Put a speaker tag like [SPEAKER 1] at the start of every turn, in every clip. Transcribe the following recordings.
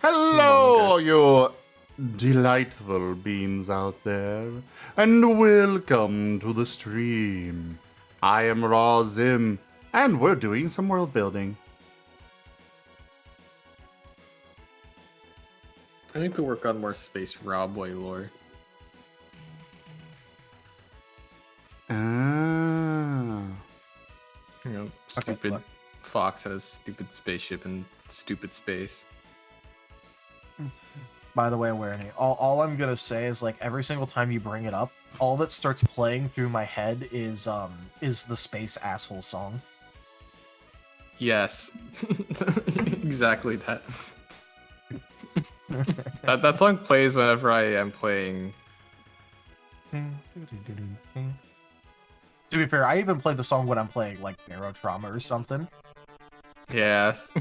[SPEAKER 1] Hello,
[SPEAKER 2] Humongous.
[SPEAKER 1] you delightful beings out there, and welcome to the stream. I am Raw Zim, and we're doing some world building.
[SPEAKER 2] I need to work on more space RAOW boy lore.
[SPEAKER 1] Ah.
[SPEAKER 2] You know, stupid fox and his stupid spaceship in stupid space.
[SPEAKER 3] By the way, Awareness, all I'm gonna say is like every single time you bring it up, all that starts playing through my head is the space asshole song.
[SPEAKER 2] Yes, exactly that. that song plays whenever I am playing.
[SPEAKER 3] To be fair, I even play the song when I'm playing like Barotrauma or something.
[SPEAKER 2] Yes.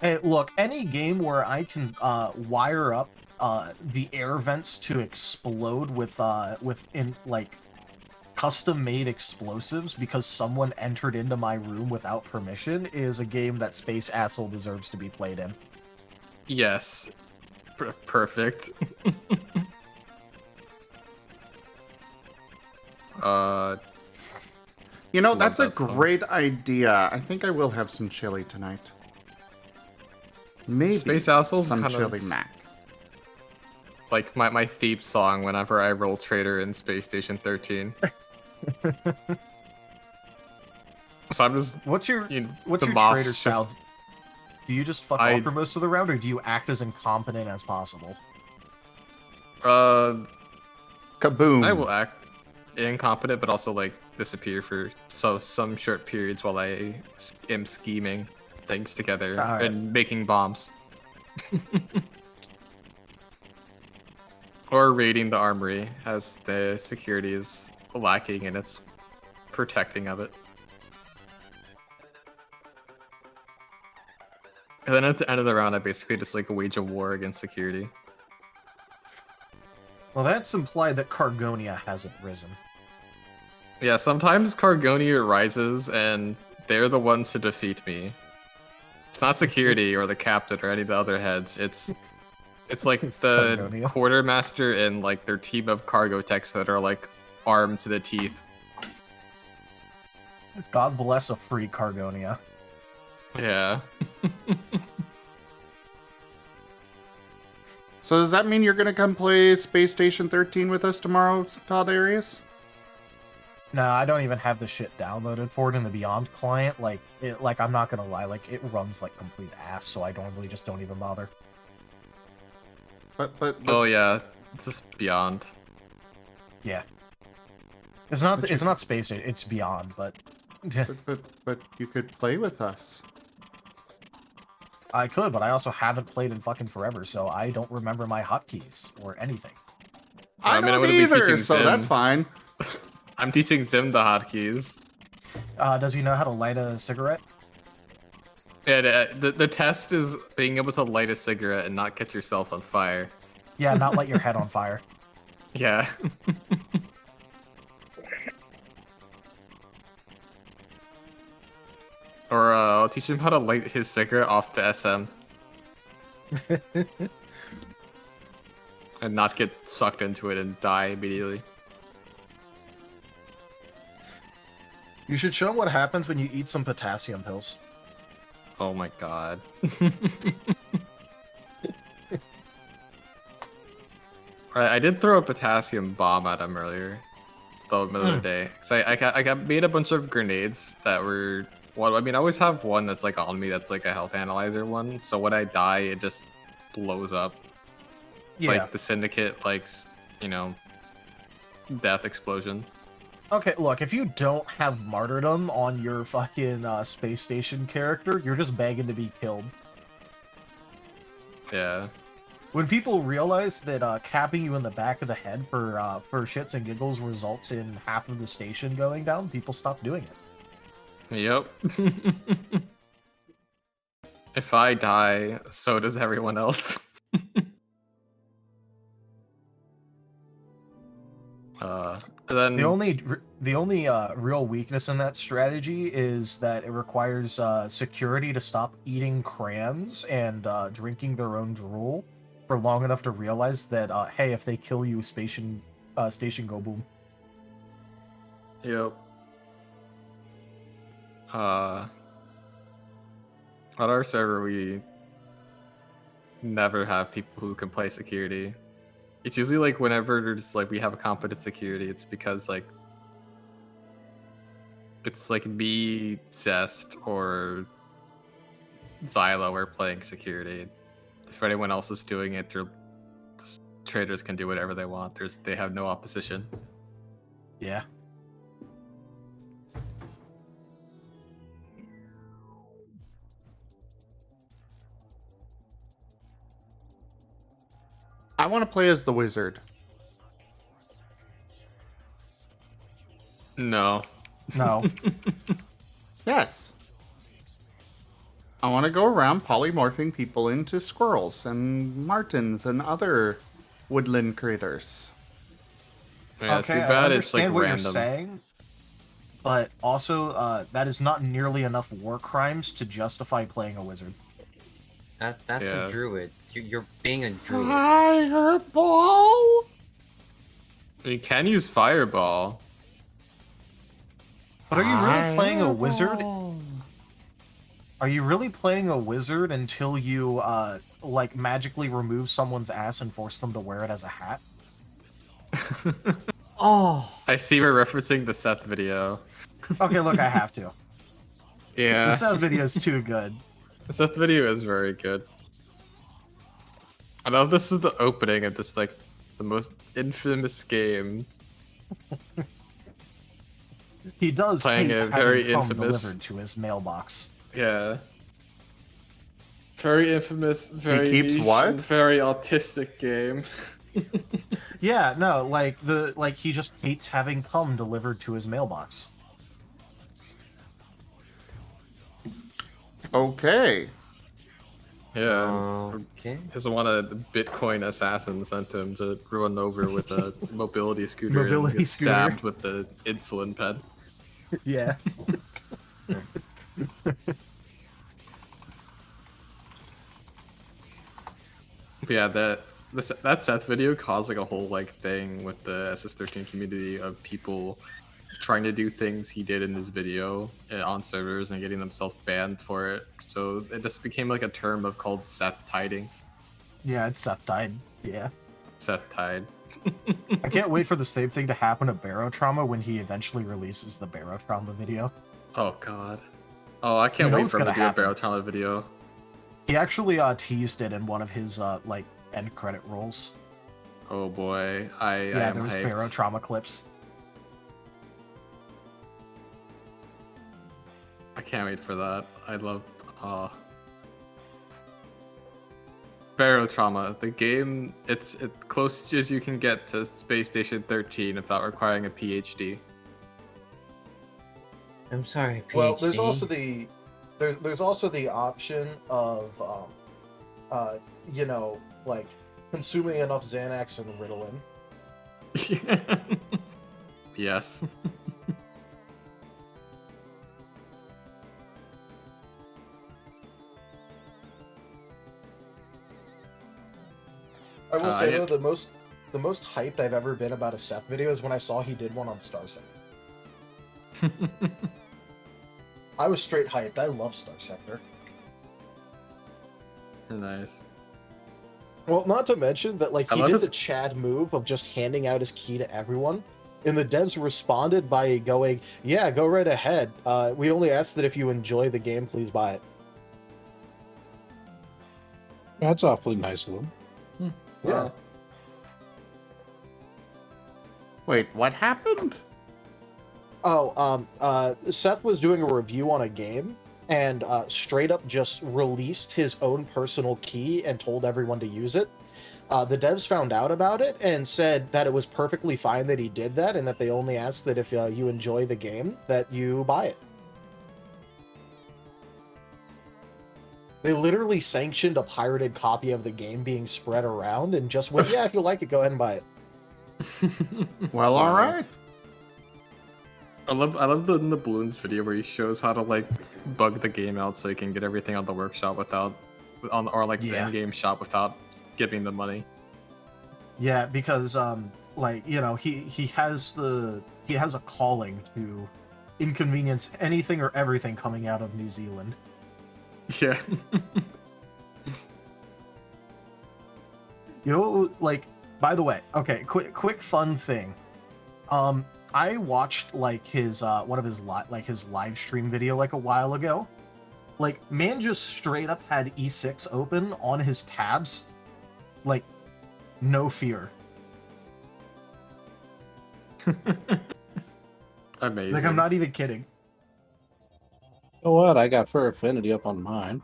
[SPEAKER 3] Hey, look, any game where I can wire up the air vents to explode with custom-made explosives because someone entered into my room without permission is a game that Space Asshole deserves to be played in.
[SPEAKER 2] Yes. Perfect.
[SPEAKER 1] You know, that's a
[SPEAKER 2] that song.
[SPEAKER 1] great idea. I think I will have some chili tonight. Maybe
[SPEAKER 2] Space Asshole's
[SPEAKER 1] some
[SPEAKER 2] kind
[SPEAKER 1] chili
[SPEAKER 2] of
[SPEAKER 1] mac.
[SPEAKER 2] like my theme song whenever I roll trader in Space Station 13. So I'm just
[SPEAKER 3] What's your
[SPEAKER 2] the
[SPEAKER 3] trader
[SPEAKER 2] ship-
[SPEAKER 3] style? Do you just fuck off for most of the round, or do you act as incompetent as possible?
[SPEAKER 1] Kaboom.
[SPEAKER 2] I will act incompetent, but also like disappear for some short periods while I am scheming things together
[SPEAKER 3] Alright.
[SPEAKER 2] and making bombs. Or raiding the armory as the security is lacking in its protecting of it. And then at the end of the round, I basically just like wage a war against security.
[SPEAKER 3] Well, that's implied that Cargonia hasn't risen.
[SPEAKER 2] Yeah, sometimes Cargonia rises and they're the ones to defeat me. It's not security or the captain or any of the other heads. It's like the
[SPEAKER 3] Cargonia.
[SPEAKER 2] quartermaster and like their team of cargo techs that are like armed to the teeth.
[SPEAKER 3] God bless a free Cargonia.
[SPEAKER 2] Yeah.
[SPEAKER 1] So does that mean you're gonna come play Space Station 13 with us tomorrow, Todd Arias?
[SPEAKER 3] No, I don't even have the shit downloaded for it in the Beyond client. Like, I'm not gonna lie, like it runs like complete ass, so I don't even bother.
[SPEAKER 1] But
[SPEAKER 2] Oh yeah, it's just beyond.
[SPEAKER 3] Yeah, it's not
[SPEAKER 1] But
[SPEAKER 3] it's not Space, it's Beyond, but
[SPEAKER 1] but you could play with us.
[SPEAKER 3] I could, but I also haven't played in fucking forever, so I don't remember my hotkeys or anything.
[SPEAKER 1] I
[SPEAKER 2] mean, I
[SPEAKER 1] don't
[SPEAKER 2] wouldn't be
[SPEAKER 1] either,
[SPEAKER 2] teaching
[SPEAKER 1] so
[SPEAKER 2] Zim.
[SPEAKER 1] that's fine.
[SPEAKER 2] I'm teaching Zim the hotkeys.
[SPEAKER 3] Does he know how to light a cigarette?
[SPEAKER 2] Yeah, the test is being able to light a cigarette and not catch yourself on fire.
[SPEAKER 3] Yeah, not light your head on fire.
[SPEAKER 2] Yeah. Or I'll teach him how to light his cigarette off the SM. And not get sucked into it and die immediately.
[SPEAKER 3] You should show him what happens when you eat some potassium pills.
[SPEAKER 2] Oh my god. I did throw a potassium bomb at him earlier, the other day. So I made a bunch of grenades that were. Well, I mean, I always have one that's like on me that's like a health analyzer one. So when I die, it just blows up.
[SPEAKER 3] Yeah.
[SPEAKER 2] Like the syndicate, like, you know, death explosion.
[SPEAKER 3] Okay, look, if you don't have martyrdom on your fucking space station character, you're just begging to be killed.
[SPEAKER 2] Yeah.
[SPEAKER 3] When people realize that capping you in the back of the head for shits and giggles results in half of the station going down, people stop doing it.
[SPEAKER 2] Yep. If I die, so does everyone else. And then
[SPEAKER 3] The only real weakness in that strategy is that it requires security to stop eating crayons and drinking their own drool for long enough to realize that hey, if they kill you, station go boom.
[SPEAKER 2] Yep. On our server, we never have people who can play security. It's usually like whenever there's like we have a competent security, it's because like it's like me, Zest, or Xylo are playing security. If anyone else is doing it, traders can do whatever they want. They have no opposition.
[SPEAKER 3] Yeah.
[SPEAKER 1] I want to play as the wizard.
[SPEAKER 2] No.
[SPEAKER 3] No.
[SPEAKER 1] Yes. I want to go around polymorphing people into squirrels and martens and other woodland critters.
[SPEAKER 2] Yeah,
[SPEAKER 3] okay,
[SPEAKER 2] too
[SPEAKER 3] I
[SPEAKER 2] bad it's like
[SPEAKER 3] understand what
[SPEAKER 2] random.
[SPEAKER 3] you're saying, but also that is not nearly enough war crimes to justify playing a wizard.
[SPEAKER 4] That's
[SPEAKER 2] Yeah.
[SPEAKER 4] a druid. You're being a druid.
[SPEAKER 1] Fireball!
[SPEAKER 2] You can use fireball.
[SPEAKER 3] But are you really playing a wizard?
[SPEAKER 1] Fireball.
[SPEAKER 3] Are you really playing a wizard until you like magically remove someone's ass and force them to wear it as a hat?
[SPEAKER 4] Oh,
[SPEAKER 2] I see we're referencing the Seth video.
[SPEAKER 3] Okay, look, I have to.
[SPEAKER 2] Yeah,
[SPEAKER 3] The Seth video is too good.
[SPEAKER 2] the Seth video is very good. I know this is the opening of this like the most infamous game.
[SPEAKER 3] He does
[SPEAKER 2] Playing
[SPEAKER 3] hate
[SPEAKER 2] a
[SPEAKER 3] having
[SPEAKER 2] very
[SPEAKER 3] cum
[SPEAKER 2] infamous-
[SPEAKER 3] delivered to his mailbox.
[SPEAKER 2] Yeah. Very infamous, very
[SPEAKER 1] keeps
[SPEAKER 2] niche,
[SPEAKER 1] what?
[SPEAKER 2] and very autistic game.
[SPEAKER 3] Yeah, no, like he just hates having cum delivered to his mailbox.
[SPEAKER 1] Okay.
[SPEAKER 2] Yeah.
[SPEAKER 4] okay.
[SPEAKER 2] He doesn't want a Bitcoin assassin sent to him to run over with a mobility scooter
[SPEAKER 3] Mobility
[SPEAKER 2] and get
[SPEAKER 3] scooter.
[SPEAKER 2] stabbed with the insulin pen.
[SPEAKER 3] Yeah.
[SPEAKER 2] But yeah, that Seth video caused like a whole like thing with the SS13 community of people trying to do things he did in his video on servers and getting themselves banned for it. So it just became like a term called Seth tiding.
[SPEAKER 3] Yeah, it's Seth died. Yeah.
[SPEAKER 2] Seth tide.
[SPEAKER 3] I can't wait for the same thing to happen to Barotrauma when he eventually releases the Barotrauma video.
[SPEAKER 2] Oh god. Oh, I can't
[SPEAKER 3] You know
[SPEAKER 2] wait
[SPEAKER 3] what's
[SPEAKER 2] for him to
[SPEAKER 3] gonna
[SPEAKER 2] do a
[SPEAKER 3] happen.
[SPEAKER 2] Barrel Talent video.
[SPEAKER 3] He actually teased it in one of his like end credit rolls.
[SPEAKER 2] Oh boy, I
[SPEAKER 3] Yeah,
[SPEAKER 2] am
[SPEAKER 3] there was
[SPEAKER 2] hyped.
[SPEAKER 3] Barotrauma clips.
[SPEAKER 2] I can't wait for that. I love Barotrauma, the game. It's close as you can get to Space Station 13 without requiring a PhD.
[SPEAKER 4] I'm sorry, PhD.
[SPEAKER 3] Well, there's also the option of you know, like consuming enough Xanax and Ritalin.
[SPEAKER 2] Yes.
[SPEAKER 3] I will say
[SPEAKER 2] yeah.
[SPEAKER 3] though, the most hyped I've ever been about a Seth video is when I saw he did one on Star Sector. I was straight hyped. I love Star Sector.
[SPEAKER 2] Nice.
[SPEAKER 3] Well, not to mention that like
[SPEAKER 2] I
[SPEAKER 3] he
[SPEAKER 2] love
[SPEAKER 3] did
[SPEAKER 2] his-
[SPEAKER 3] the Chad move of just handing out his key to everyone, and the devs responded by going, "Yeah, go right ahead. We only ask that if you enjoy the game, please buy it."
[SPEAKER 5] That's awfully nice of them.
[SPEAKER 3] Yeah.
[SPEAKER 1] Wait, what happened?
[SPEAKER 3] Seth was doing a review on a game and straight up just released his own personal key and told everyone to use it. The devs found out about it and said that it was perfectly fine that he did that and that they only asked that if you enjoy the game, that you buy it. They literally sanctioned a pirated copy of the game being spread around and just went, yeah, if you like it, go ahead and buy it.
[SPEAKER 1] Well, all right.
[SPEAKER 2] I love the balloons video where he shows how to like bug the game out so you can get everything on the workshop without or like the
[SPEAKER 3] Yeah.
[SPEAKER 2] in-game shop without giving the money.
[SPEAKER 3] Yeah, because like he has a calling to inconvenience anything or everything coming out of New Zealand.
[SPEAKER 2] Yeah.
[SPEAKER 3] Like, by the way, okay, quick fun thing. I watched like his one of his his live stream video like a while ago. Like, man just straight up had E6 open on his tabs, like, no fear.
[SPEAKER 2] Amazing.
[SPEAKER 3] Like, I'm not even kidding.
[SPEAKER 5] You know what? I got Fur Affinity up on mine.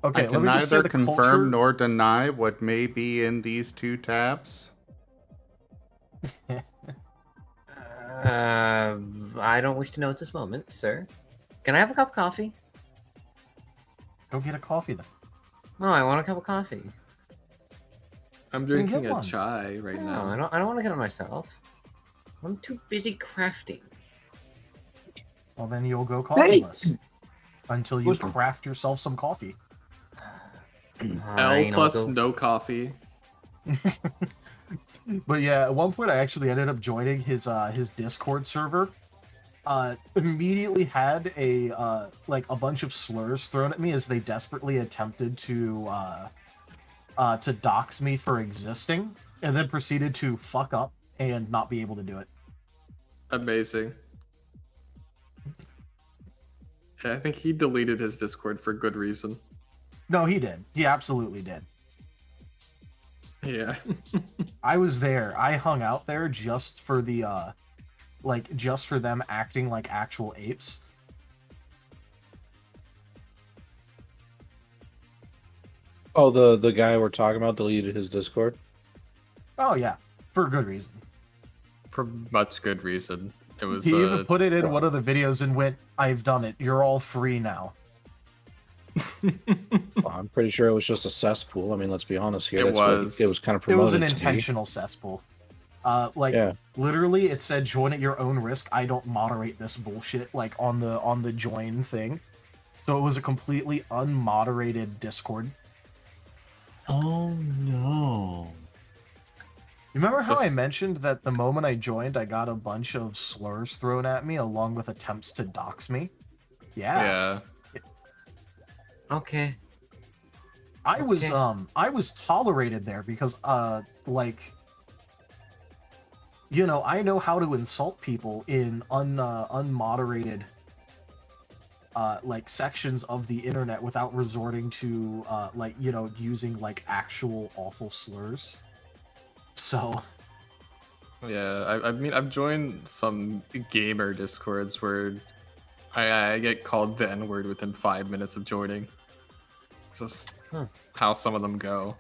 [SPEAKER 3] Okay,
[SPEAKER 1] I
[SPEAKER 3] let
[SPEAKER 1] can
[SPEAKER 3] me just say
[SPEAKER 1] neither
[SPEAKER 3] the
[SPEAKER 1] confirm
[SPEAKER 3] culture...
[SPEAKER 1] nor deny what may be in these two tabs.
[SPEAKER 4] I don't wish to know at this moment, sir. Can I have a cup of coffee?
[SPEAKER 3] Go get a coffee then.
[SPEAKER 4] No, I want a cup of coffee.
[SPEAKER 2] I'm
[SPEAKER 3] Then
[SPEAKER 2] drinking
[SPEAKER 3] get
[SPEAKER 2] a
[SPEAKER 3] one.
[SPEAKER 2] chai right
[SPEAKER 4] No,
[SPEAKER 2] now.
[SPEAKER 4] I don't want to get it myself. I'm too busy crafting.
[SPEAKER 3] Well, then you'll go coffeeless until you craft yourself some coffee.
[SPEAKER 2] L
[SPEAKER 4] Fine,
[SPEAKER 2] plus
[SPEAKER 4] I'll go...
[SPEAKER 2] no coffee.
[SPEAKER 3] But yeah, at one point I actually ended up joining his Discord server. Immediately had a like a bunch of slurs thrown at me as they desperately attempted to dox me for existing, and then proceeded to fuck up and not be able to do it.
[SPEAKER 2] Amazing. Yeah, I think he deleted his Discord for good reason.
[SPEAKER 3] No, he did. He absolutely did.
[SPEAKER 2] Yeah.
[SPEAKER 3] I was there. I hung out there just for the just for them acting like actual apes.
[SPEAKER 5] Oh, the guy we're talking about deleted his Discord?
[SPEAKER 3] Oh yeah, for good reason.
[SPEAKER 2] For much good reason. It was
[SPEAKER 3] He even put it in one of the videos and went, "I've done it. You're all free now."
[SPEAKER 5] Well, I'm pretty sure it was just a cesspool. I mean, let's be honest here.
[SPEAKER 2] It
[SPEAKER 5] That's
[SPEAKER 2] was.
[SPEAKER 5] what it was kind of
[SPEAKER 3] It
[SPEAKER 5] promoted
[SPEAKER 3] was an
[SPEAKER 5] to be.
[SPEAKER 3] intentional cesspool.
[SPEAKER 5] Yeah.
[SPEAKER 3] Literally, it said "join at your own risk." I don't moderate this bullshit like on the join thing, so it was a completely unmoderated Discord.
[SPEAKER 4] Oh no.
[SPEAKER 3] You remember how I
[SPEAKER 2] Just-
[SPEAKER 3] mentioned that the moment I joined, I got a bunch of slurs thrown at me along with attempts to dox me? Yeah.
[SPEAKER 2] Yeah.
[SPEAKER 4] Okay.
[SPEAKER 3] I was
[SPEAKER 4] Okay.
[SPEAKER 3] I was tolerated there because like I know how to insult people in unmoderated like sections of the internet without resorting to using like actual awful slurs. So
[SPEAKER 2] Yeah. I mean, I've joined some gamer Discords where I get called the N-word within 5 minutes of joining. It's just how some of them go.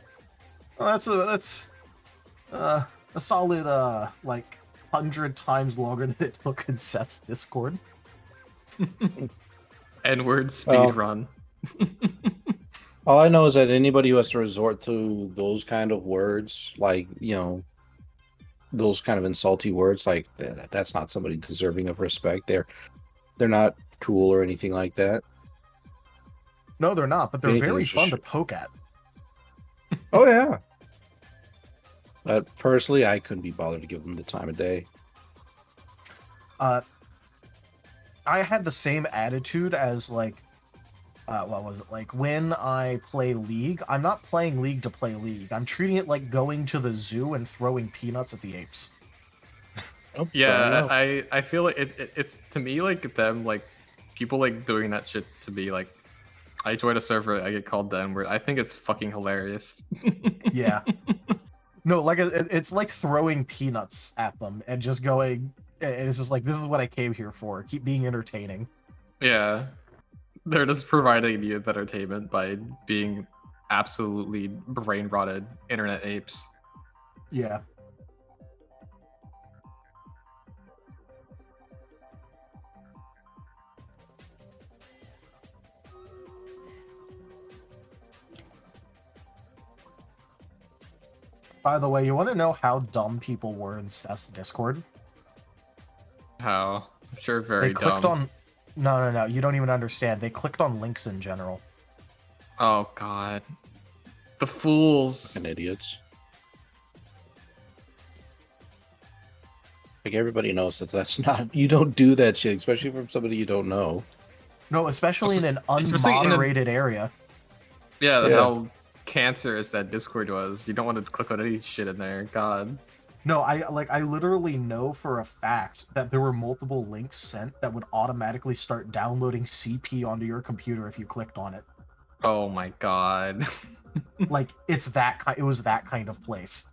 [SPEAKER 3] well, that's a solid like 100 times longer than it took in Seth's Discord.
[SPEAKER 2] N-word speed
[SPEAKER 5] Well,
[SPEAKER 2] run.
[SPEAKER 5] All I know is that anybody who has to resort to those kind of words, like, those kind of insulty words, like that's not somebody deserving of respect. They're not cool or anything like that.
[SPEAKER 3] No, they're not, but they're
[SPEAKER 5] Anything
[SPEAKER 3] very
[SPEAKER 5] is
[SPEAKER 3] fun
[SPEAKER 5] just-
[SPEAKER 3] to poke at.
[SPEAKER 5] Oh yeah. But personally, I couldn't be bothered to give them the time of day.
[SPEAKER 3] I had the same attitude as like what was it, like when I play League? I'm not playing League to play League. I'm treating it like going to the zoo and throwing peanuts at the apes.
[SPEAKER 5] Oh, fair
[SPEAKER 2] Yeah,
[SPEAKER 5] enough.
[SPEAKER 2] I feel like it's to me like them like people like doing that shit to me like I join a server, I get called the N-word. I think it's fucking hilarious.
[SPEAKER 3] Yeah. No, like it's like throwing peanuts at them and just going. And it's just like, this is what I came here for. Keep being entertaining.
[SPEAKER 2] Yeah. They're just providing me with entertainment by being absolutely brain rotted internet apes.
[SPEAKER 3] Yeah. By the way, you want to know how dumb people were in Seth's Discord?
[SPEAKER 2] How? I'm sure
[SPEAKER 3] They
[SPEAKER 2] very
[SPEAKER 3] clicked
[SPEAKER 2] dumb.
[SPEAKER 3] on... No, you don't even understand. They clicked on links in general.
[SPEAKER 2] Oh god. The fools.
[SPEAKER 5] And idiots. Like, everybody knows that that's not... You don't do that shit, especially from somebody you don't know.
[SPEAKER 3] No, especially in an
[SPEAKER 2] Especially in a-
[SPEAKER 3] unmoderated area.
[SPEAKER 2] Yeah,
[SPEAKER 5] Yeah.
[SPEAKER 2] how cancerous that Discord was. You don't want to click on any shit in there. God.
[SPEAKER 3] No, I literally know for a fact that there were multiple links sent that would automatically start downloading CP onto your computer if you clicked on it.
[SPEAKER 2] Oh my god.
[SPEAKER 3] Like it was that kind of place.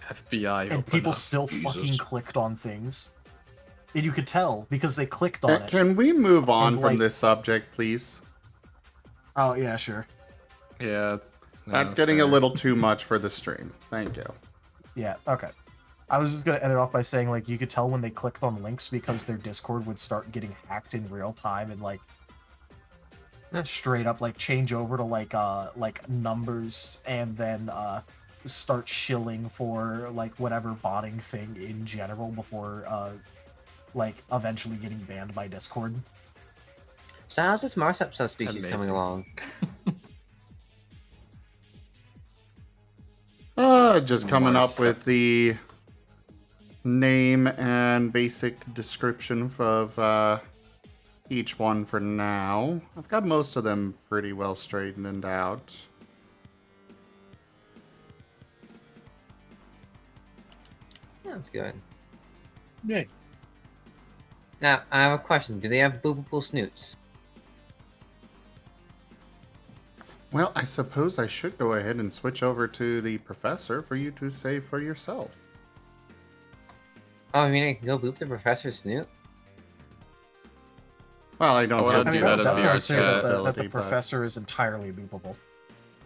[SPEAKER 2] FBI.
[SPEAKER 3] And
[SPEAKER 2] open
[SPEAKER 3] people
[SPEAKER 2] up.
[SPEAKER 3] still
[SPEAKER 5] Jesus.
[SPEAKER 3] fucking clicked on things. And you could tell because they clicked on it.
[SPEAKER 1] Can we move on
[SPEAKER 3] And,
[SPEAKER 1] from
[SPEAKER 3] like-
[SPEAKER 1] this subject, please?
[SPEAKER 3] Oh yeah, sure.
[SPEAKER 2] Yeah.
[SPEAKER 1] That's getting a little too much for the stream. Thank you.
[SPEAKER 3] Yeah, okay. I was just gonna end it off by saying, like, you could tell when they clicked on links because their Discord would start getting hacked in real time and, like, straight up, like, change over to, like numbers and then, start shilling for, like, whatever botting thing in general before, like, eventually getting banned by Discord.
[SPEAKER 4] So how's this Marcep subspecies coming
[SPEAKER 2] Amazing.
[SPEAKER 4] along?
[SPEAKER 1] Just coming up
[SPEAKER 2] Marcep.
[SPEAKER 1] with the name and basic description of each one for now. I've got most of them pretty well straightened out.
[SPEAKER 4] That's good.
[SPEAKER 5] Yeah.
[SPEAKER 4] Now, I have a question. Do they have boopable snoots?
[SPEAKER 1] Well, I suppose I should go ahead and switch over to the professor for you to say for yourself.
[SPEAKER 4] Oh, I mean, I can go boop the professor's snoot?
[SPEAKER 1] Well, I don't
[SPEAKER 2] I wanna
[SPEAKER 1] have
[SPEAKER 2] do
[SPEAKER 1] the
[SPEAKER 2] that in
[SPEAKER 3] definitely
[SPEAKER 2] VR
[SPEAKER 3] say
[SPEAKER 2] chat.
[SPEAKER 3] that the
[SPEAKER 1] ability, but-
[SPEAKER 3] professor is entirely boopable.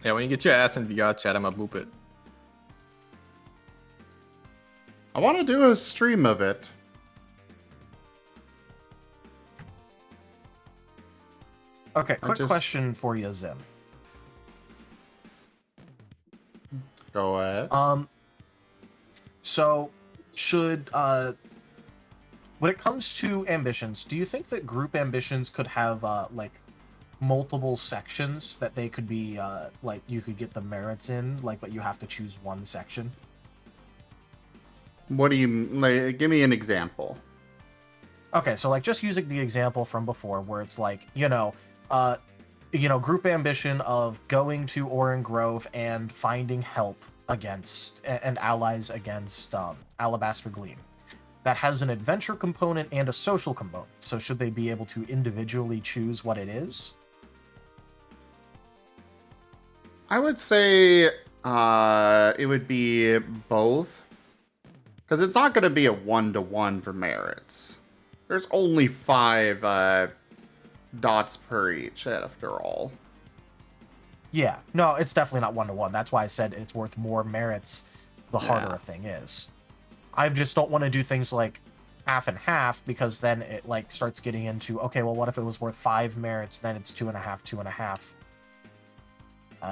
[SPEAKER 2] Yeah, when you get your ass in VR chat, I'm gonna boop it.
[SPEAKER 1] I want to do a stream of it.
[SPEAKER 3] Okay, quick
[SPEAKER 1] just-
[SPEAKER 3] question for you, Zim.
[SPEAKER 1] Go ahead.
[SPEAKER 3] So should when it comes to ambitions, do you think that group ambitions could have like multiple sections that they could be like you could get the merits in, like, but you have to choose one section?
[SPEAKER 1] What do you like? Give me an example.
[SPEAKER 3] Okay, so like just using the example from before where it's like, group ambition of going to Oran Grove and finding help against and allies against Alabaster Gleam. That has an adventure component and a social component. So should they be able to individually choose what it is?
[SPEAKER 1] I would say it would be both. Because it's not going to be a 1-to-1 for merits. There's only 5 dots per each, after all.
[SPEAKER 3] Yeah, no, it's definitely not 1-to-1. That's why I said it's worth more merits the harder
[SPEAKER 1] Yeah.
[SPEAKER 3] a thing is. I just don't want to do things like half and half because then it like starts getting into, okay, well, what if it was worth 5 merits, then it's 2.5, 2.5.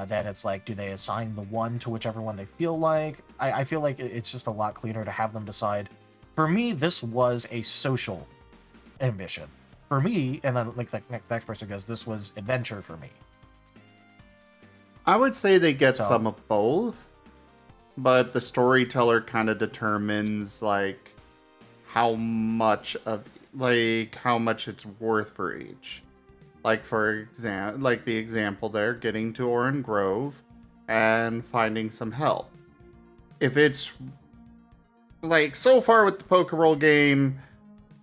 [SPEAKER 3] Then it's like, do they assign the one to whichever one they feel like? I feel like it's just a lot cleaner to have them decide. For me, this was a social ambition. For me, and then like the next person goes, this was adventure for me.
[SPEAKER 1] I would say they get
[SPEAKER 3] So-
[SPEAKER 1] some of both, but the storyteller kind of determines like how much it's worth for each. Like the example there, getting to Oran Grove and finding some help. If it's like so far with the Pokerole game,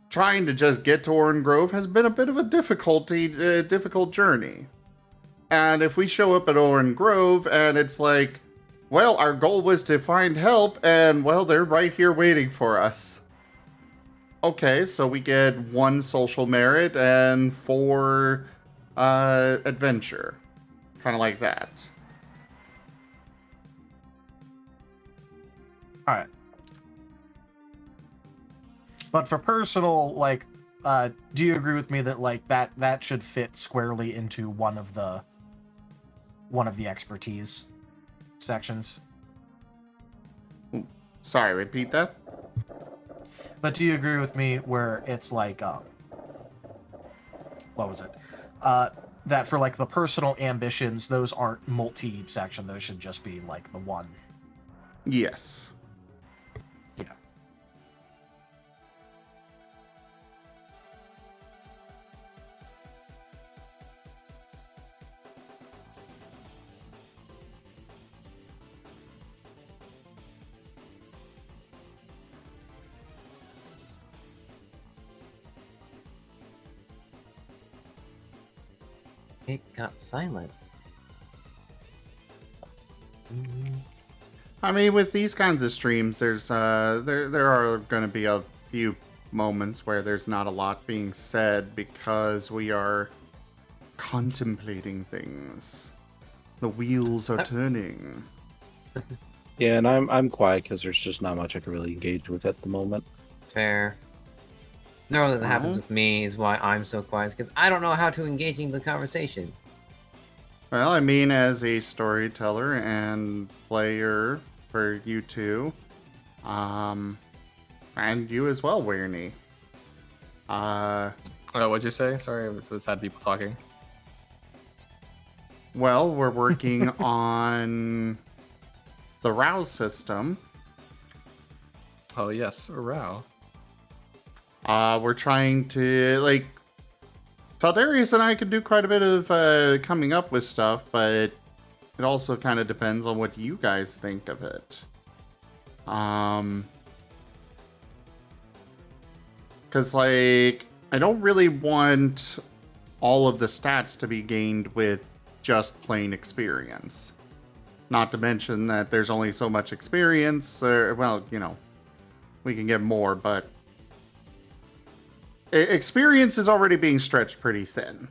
[SPEAKER 1] trying to just get to Oran Grove has been a bit of a difficult journey. And if we show up at Oran Grove and it's like, well, our goal was to find help, and well, they're right here waiting for us. Okay, so we get 1 social merit and 4 adventure. Kind of like that.
[SPEAKER 3] Alright. But for personal, like, do you agree with me that like that should fit squarely into one of the expertise sections?
[SPEAKER 1] Sorry, repeat that.
[SPEAKER 3] But do you agree with me where it's like, what was it? That for like the personal ambitions, those aren't multi-section. Those should just be like the one.
[SPEAKER 1] Yes.
[SPEAKER 3] Yeah.
[SPEAKER 4] It got silent.
[SPEAKER 1] I mean, with these kinds of streams, there's there are going to be a few moments where there's not a lot being said because we are contemplating things. The wheels are turning.
[SPEAKER 5] Yeah, and I'm quiet because there's just not much I can really engage with at the moment.
[SPEAKER 4] Fair. Normally that happens
[SPEAKER 1] Alright.
[SPEAKER 4] with me is why I'm so quiet, because I don't know how to engage in the conversation.
[SPEAKER 1] Well, I mean, as a storyteller and player for you two, and you as well, Weirney.
[SPEAKER 2] What'd you say? Sorry, I just had people talking.
[SPEAKER 1] Well, we're working on the RAOW system.
[SPEAKER 2] Oh yes, RAOW.
[SPEAKER 1] We're trying to, like, Taldarius and I could do quite a bit of coming up with stuff, but it also kind of depends on what you guys think of it. Because, like, I don't really want all of the stats to be gained with just plain experience. Not to mention that there's only so much experience, or, well, you know, we can get more, but experience is already being stretched pretty thin.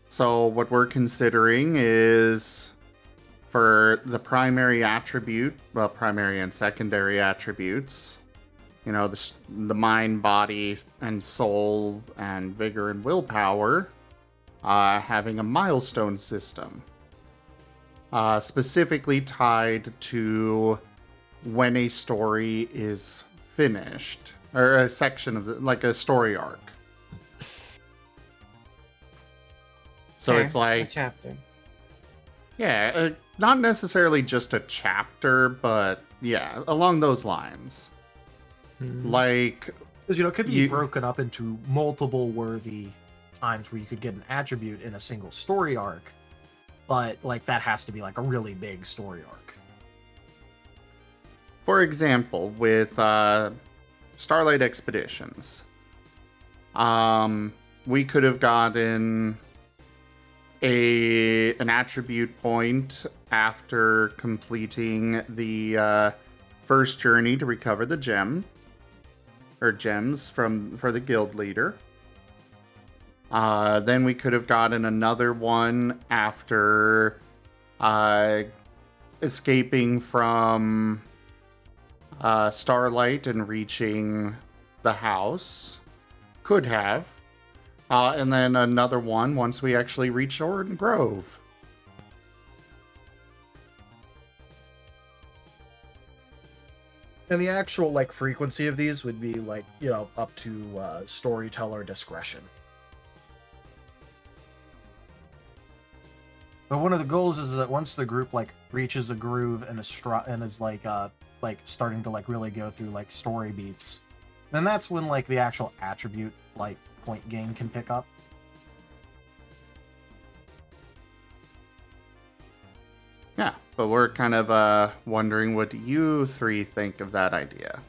[SPEAKER 1] So what we're considering is for the primary attribute, well, primary and secondary attributes, you know, the mind, body, and soul, and vigor and willpower, having a milestone system. Specifically tied to when a story is finished, or a section of like a story arc. So
[SPEAKER 4] Fair.
[SPEAKER 1] it's like,
[SPEAKER 4] A chapter.
[SPEAKER 1] yeah, not necessarily just a chapter, but yeah, along those lines. Like,
[SPEAKER 3] Because, you know, it could be
[SPEAKER 1] You-
[SPEAKER 3] broken up into multiple worthy times where you could get an attribute in a single story arc, but, like, that has to be, like, a really big story arc.
[SPEAKER 1] for example, with Starlight Expeditions, we could have gotten an attribute point after completing the first journey to recover the gem, or gems for the guild leader. Then we could have gotten another one after escaping from Starlight and reaching the house. Could have. And then another one once we actually reach Orin Grove.
[SPEAKER 3] And the actual, like, frequency of these would be, like, you know, up to storyteller discretion. But one of the goals is that once the group, like, reaches a groove and is like starting to, like, really go through, like, story beats, then that's when, like, the actual attribute, like, point gain can pick up.
[SPEAKER 1] Yeah, but we're kind of wondering what you three think of that idea.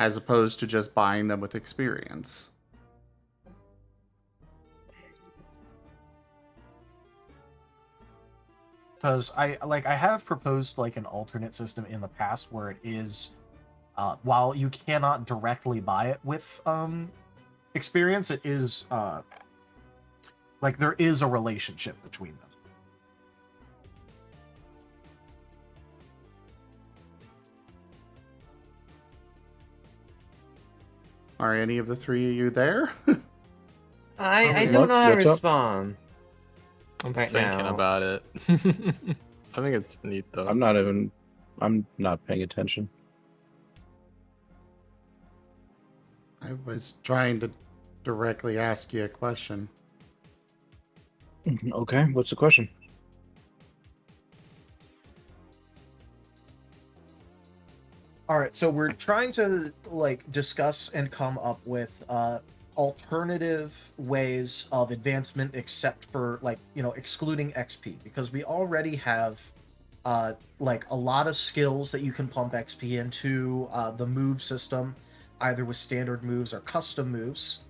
[SPEAKER 1] As opposed to just buying them with experience.
[SPEAKER 3] Because I have proposed, like, an alternate system in the past where it is, while you cannot directly buy it with experience, it is like, there is a relationship between them.
[SPEAKER 1] Are any of the three of you there?
[SPEAKER 4] I
[SPEAKER 3] Okay.
[SPEAKER 4] don't know how to
[SPEAKER 5] What's up?
[SPEAKER 4] respond.
[SPEAKER 2] I'm
[SPEAKER 4] Right
[SPEAKER 2] thinking
[SPEAKER 4] now.
[SPEAKER 2] about it. I think it's neat though.
[SPEAKER 5] I'm not paying attention.
[SPEAKER 1] I was trying to directly ask you a question.
[SPEAKER 5] Okay, what's the question?
[SPEAKER 3] All right, so we're trying to like discuss and come up with alternative ways of advancement, except for like excluding XP, because we already have like a lot of skills that you can pump XP into the move system, either with standard moves or custom moves.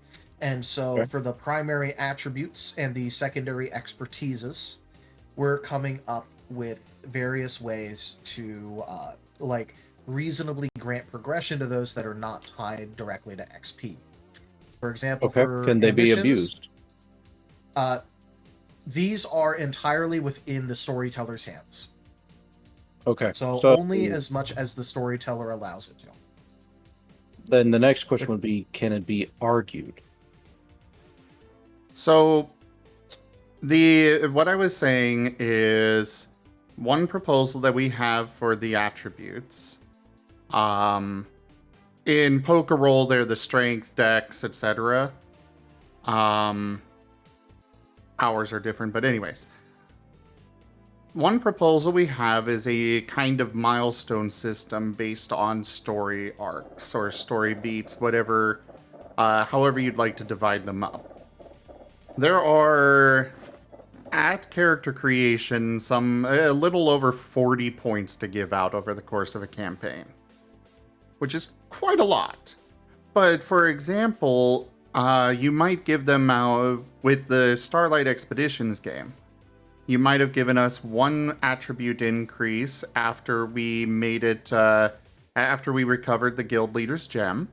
[SPEAKER 3] And so
[SPEAKER 5] Okay.
[SPEAKER 3] for the primary attributes and the secondary expertises, we're coming up with various ways to like reasonably grant progression to those that are not tied directly to XP. For example,
[SPEAKER 5] Okay,
[SPEAKER 3] for
[SPEAKER 5] can they be
[SPEAKER 3] ambitions,
[SPEAKER 5] abused?
[SPEAKER 3] these are entirely within the storyteller's hands.
[SPEAKER 5] Okay,
[SPEAKER 3] So
[SPEAKER 5] so
[SPEAKER 3] only as much as the storyteller allows it to.
[SPEAKER 5] then the next question would be, can it be argued?
[SPEAKER 1] So what I was saying is one proposal that we have for the attributes. In Poker Roll, they're the strength, dex, etc. Ours are different, but anyways. One proposal we have is a kind of milestone system based on story arcs or story beats, whatever, however you'd like to divide them up. There are, at character creation, a little over 40 points to give out over the course of a campaign, which is quite a lot. But for example, you might give them out with the Starlight Expeditions game. You might have given us one attribute increase after we made it, after we recovered the guild leader's gem,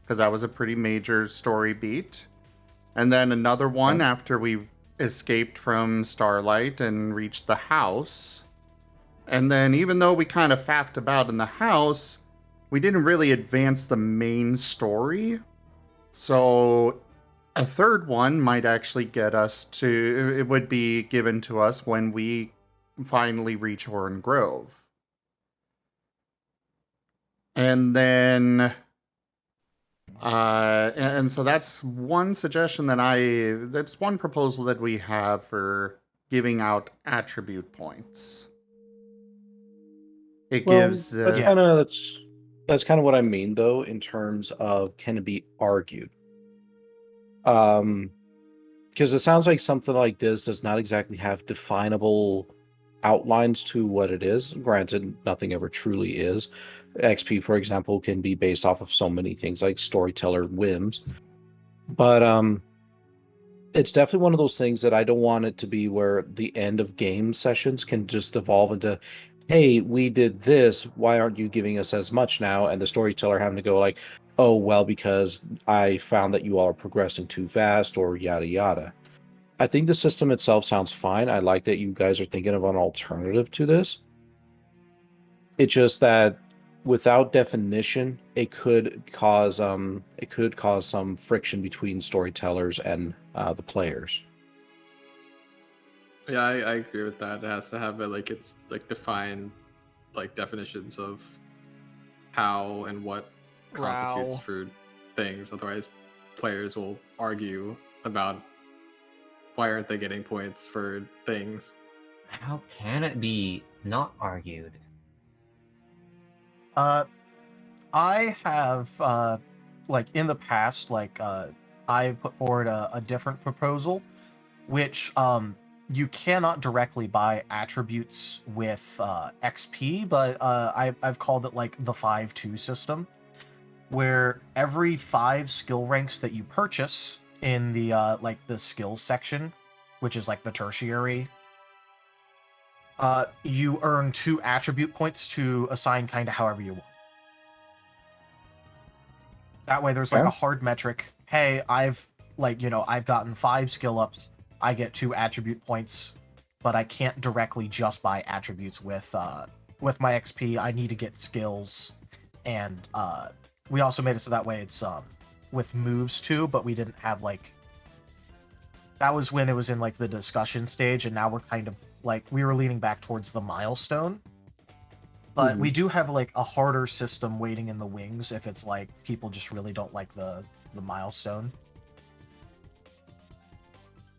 [SPEAKER 1] because that was a pretty major story beat. And then another one after we escaped from Starlight and reached the house. And then even though we kind of faffed about in the house, we didn't really advance the main story. So a third one might actually get us to, it would be given to us when we finally reach Horn Grove. And then, and so that's one suggestion that's one proposal that we have for giving out attribute points. It gives
[SPEAKER 5] that's kind of that's kind of what I mean though, in terms of can it be argued? Because it sounds like something like this does not exactly have definable outlines to what it is. Granted, nothing ever truly is. XP, for example, can be based off of so many things like storyteller whims. But it's definitely one of those things that I don't want it to be where the end of game sessions can just evolve into, hey, we did this, why aren't you giving us as much now? And the storyteller having to go like, oh, well, because I found that you all are progressing too fast, or yada yada. I think the system itself sounds fine. I like that you guys are thinking of an alternative to this. It's just that without definition, it could cause some friction between storytellers and the players.
[SPEAKER 2] Yeah, I agree with that. It has to have it like it's like defined like definitions of how and what constitutes
[SPEAKER 3] RAOW.
[SPEAKER 2] for things. Otherwise, players will argue about why aren't they getting points for things.
[SPEAKER 4] How can it be not argued?
[SPEAKER 3] I have like in the past, like I put forward a different proposal, which you cannot directly buy attributes with XP, but I've called it like the 5-2 system, where every 5 skill ranks that you purchase in the like the skills section, which is like the tertiary, you earn 2 attribute points to assign kind of however you want. That way there's like
[SPEAKER 5] Okay.
[SPEAKER 3] a hard metric. Hey, I've gotten 5 skill ups. I get 2 attribute points, but I can't directly just buy attributes with my XP. I need to get skills, and we also made it so that way it's with moves too, but we didn't have like, that was when it was in like the discussion stage, and now we're kind of like we were leaning back towards the milestone. But we do have like a harder system waiting in the wings if it's like people just really don't like the milestone.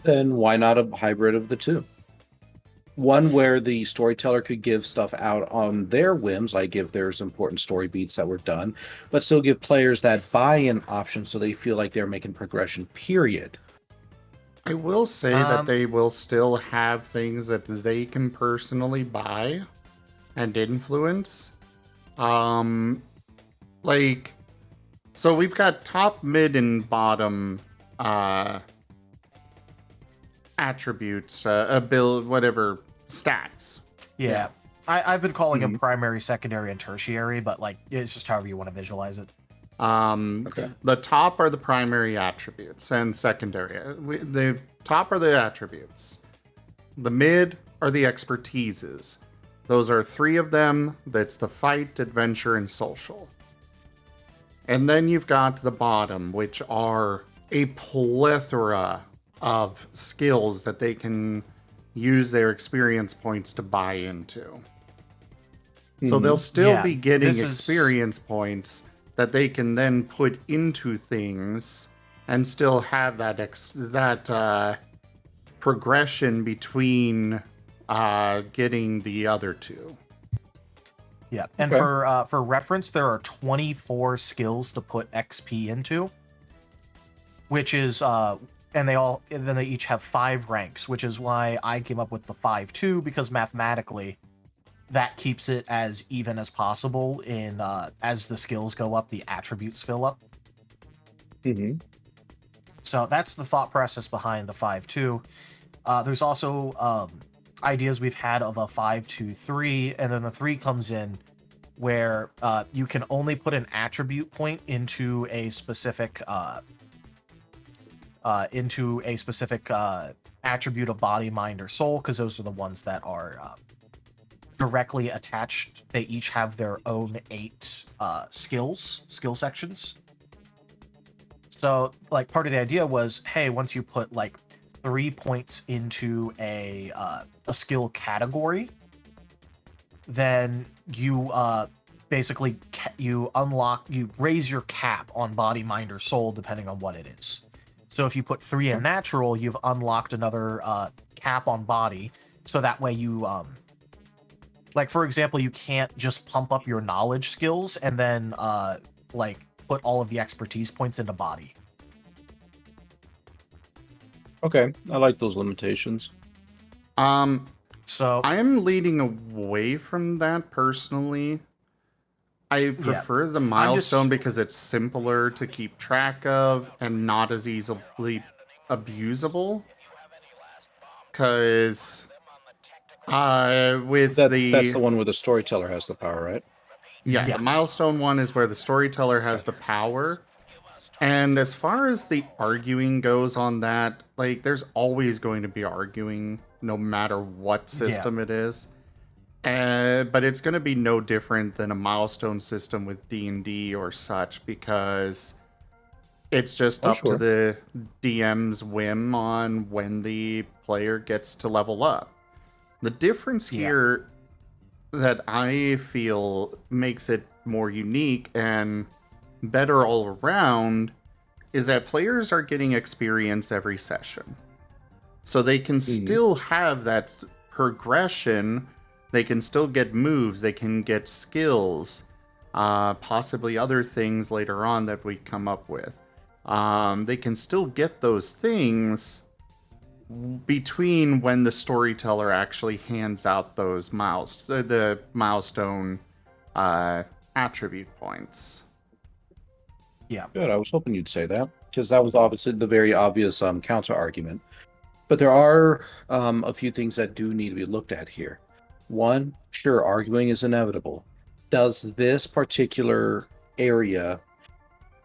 [SPEAKER 5] Then why not a hybrid of the two? One where the storyteller could give stuff out on their whims, like if there's important story beats that were done, but still give players that buy-in option so they feel like they're making progression, period.
[SPEAKER 1] I will say that they will still have things that they can personally buy and influence. Like, so we've got top, mid, and bottom attributes, build, whatever, stats.
[SPEAKER 3] Yeah. I've been calling them primary, secondary, and tertiary, but like it's just however you want to visualize it.
[SPEAKER 5] Okay.
[SPEAKER 1] The top are the primary attributes, and secondary. The top are the attributes. The mid are the expertises. Those are 3 of them. That's the fight, adventure, and social. And then you've got the bottom, which are a plethora of skills that they can use their experience points to buy into. So they'll still be getting experience points that they can then put into things and still have that progression between getting the other 2.
[SPEAKER 3] Yeah, and for reference, there are 24 skills to put XP into, which is and then they each have 5 ranks, which is why I came up with the 5-2, because mathematically that keeps it as even as possible in as the skills go up, the attributes fill up. So that's the thought process behind the 5-2. There's also ideas we've had of a 5-2-3, and then the 3 comes in where you can only put an attribute point into a specific attribute of body, mind, or soul, because those are the ones that are directly attached. They each have their own 8 skill sections. So like part of the idea was, hey, once you put like 3 points into a skill category, then you basically you raise your cap on body, mind, or soul depending on what it is. So if you put 3 in natural, you've unlocked another cap on body, so that way you like, for example, you can't just pump up your knowledge skills and then like put all of the expertise points into body.
[SPEAKER 5] Okay, I like those limitations.
[SPEAKER 3] So
[SPEAKER 1] I am leading away from that personally. I prefer the milestone because it's simpler to keep track of and not as easily abusable. Because
[SPEAKER 5] That's the one where the storyteller has the power, right?
[SPEAKER 1] Yeah, the milestone one is where the storyteller has the power. And as far as the arguing goes on that, like, there's always going to be arguing no matter what system it is. But it's going to be no different than a milestone system with D&D or such, because it's just up to the DM's whim on when the player gets to level up. The difference here that I feel makes it more unique and better all around is that players are getting experience every session. So they can still have that progression. They can still get moves. They can get skills, possibly other things later on that we come up with. They can still get those things between when the storyteller actually hands out those the milestone attribute points.
[SPEAKER 3] Yeah.
[SPEAKER 5] Good. I was hoping you'd say that, because that was obviously the very obvious counter argument. But there are a few things that do need to be looked at here. One, sure, arguing is inevitable. Does this particular area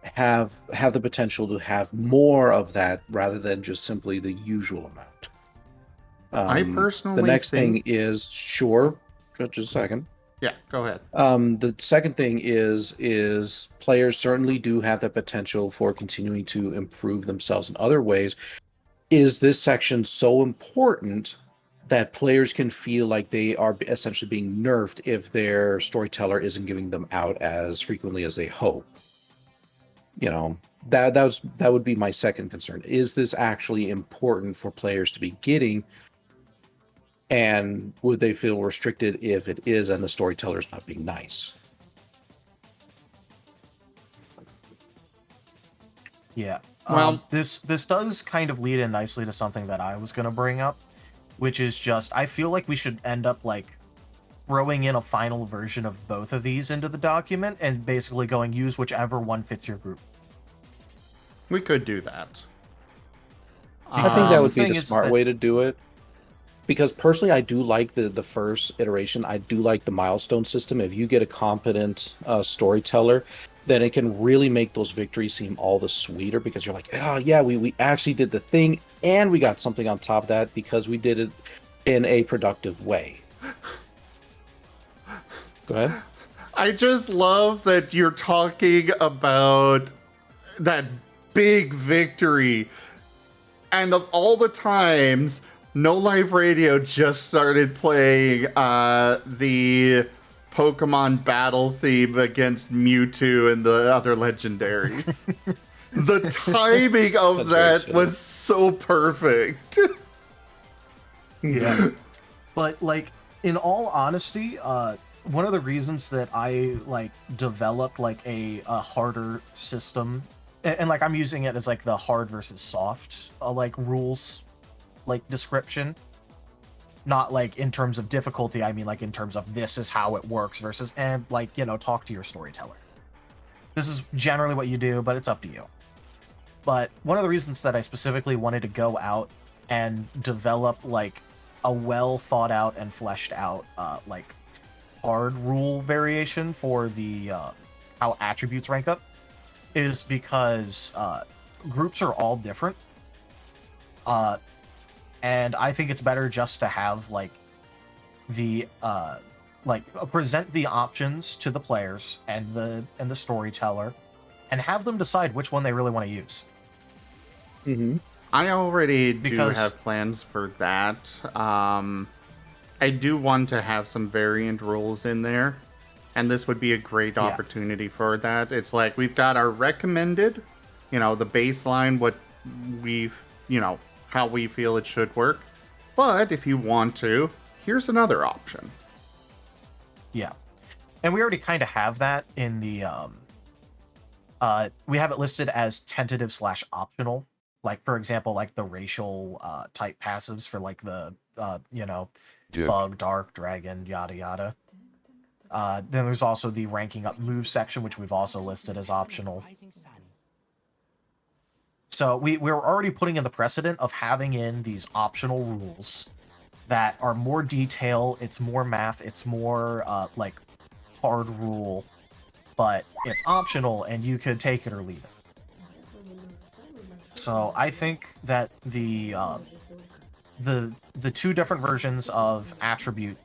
[SPEAKER 5] have the potential to have more of that rather than just simply the usual amount?
[SPEAKER 1] I personally
[SPEAKER 5] the next
[SPEAKER 1] think...
[SPEAKER 5] thing is, sure, just a second.
[SPEAKER 1] Yeah, go ahead.
[SPEAKER 5] The second thing is players certainly do have the potential for continuing to improve themselves in other ways. Is this section so important that players can feel like they are essentially being nerfed if their storyteller isn't giving them out as frequently as they hope. You know, that would be my second concern. Is this actually important for players to be getting? And would they feel restricted if it is and the storyteller's not being nice?
[SPEAKER 3] Yeah.
[SPEAKER 1] Well-
[SPEAKER 3] this does kind of lead in nicely to something that I was going to bring up, which is just I feel like we should end up like throwing in a final version of both of these into the document and basically going use whichever one fits your group.
[SPEAKER 1] We could do that.
[SPEAKER 5] I think that
[SPEAKER 3] the
[SPEAKER 5] would be
[SPEAKER 3] thing
[SPEAKER 5] the
[SPEAKER 3] is
[SPEAKER 5] smart
[SPEAKER 3] that-
[SPEAKER 5] way to do it. Because personally, I do like the first iteration. I do like the milestone system. If you get a competent storyteller, then it can really make those victories seem all the sweeter because you're like, oh yeah, we actually did the thing and we got something on top of that because we did it in a productive way. Go ahead.
[SPEAKER 1] I just love that you're talking about that big victory. And of all the times, No Live Radio just started playing the Pokemon battle theme against Mewtwo and the other legendaries. The timing of
[SPEAKER 5] That's
[SPEAKER 1] that
[SPEAKER 5] very
[SPEAKER 1] was so perfect.
[SPEAKER 3] Yeah. But like in all honesty, one of the reasons that I like developed like a harder system and like I'm using it as like the hard versus soft like rules like description, not like in terms of difficulty, I mean like in terms of this is how it works versus and like, you know, talk to your storyteller. This is generally what you do, but it's up to you. But one of the reasons that I specifically wanted to go out and develop like a well thought out and fleshed out like hard rule variation for the how attributes rank up is because groups are all different. And I think it's better just to have like the present the options to the players and the storyteller and have them decide which one they really want to use.
[SPEAKER 5] Mm-hmm.
[SPEAKER 1] I already do
[SPEAKER 3] Because-
[SPEAKER 1] have plans for that. I do want to have some variant rules in there, and this would be a great
[SPEAKER 3] Yeah.
[SPEAKER 1] opportunity for that. It's like we've got our recommended, you know, the baseline, what we've, you know, how we feel it should work. But if you want to, here's another option.
[SPEAKER 3] Yeah. And we already kind of have that in the we have it listed as tentative / optional. Like for example, like the racial type passives for like the you know, bug, dark, dragon, yada yada. Then there's also the ranking up move section, which we've also listed as optional. So we're already putting in the precedent of having in these optional rules that are more detail, it's more math, it's more like hard rule, but it's optional and you could take it or leave it. So I think that the two different versions of attribute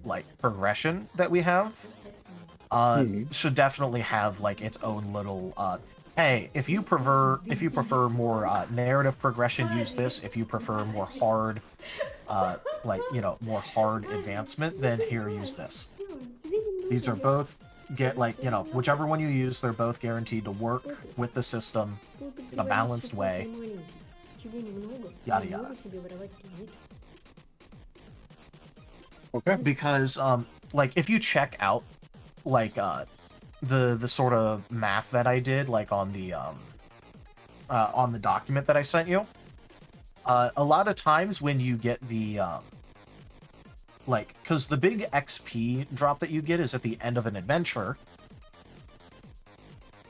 [SPEAKER 3] like progression that we have should definitely have like its own little hey, if you prefer more narrative progression, use this. If you prefer more hard like, you know, more hard advancement, then here, use this. These are both get like, you know, whichever one you use, they're both guaranteed to work with the system in a balanced way. Yada yada.
[SPEAKER 5] Okay.
[SPEAKER 3] Because like if you check out like the sort of math that I did like on the document that I sent you, a lot of times when you get the like, because the big XP drop that you get is at the end of an adventure,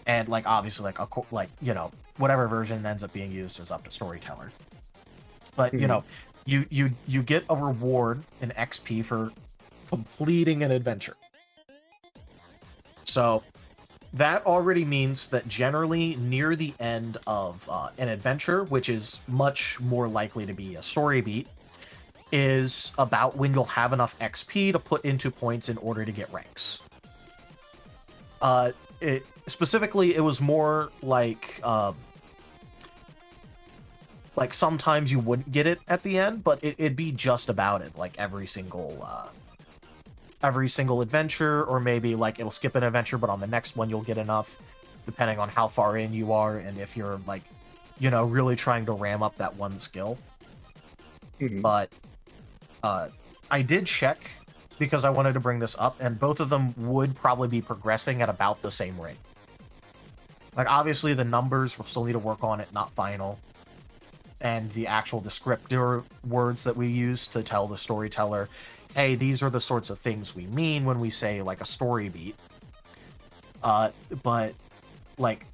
[SPEAKER 3] and like obviously like you know, whatever version ends up being used is up to storyteller, but you know, you get a reward in XP for completing an adventure. So that already means that generally near the end of an adventure, which is much more likely to be a story beat, is about when you'll have enough XP to put into points in order to get ranks. Specifically, it was more like Like sometimes you wouldn't get it at the end, but it'd be just about it, like every single adventure, or maybe like it'll skip an adventure, but on the next one you'll get enough, depending on how far in you are and if you're like, you know, really trying to ram up that one skill. But I did check because I wanted to bring this up, and both of them would probably be progressing at about the same rate. Like, obviously, the numbers, we'll still need to work on it, not final. And the actual descriptor words that we use to tell the storyteller, hey, these are the sorts of things we mean when we say, like, a story beat. But, like,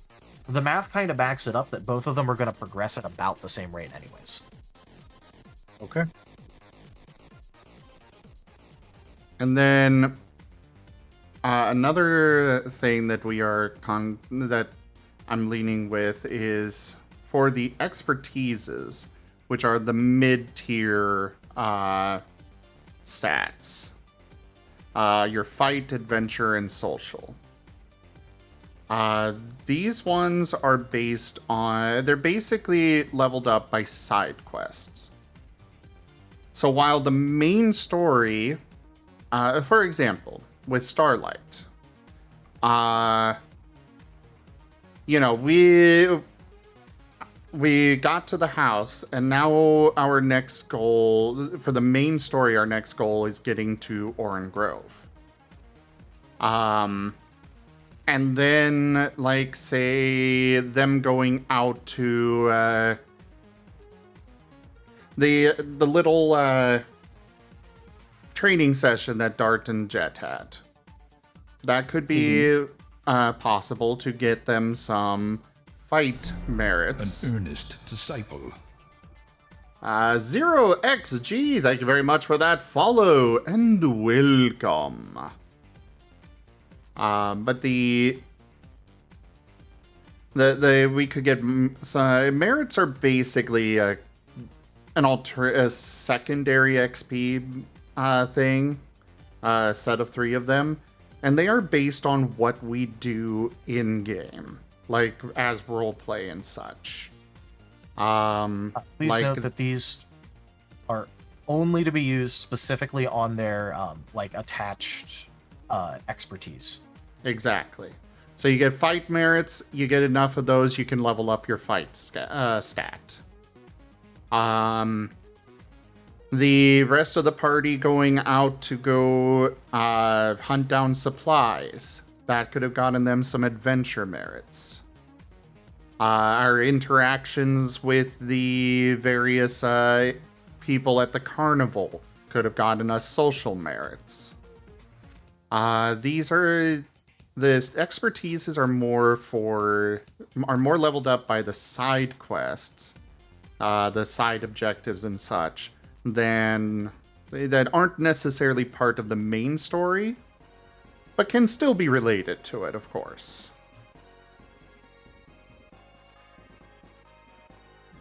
[SPEAKER 3] the math kind of backs it up that both of them are going to progress at about the same rate anyways.
[SPEAKER 5] Okay.
[SPEAKER 1] And then another thing that that I'm leaning with is for the expertises, which are the mid-tier stats. Your fight, adventure, and social. These ones are they're basically leveled up by side quests. So while the main story, for example, with Starlight, you know, we got to the house, and now our next goal for the main story, our next goal is getting to Oran Grove. And then, like, say them going out to the little training session that Dart and Jet had. That could be possible to get them some fight merits.
[SPEAKER 6] An earnest disciple.
[SPEAKER 1] 0xg, thank you very much for that follow and welcome. But we could get merits are basically a secondary XP thing, a set of 3 of them, and they are based on what we do in game, like as roleplay and such.
[SPEAKER 3] Please note that these are only to be used specifically on their like attached expertise.
[SPEAKER 1] Exactly. So you get fight merits, you get enough of those, you can level up your fight stat. The rest of the party going out to go hunt down supplies, that could have gotten them some adventure merits. Our interactions with the various people at the carnival could have gotten us social merits. The expertises are more leveled up by the side quests, the side objectives and such, that aren't necessarily part of the main story, but can still be related to it, of course.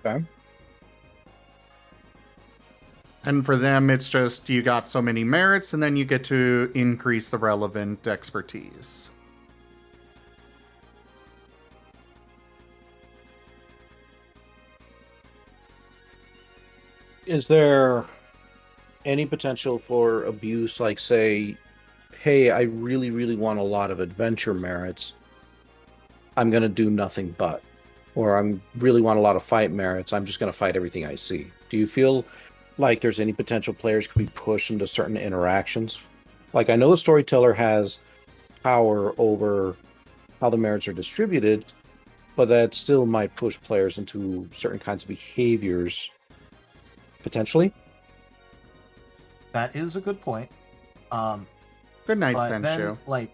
[SPEAKER 5] Okay.
[SPEAKER 1] And for them, it's just you got so many merits, and then you get to increase the relevant expertise.
[SPEAKER 5] Is there any potential for abuse, like, say, hey, I really, really want a lot of adventure merits, I'm going to do nothing but, or I really want a lot of fight merits, I'm just going to fight everything I see? Do you feel like there's any potential players could be pushed into certain interactions? Like, I know the storyteller has power over how the merits are distributed, but that still might push players into certain kinds of behaviors, potentially.
[SPEAKER 3] That is a good point.
[SPEAKER 1] Good night,
[SPEAKER 3] But
[SPEAKER 1] Senshu.
[SPEAKER 3] then,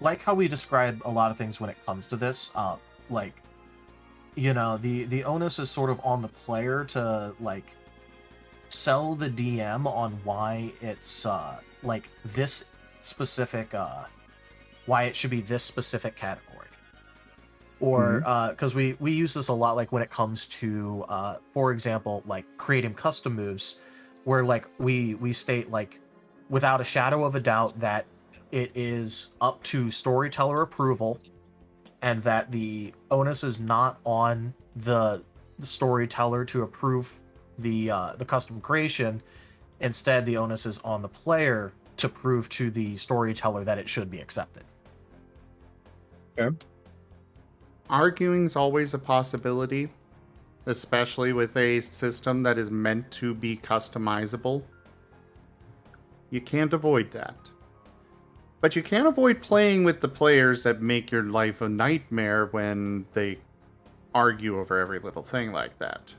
[SPEAKER 3] like how we describe a lot of things when it comes to this, like, you know, the onus is sort of on the player to, like, sell the DM on why it's, like, this specific, why it should be this specific category. Or, because we use this a lot, like, when it comes to, for example, like, creating custom moves, where, like, we state, like, without a shadow of a doubt that it is up to storyteller approval, and that the onus is not on the the storyteller to approve the custom creation. Instead, the onus is on the player to prove to the storyteller that it should be accepted.
[SPEAKER 5] Okay.
[SPEAKER 1] Arguing's always a possibility, especially with a system that is meant to be customizable. You can't avoid that. But you can't avoid playing with the players that make your life a nightmare when they argue over every little thing like that.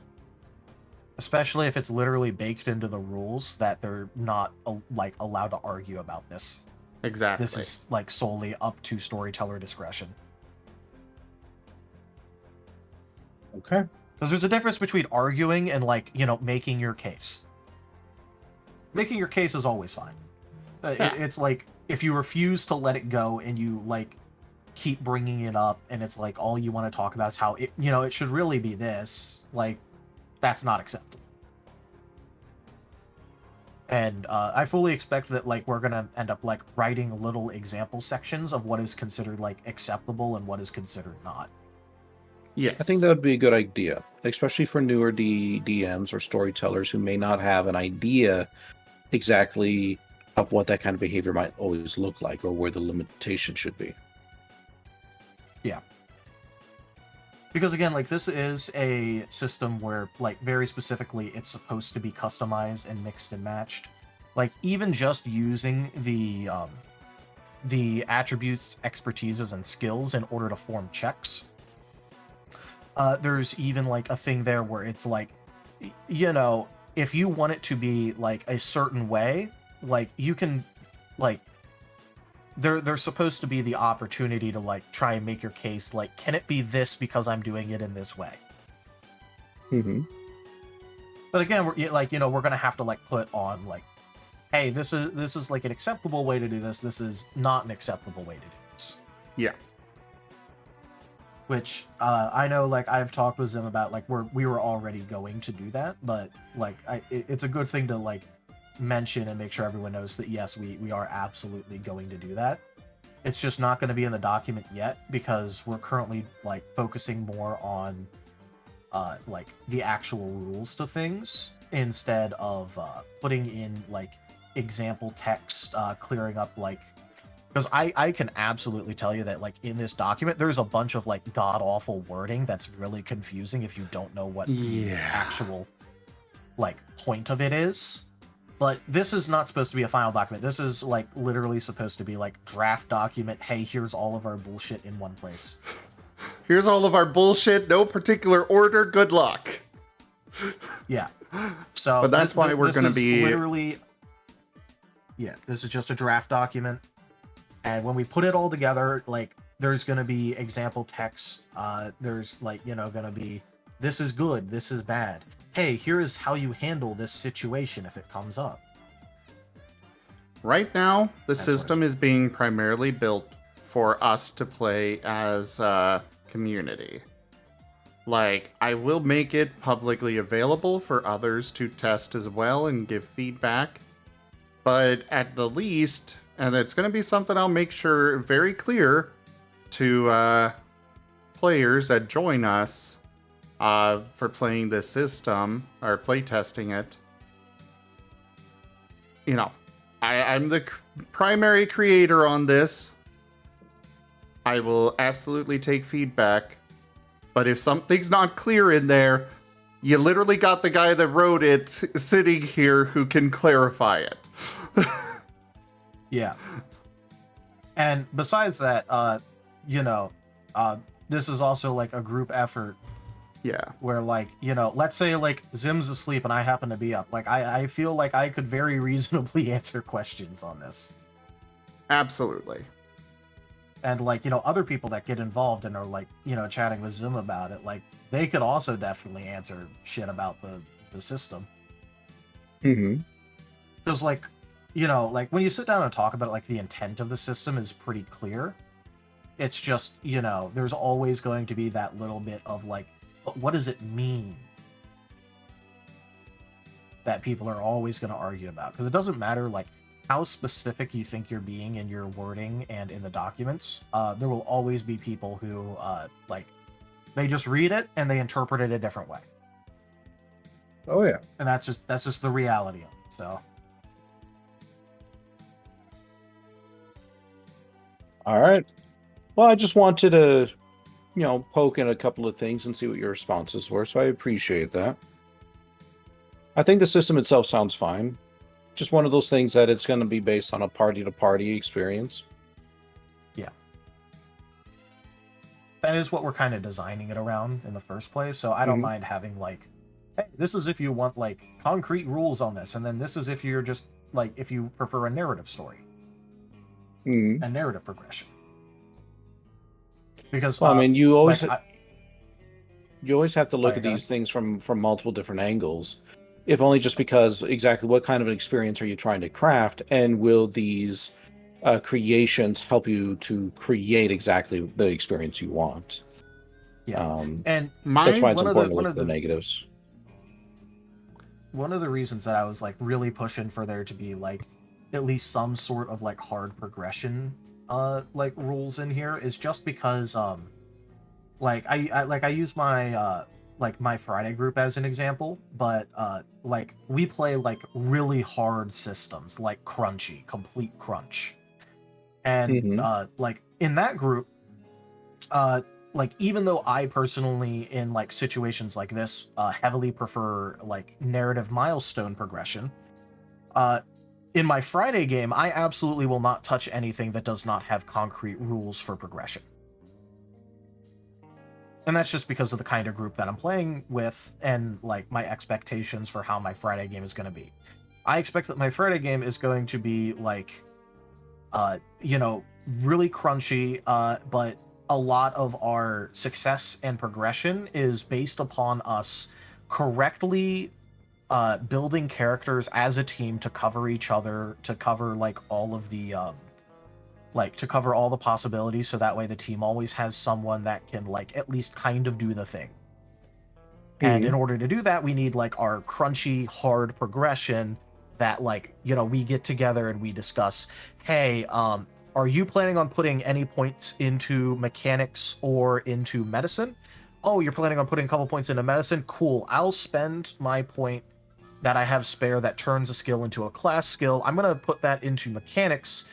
[SPEAKER 3] Especially if it's literally baked into the rules that they're not like allowed to argue about this.
[SPEAKER 1] Exactly.
[SPEAKER 3] This is like solely up to storyteller discretion.
[SPEAKER 5] Okay.
[SPEAKER 3] Because there's a difference between arguing and, like, you know, making your case. Making your case is always fine. It's like, if you refuse to let it go and you, like, keep bringing it up and it's like all you want to talk about is how it, you know, it should really be this, like, that's not acceptable. And I fully expect that, like, we're gonna end up, like, writing little example sections of what is considered, like, acceptable and what is considered not.
[SPEAKER 1] Yes.
[SPEAKER 5] I think that would be a good idea, especially for newer DMs or storytellers who may not have an idea exactly of what that kind of behavior might always look like or where the limitation should be.
[SPEAKER 3] Yeah. Because again, like, this is a system where, like, very specifically it's supposed to be customized and mixed and matched. Like, even just using the attributes, expertises, and skills in order to form checks. There's even, like, a thing there where it's like, you know, if you want it to be, like, a certain way, like, you can, like, there's supposed to be the opportunity to, like, try and make your case, like, can it be this because I'm doing it in this way?
[SPEAKER 5] Mm-hmm.
[SPEAKER 3] But again, we're, like, you know, we're gonna have to, like, put on, like, hey, this is like an acceptable way to do this. This is not an acceptable way to do this.
[SPEAKER 1] Yeah.
[SPEAKER 3] Which I know, like, I've talked with Zim about, like, we were already going to do that, but, like, it's a good thing to, like, mention and make sure everyone knows that yes, we are absolutely going to do that. It's just not going to be in the document yet because we're currently, like, focusing more on like the actual rules to things instead of putting in, like, example text, clearing up, like, because I can absolutely tell you that, like, in this document there's a bunch of, like, god-awful wording that's really confusing if you don't know what the actual, like, point of it is. But this is not supposed to be a final document. This is, like, literally supposed to be, like, draft document. Hey, here's all of our bullshit in one place.
[SPEAKER 1] Here's all of our bullshit, no particular order, good luck.
[SPEAKER 3] Yeah. So
[SPEAKER 1] but that's why we're going to be
[SPEAKER 3] literally, yeah, this is just a draft document. And when we put it all together, like, there's going to be example text. There's, like, you know, going to be, this is good, this is bad. Hey, here is how you handle this situation if it comes up.
[SPEAKER 1] Right now, the system is being primarily built for us to play as a community. Like, I will make it publicly available for others to test as well and give feedback. But at the least, and it's going to be something I'll make sure very clear to players that join us for playing this system, or play testing it. You know, I'm the primary creator on this. I will absolutely take feedback. But if something's not clear in there, you literally got the guy that wrote it sitting here who can clarify it.
[SPEAKER 3] Yeah. And besides that, you know, this is also, like, a group effort.
[SPEAKER 1] Yeah.
[SPEAKER 3] Where, like, you know, let's say, like, Zim's asleep and I happen to be up. Like, I feel like I could very reasonably answer questions on this.
[SPEAKER 1] Absolutely.
[SPEAKER 3] And, like, you know, other people that get involved and are, like, you know, chatting with Zim about it, like, they could also definitely answer shit about the system.
[SPEAKER 5] Mm-hmm.
[SPEAKER 3] Because, like, you know, like, when you sit down and talk about it, like, the intent of the system is pretty clear. It's just, you know, there's always going to be that little bit of, like, but what does it mean? That people are always going to argue about. Because it doesn't matter, like, how specific you think you're being in your wording and in the documents. There will always be people who, like, They just read it and they interpret it a different way.
[SPEAKER 5] Oh yeah.
[SPEAKER 3] And that's just the reality of it. So
[SPEAKER 5] All right. Well, I just wanted to, poke in a couple of things and see what your responses were, so I appreciate that. I think the system itself sounds fine. Just one of those things that it's going to be based on a party-to-party experience.
[SPEAKER 3] yeah. That is what we're kind of designing it around in the first place. So I don't mind having like, hey, this is if you want like concrete rules on this, and then this is if you're just like if you prefer a narrative story. And narrative progression. Because
[SPEAKER 5] well, I mean, you always
[SPEAKER 3] like,
[SPEAKER 5] you always have to look at these things from multiple different angles, if only just because exactly what kind of an experience are you trying to craft, and will these creations help you to create exactly the experience you want?
[SPEAKER 3] Yeah,
[SPEAKER 5] and that's why it's important to look at the negatives.
[SPEAKER 3] One of the reasons that I was like really pushing for there to be like at least some sort of like hard progression like rules in here is just because like I use my like my Friday group as an example, but like we play like really hard systems like crunchy, complete crunch. And like in that group like even though I personally in like situations like this heavily prefer like narrative milestone progression, in my Friday game, I absolutely will not touch anything that does not have concrete rules for progression. And that's just because of the kind of group that I'm playing with and like my expectations for how my Friday game is going to be. I expect that my Friday game is going to be like, really crunchy, but a lot of our success and progression is based upon us correctly building characters as a team to cover each other, to cover like all of the to cover all the possibilities, so that way the team always has someone that can like at least kind of do the thing. And in order to do that, we need like our crunchy hard progression that like we get together and we discuss, hey, are you planning on putting any points into mechanics or into medicine? Oh, you're planning on putting a couple points into medicine? Cool. I'll spend my point that I have spare that turns a skill into a class skill. I'm going to put that into mechanics.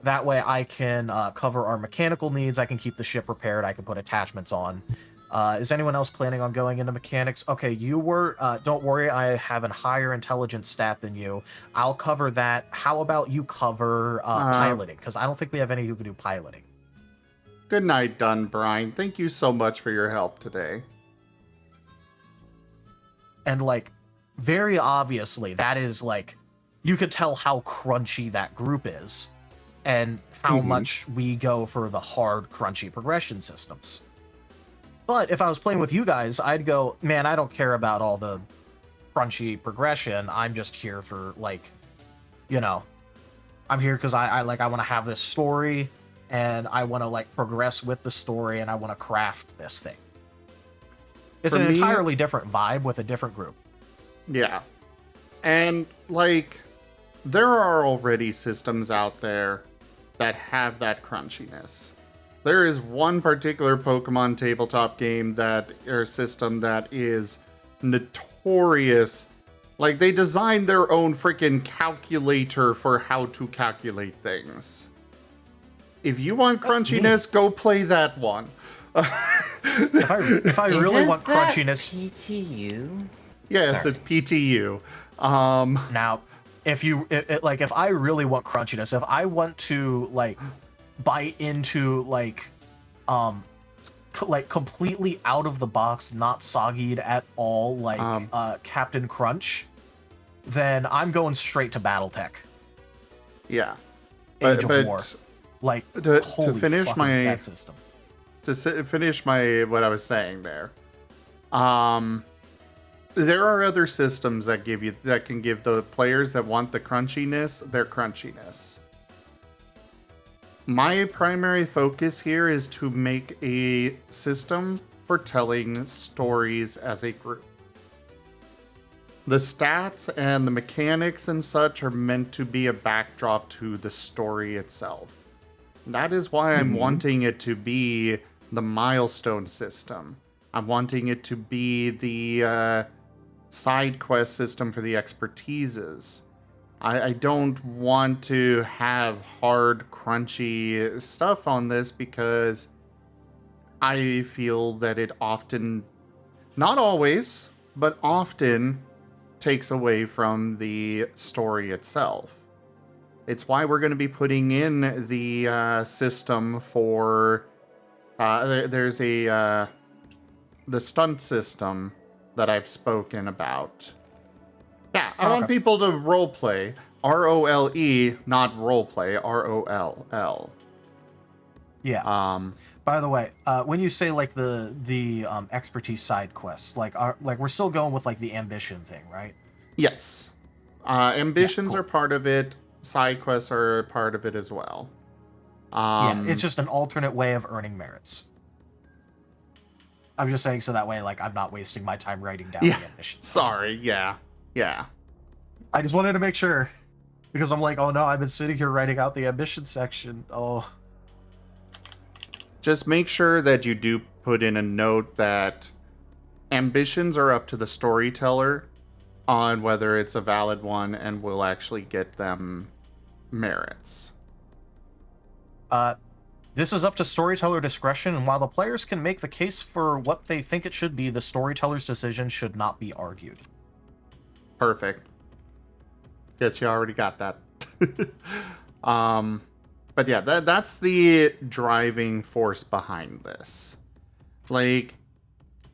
[SPEAKER 3] That way I can cover our mechanical needs. I can keep the ship repaired. I can put attachments on. Is anyone else planning on going into mechanics? Okay, you were. Don't worry, I have a higher intelligence stat than you. I'll cover that. How about you cover piloting? Because I don't think we have any who can do piloting.
[SPEAKER 1] Good night, Brian. Thank you so much for your help today.
[SPEAKER 3] And like, very obviously, that is like, you could tell how crunchy that group is and how much we go for the hard, crunchy progression systems. But if I was playing with you guys, I'd go, man, I don't care about all the crunchy progression. I'm just here for like, I'm here because I want to have this story and I want to like progress with the story and I want to craft this thing. It's an entirely different vibe with a different group.
[SPEAKER 1] Yeah. And like, there are already systems out there that have that crunchiness. There is one particular Pokemon tabletop game or system that is notorious. Like, they designed their own freaking calculator for how to calculate things. If you want crunchiness, go play that one.
[SPEAKER 3] if I really want crunchiness,
[SPEAKER 4] PTU.
[SPEAKER 1] Yes, sorry. It's PTU.
[SPEAKER 3] Now, if I really want crunchiness, if I want to like bite into like completely out of the box, not soggied at all, like Captain Crunch, then I'm going straight to BattleTech.
[SPEAKER 1] Yeah,
[SPEAKER 3] Age of War. Like
[SPEAKER 1] to finish my
[SPEAKER 3] that system.
[SPEAKER 1] To finish what I was saying there. There are other systems that can give the players that want the crunchiness their crunchiness. My primary focus here is to make a system for telling stories as a group. The stats and the mechanics and such are meant to be a backdrop to the story itself. That is why I'm wanting it to be the milestone system. I'm wanting it to be the side quest system for the expertises. I don't want to have hard, crunchy stuff on this because I feel that it often, not always, but often takes away from the story itself. It's why we're going to be putting in the system for, there's the stunt system that I've spoken about. Yeah, I want people to roleplay. ROLE, not roleplay. ROLL.
[SPEAKER 3] Yeah. By the way, when you say like the expertise side quests, like we're still going with like the ambition thing, right?
[SPEAKER 1] Yes. Ambitions
[SPEAKER 3] cool.
[SPEAKER 1] are part of it. Side quests are part of it as well.
[SPEAKER 3] Yeah, it's just an alternate way of earning merits. I'm just saying so that way, like, I'm not wasting my time writing down the ambitions.
[SPEAKER 1] Sorry, yeah.
[SPEAKER 3] I just wanted to make sure, because I'm like, oh no, I've been sitting here writing out the ambition section. Oh.
[SPEAKER 1] Just make sure that you do put in a note that ambitions are up to the storyteller on whether it's a valid one and will actually get them merits.
[SPEAKER 3] This is up to storyteller discretion, and while the players can make the case for what they think it should be, the storyteller's decision should not be argued.
[SPEAKER 1] Perfect. Guess you already got that. But yeah, that's the driving force behind this. Like,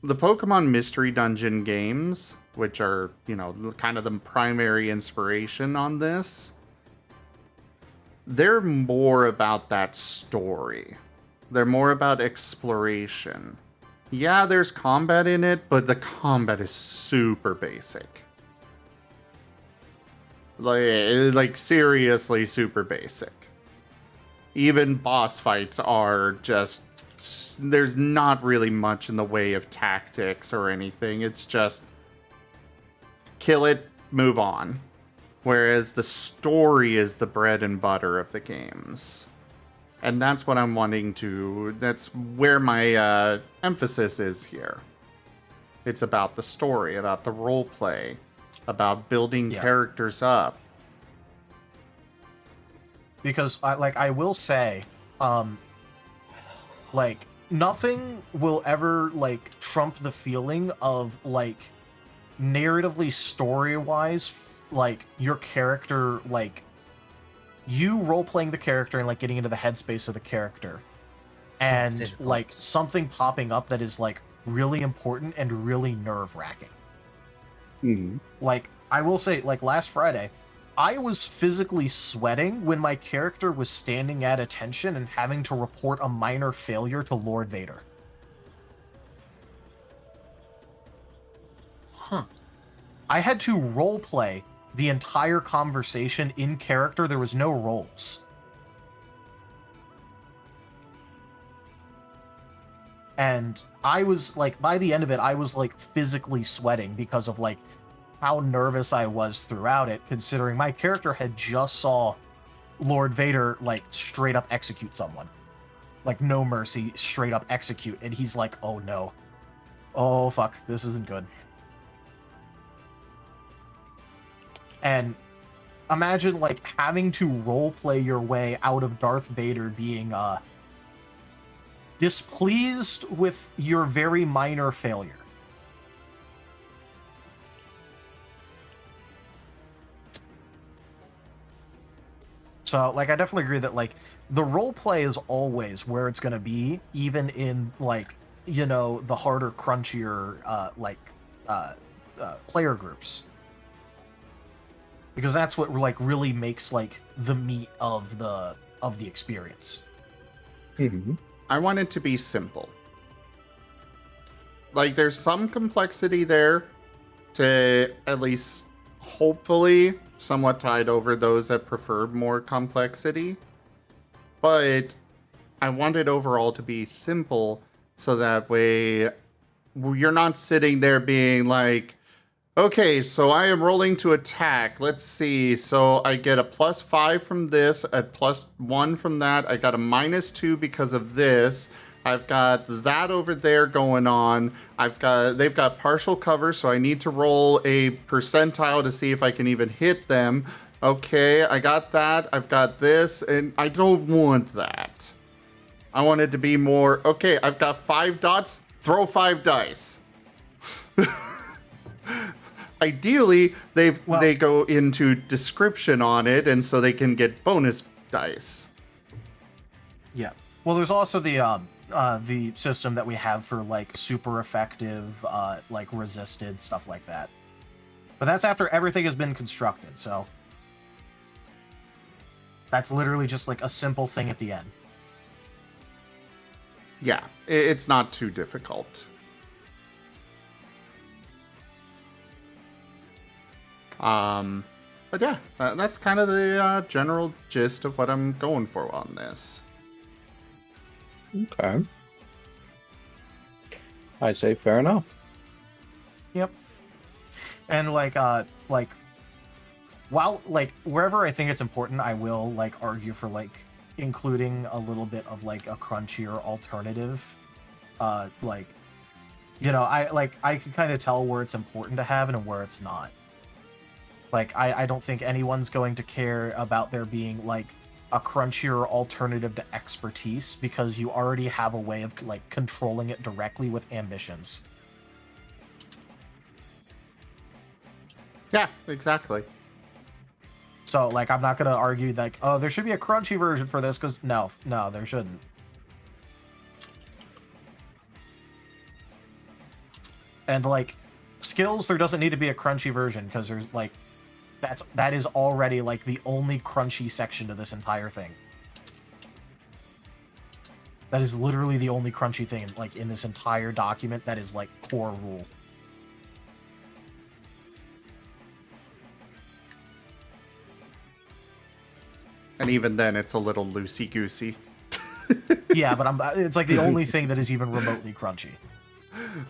[SPEAKER 1] the Pokemon Mystery Dungeon games, which are, you know, kind of the primary inspiration on this, they're more about that story. They're more about exploration. Yeah, there's combat in it, but the combat is super basic. Like seriously super basic. Even boss fights are just... There's not really much in the way of tactics or anything. It's just kill it, move on. Whereas the story is the bread and butter of the games. And that's what I'm wanting to... That's where my emphasis is here. It's about the story, about the role play, about building characters up.
[SPEAKER 3] Because, I will say, like, nothing will ever, like, trump the feeling of, like, narratively, story-wise, like, your character, like, you role-playing the character and, like, getting into the headspace of the character. And, like, something popping up that is, like, really important and really nerve-wracking.
[SPEAKER 5] Mm-hmm.
[SPEAKER 3] Like, I will say, like, last Friday, I was physically sweating when my character was standing at attention and having to report a minor failure to Lord Vader.
[SPEAKER 4] Huh.
[SPEAKER 3] I had to roleplay the entire conversation in character. There was no roles. And I was, like, by the end of it, I was, like, physically sweating because of, like, how nervous I was throughout it, considering my character had just saw Lord Vader, like, straight up execute someone. Like, no mercy, straight up execute. And he's like, oh no. Oh fuck, this isn't good. And imagine, like, having to roleplay your way out of Darth Vader being, displeased with your very minor failure. So, like, I definitely agree that, like, the roleplay is always where it's going to be, even in, like, you know, the harder, crunchier, player groups. Because that's what, like, really makes, like, the meat of the experience.
[SPEAKER 5] Mm-hmm.
[SPEAKER 1] I want it to be simple. Like, there's some complexity there to at least, hopefully, somewhat tide over those that prefer more complexity. But I want it overall to be simple, so that way you're not sitting there being like, okay, so I am rolling to attack. Let's see. So I get a +5 from this, a +1 from that. I got a -2 because of this. I've got that over there going on. They've got partial cover, so I need to roll a percentile to see if I can even hit them. Okay, I got that. I've got this, and I don't want that. I want it to be more, okay, I've got 5 dots, throw 5 dice. Ideally, they go into description on it, and so they can get bonus dice.
[SPEAKER 3] Yeah. Well, there's also the system that we have for like super effective, like resisted stuff like that. But that's after everything has been constructed, so that's literally just like a simple thing at the end.
[SPEAKER 1] Yeah, it's not too difficult. But yeah, that's kind of the general gist of what I'm going for on this.
[SPEAKER 5] Okay. I'd say fair enough.
[SPEAKER 3] Yep. And while like wherever I think it's important, I will like argue for like including a little bit of like a crunchier alternative. Like, you know, I can kind of tell where it's important to have and where it's not. Like, I don't think anyone's going to care about there being, like, a crunchier alternative to expertise because you already have a way of, like, controlling it directly with ambitions.
[SPEAKER 1] Yeah, exactly.
[SPEAKER 3] So, like, I'm not going to argue, like, oh, there should be a crunchy version for this, because no, there shouldn't. And, like, skills, there doesn't need to be a crunchy version, because there's, like, that is already like the only crunchy section to this entire thing. That is literally the only crunchy thing like in this entire document that is like core rule.
[SPEAKER 1] And even then, it's a little loosey-goosey.
[SPEAKER 3] Yeah, but it's like the only thing that is even remotely crunchy.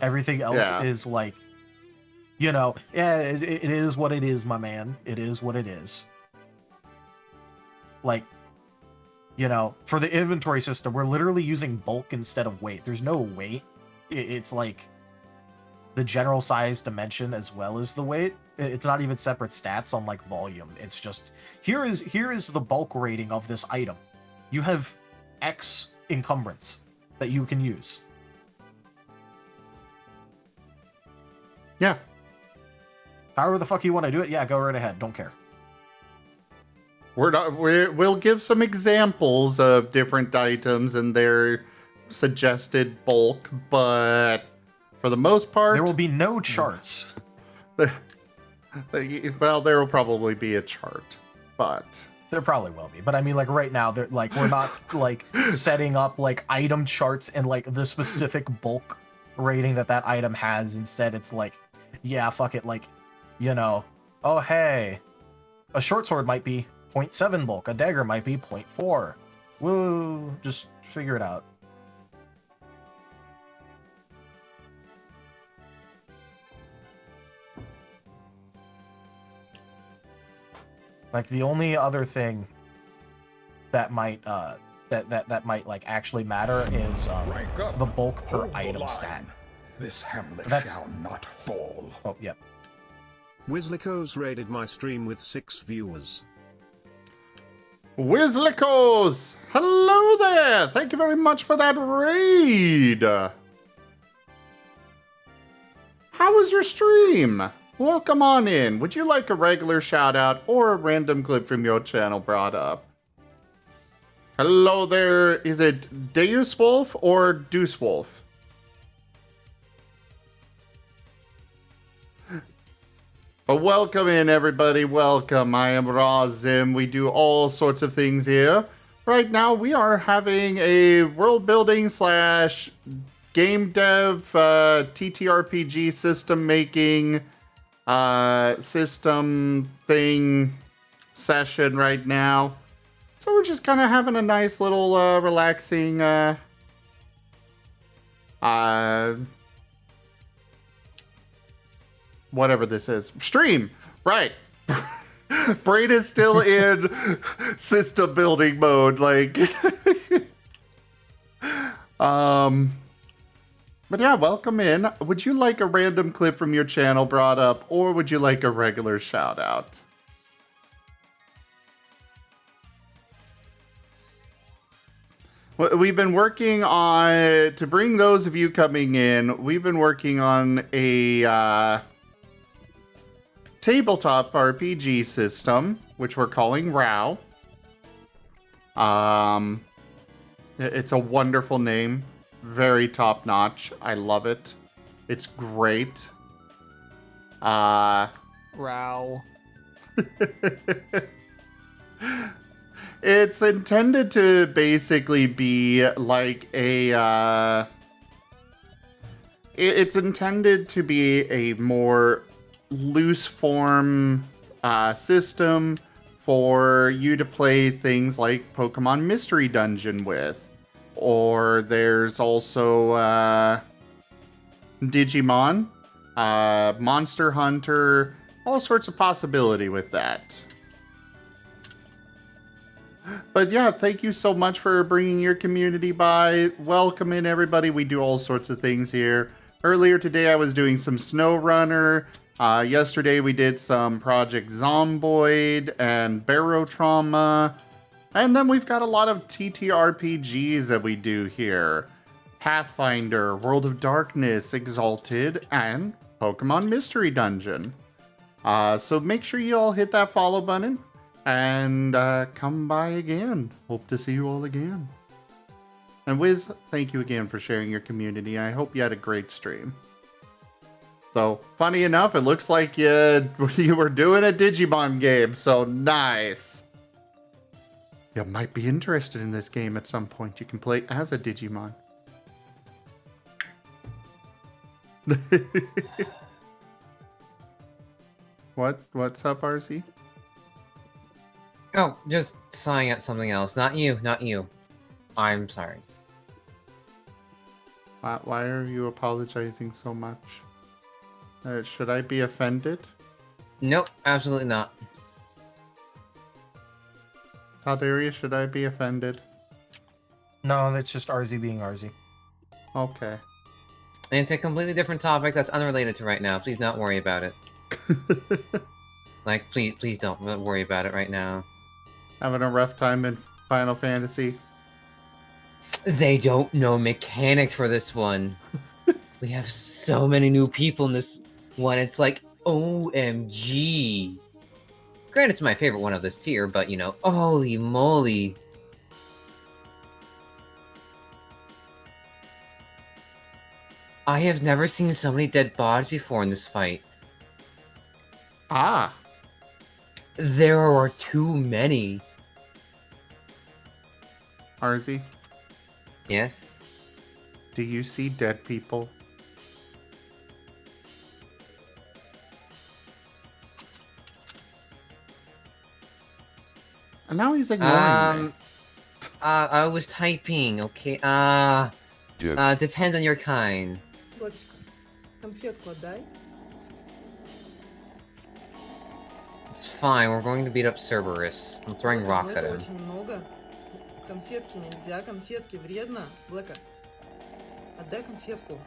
[SPEAKER 3] Everything else is like, you know, yeah, it is what it is, my man. It is what it is. Like, you know, for the inventory system, we're literally using bulk instead of weight. There's no weight. It's like the general size dimension as well as the weight. It's not even separate stats on like volume. It's just, here is the bulk rating of this item. You have X encumbrance that you can use.
[SPEAKER 1] Yeah.
[SPEAKER 3] However the fuck you want to do it, yeah, go right ahead. Don't care.
[SPEAKER 1] We'll give some examples of different items and their suggested bulk, but for the most part,
[SPEAKER 3] there will be no charts.
[SPEAKER 1] Well, there will probably be a chart, but
[SPEAKER 3] there probably will be. But I mean, like right now, they're like we're not like setting up like item charts and like the specific bulk rating that item has. Instead, it's like, yeah, fuck it, like. You know, oh hey, a short sword might be 0.7 bulk, a dagger might be 0.4. Woo, just figure it out. Like the only other thing that might that might like actually matter is the bulk per item stat.
[SPEAKER 6] This hamlet shall not fall.
[SPEAKER 3] Oh, yep.
[SPEAKER 7] Wizlikos raided my stream with 6 viewers.
[SPEAKER 1] Wizlikos! Hello there! Thank you very much for that raid! How was your stream? Welcome on in. Would you like a regular shout out or a random clip from your channel brought up? Hello there. Is it Deus Wolf or Deuce Wolf? Welcome in, everybody. Welcome. I am Razim. We do all sorts of things here. Right now, we are having a world building / game dev, ttrpg system making, system thing session right now. So we're just kind of having a nice little relaxing whatever this is. Stream! Right. Brain is still in system building mode. Like, But yeah, welcome in. Would you like a random clip from your channel brought up, or would you like a regular shout out? We've been working on, to bring those of you coming in, we've been working on a tabletop RPG system, which we're calling RAOW. It's a wonderful name. Very top notch. I love it. It's great.
[SPEAKER 8] RAOW.
[SPEAKER 1] It's intended to basically be like a it's intended to be a more loose form system for you to play things like Pokemon Mystery Dungeon with. Or there's also Digimon, Monster Hunter, all sorts of possibility with that. But yeah, thank you so much for bringing your community by. Welcome in, everybody. We do all sorts of things here. Earlier today, I was doing some SnowRunner. Yesterday, we did some Project Zomboid and Barotrauma. And then we've got a lot of ttrpgs that we do here. Pathfinder, World of Darkness, Exalted, and Pokemon Mystery Dungeon. So make sure you all hit that follow button and come by again. Hope to see you all again. And Wiz, thank you again for sharing your community. I hope you had a great stream. So, funny enough, it looks like you were doing a Digimon game, so nice. You might be interested in this game at some point. You can play as a Digimon. What's up, RC?
[SPEAKER 4] Oh, just sighing at something else. Not you, not you. I'm sorry.
[SPEAKER 1] Why are you apologizing so much? Should I be offended?
[SPEAKER 4] Nope, absolutely not.
[SPEAKER 1] Calderia, should I be offended?
[SPEAKER 3] No, that's just RZ being RZ.
[SPEAKER 1] Okay.
[SPEAKER 4] And it's a completely different topic that's unrelated to right now. Please don't worry about it. Like, please don't worry about it right now.
[SPEAKER 1] Having a rough time in Final Fantasy?
[SPEAKER 4] They don't know mechanics for this one. We have so many new people in this one. It's like, OMG. Granted, it's my favorite one of this tier, but, you know, holy moly. I have never seen so many dead bodies before in this fight.
[SPEAKER 1] Ah.
[SPEAKER 4] There are too many.
[SPEAKER 1] RZ,
[SPEAKER 4] Yes?
[SPEAKER 1] do you see dead people? And now he's ignoring me.
[SPEAKER 4] I was typing, okay? Depends on your kind.
[SPEAKER 9] Дочка, конфетку отдай.
[SPEAKER 4] It's fine, we're going to beat up Cerberus. I'm throwing rocks at him.
[SPEAKER 9] Очень много. Конфетки нельзя, конфетки вредно. Блэка, отдай конфетку.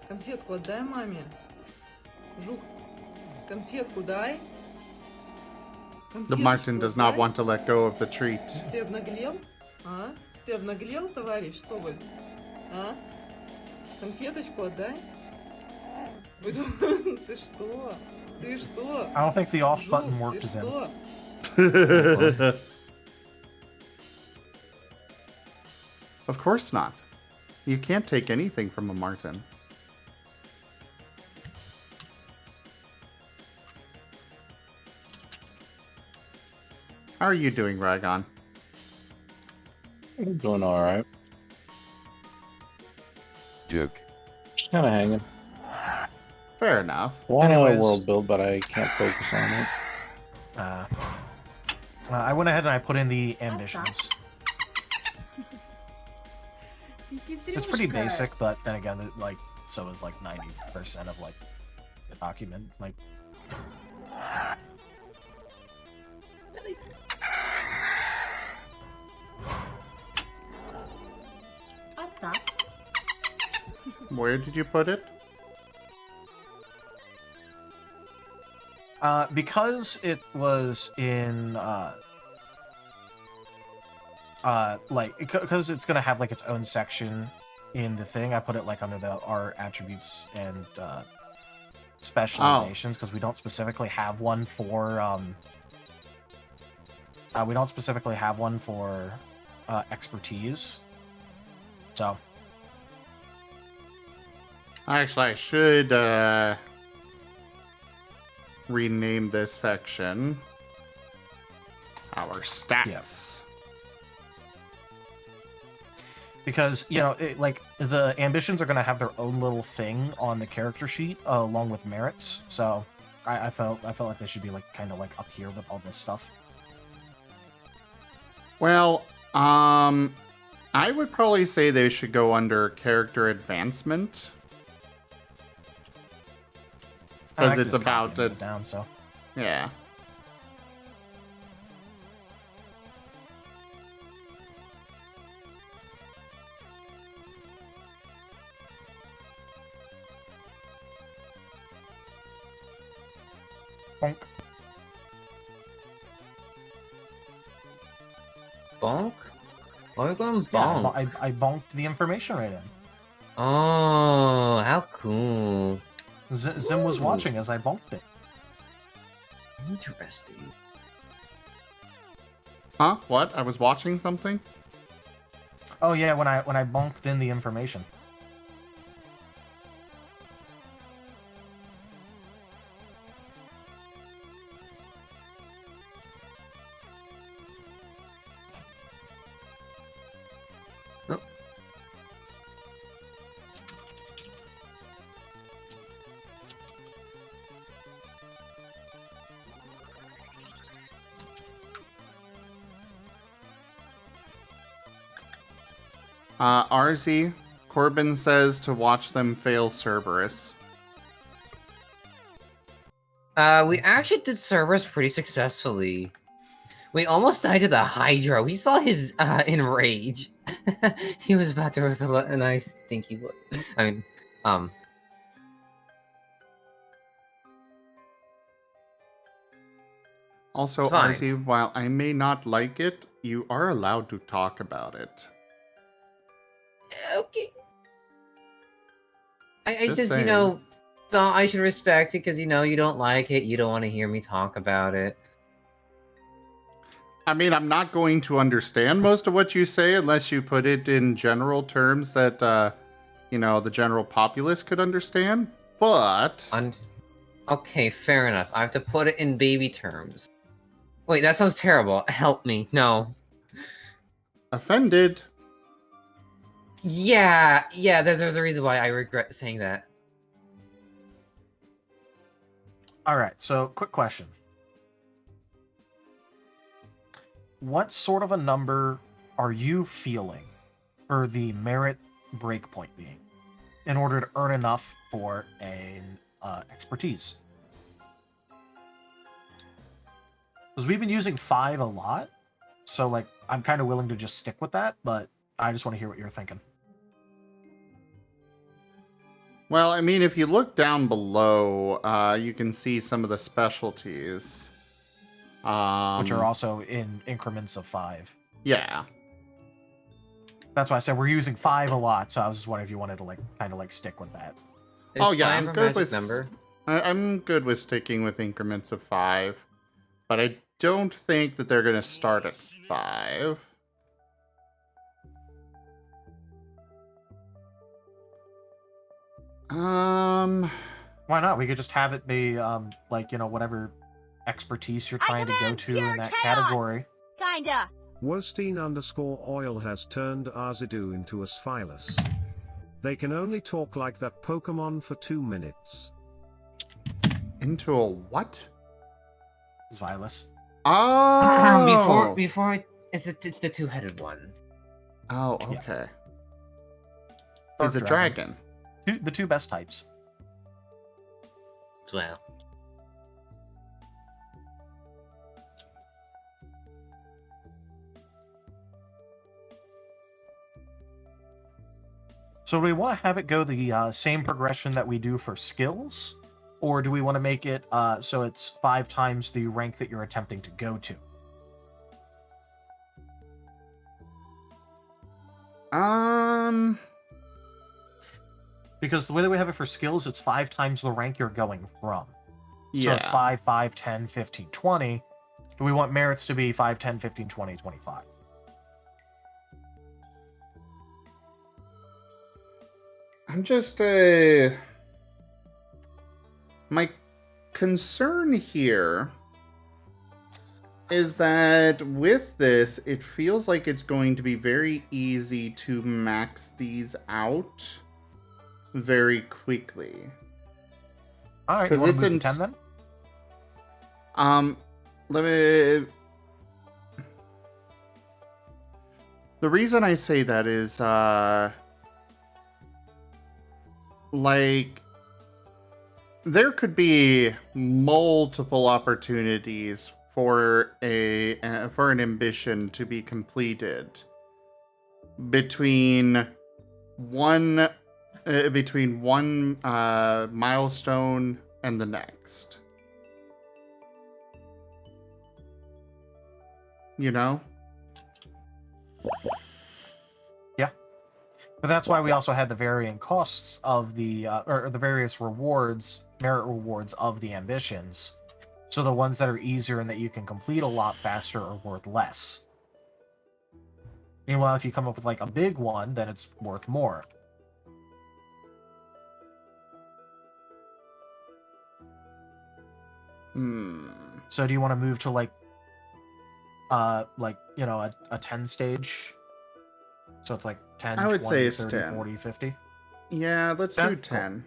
[SPEAKER 9] Конфетку отдай маме. Жук, конфетку дай.
[SPEAKER 1] The Marten does not want to let go of the treat.
[SPEAKER 9] Ты обнаглел? А? Ты обнаглел, товарищ Соболь? А? Конфеточку отдай. Ты что? Ты что?
[SPEAKER 3] I don't think the off button
[SPEAKER 9] Жук,
[SPEAKER 3] worked
[SPEAKER 9] ты
[SPEAKER 3] as in.
[SPEAKER 9] что?
[SPEAKER 1] Of course not. You can't take anything from a Marten. How are you doing, Ragon?
[SPEAKER 5] I'm doing alright.
[SPEAKER 10] Duke.
[SPEAKER 5] Just kind of hanging.
[SPEAKER 1] Fair enough.
[SPEAKER 5] Want to
[SPEAKER 3] Anyways.
[SPEAKER 5] world build, but I can't focus on it.
[SPEAKER 3] I went ahead and I put in the ambitions. It's pretty basic, but then again, like, so is like 90% of like the document. Like,
[SPEAKER 1] Where did you put it?
[SPEAKER 3] Because it was in because it's gonna have like its own section in the thing. I put it like under our attributes and specializations because we don't specifically have one for expertise. So
[SPEAKER 1] Actually, I should rename this section our stats.
[SPEAKER 3] because like the ambitions are going to have their own little thing on the character sheet along with merits, so I felt like they should be like kind of like up here with all this stuff.
[SPEAKER 1] Well, I would probably say they should go under character advancement. Because it's about the
[SPEAKER 3] down, so
[SPEAKER 1] yeah.
[SPEAKER 3] bonk.
[SPEAKER 4] Bonk? Why are we going
[SPEAKER 3] Yeah,
[SPEAKER 4] bonk?
[SPEAKER 3] I bonked the information right in.
[SPEAKER 4] Oh, how cool.
[SPEAKER 3] Zim was watching as I bonked it.
[SPEAKER 4] Interesting.
[SPEAKER 1] Huh? What? I was watching something?
[SPEAKER 3] Oh yeah, when I bonked in the information.
[SPEAKER 1] RZ, Corbin says to watch them fail Cerberus.
[SPEAKER 4] We actually did Cerberus pretty successfully. We almost died to the Hydra. We saw his enrage. He was about to rip a nice stinky wood. I mean,
[SPEAKER 1] Also,
[SPEAKER 4] It's fine.
[SPEAKER 1] RZ, while I may not like it, you are allowed to talk about it.
[SPEAKER 4] okay. I
[SPEAKER 1] Just
[SPEAKER 4] just,
[SPEAKER 1] saying.
[SPEAKER 4] thought I should respect it because, you don't like it. You don't want to hear me talk about it.
[SPEAKER 1] I mean, I'm not going to understand most of what you say unless you put it in general terms that, the general populace could understand. But
[SPEAKER 4] Okay, fair enough. I have to put it in baby terms. Wait, that sounds terrible. Help me. No.
[SPEAKER 1] offended.
[SPEAKER 4] Yeah, there's a reason why I regret saying that.
[SPEAKER 3] All right, so quick question. What sort of a number are you feeling for the merit breakpoint being in order to earn enough for an expertise? Because we've been using 5 a lot, so like I'm kind of willing to just stick with that, but I just want to hear what you're thinking.
[SPEAKER 1] Well, I mean, if you look down below, you can see some of the specialties.
[SPEAKER 3] Which are also in increments of 5.
[SPEAKER 1] Yeah.
[SPEAKER 3] That's why I said we're using 5 a lot, so I was just wondering if you wanted to like kind of like stick with that.
[SPEAKER 4] Is
[SPEAKER 1] Oh yeah,
[SPEAKER 4] 5
[SPEAKER 1] I'm
[SPEAKER 4] a
[SPEAKER 1] good
[SPEAKER 4] magic
[SPEAKER 1] with
[SPEAKER 4] number?
[SPEAKER 1] I'm good with sticking with increments of 5, but I don't think that they're going to start at 5.
[SPEAKER 3] Why not? We could just have it be like, whatever expertise you're trying to go to in that category.
[SPEAKER 8] Kinda.
[SPEAKER 7] Worstein_oil has turned Arzidu into a Sphylas. They can only talk like that Pokemon for 2 minutes.
[SPEAKER 1] Into a what?
[SPEAKER 3] Xylus.
[SPEAKER 1] Oh!
[SPEAKER 4] It's the two-headed one.
[SPEAKER 1] Oh,
[SPEAKER 3] Yeah.
[SPEAKER 1] okay.
[SPEAKER 3] Dark
[SPEAKER 1] He's a dragon.
[SPEAKER 3] The 2 best types.
[SPEAKER 4] Well.
[SPEAKER 3] So do we want to have it go the same progression that we do for skills? Or do we want to make it so it's 5 times the rank that you're attempting to go to? Because the way that we have it for skills, it's 5 times the rank you're going from.
[SPEAKER 1] Yeah.
[SPEAKER 3] So it's 5, 5, 10, 15, 20. Do we want merits to be 5, 10, 15, 20, 25?
[SPEAKER 1] I'm just my concern here is that with this, it feels like it's going to be very easy to max these out very quickly.
[SPEAKER 3] All right, you want to move to 10 then?
[SPEAKER 1] Let me. The reason I say that is, like, there could be multiple opportunities for an ambition to be completed between one milestone and the next. You know?
[SPEAKER 3] Yeah. But that's why we also had the varying costs of the, or the various rewards, merit rewards of the ambitions. So the ones that are easier and that you can complete a lot faster are worth less. Meanwhile, if you come up with like a big one, then it's worth more. So do you want to move to like, you know, a 10 stage? So it's like 10,
[SPEAKER 1] I would
[SPEAKER 3] 20,
[SPEAKER 1] say it's
[SPEAKER 3] 30,
[SPEAKER 1] 10.
[SPEAKER 3] 40, 50?
[SPEAKER 1] Yeah, let's
[SPEAKER 3] 10?
[SPEAKER 1] do 10.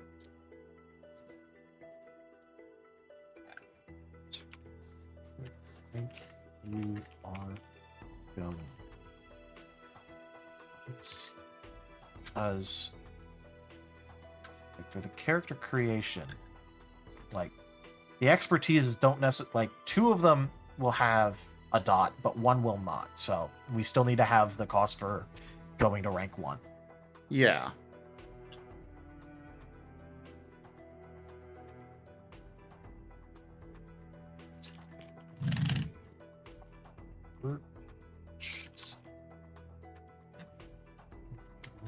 [SPEAKER 3] I think you are going. Because, like, for the character creation, like, the expertises don't necessarily, like, 2 of them will have a dot, but 1 will not. So we still need to have the cost for going to rank 1.
[SPEAKER 1] Yeah.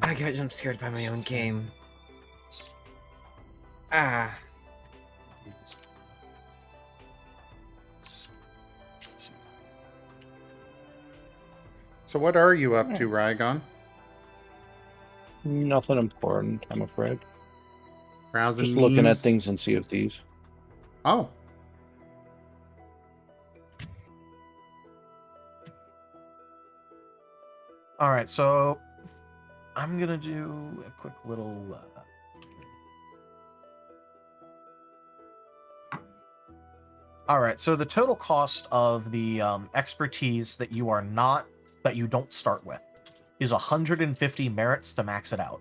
[SPEAKER 4] I got jump scared by my own game. Ah.
[SPEAKER 1] So what are you up to, Rygon?
[SPEAKER 5] Nothing important, I'm afraid.
[SPEAKER 1] Browsing
[SPEAKER 5] Just looking at
[SPEAKER 1] memes?
[SPEAKER 5] things in Sea of Thieves.
[SPEAKER 1] Oh.
[SPEAKER 3] All right, so I'm gonna do a quick little. All right, so the total cost of the expertise that you don't start with is 150 merits to max it out.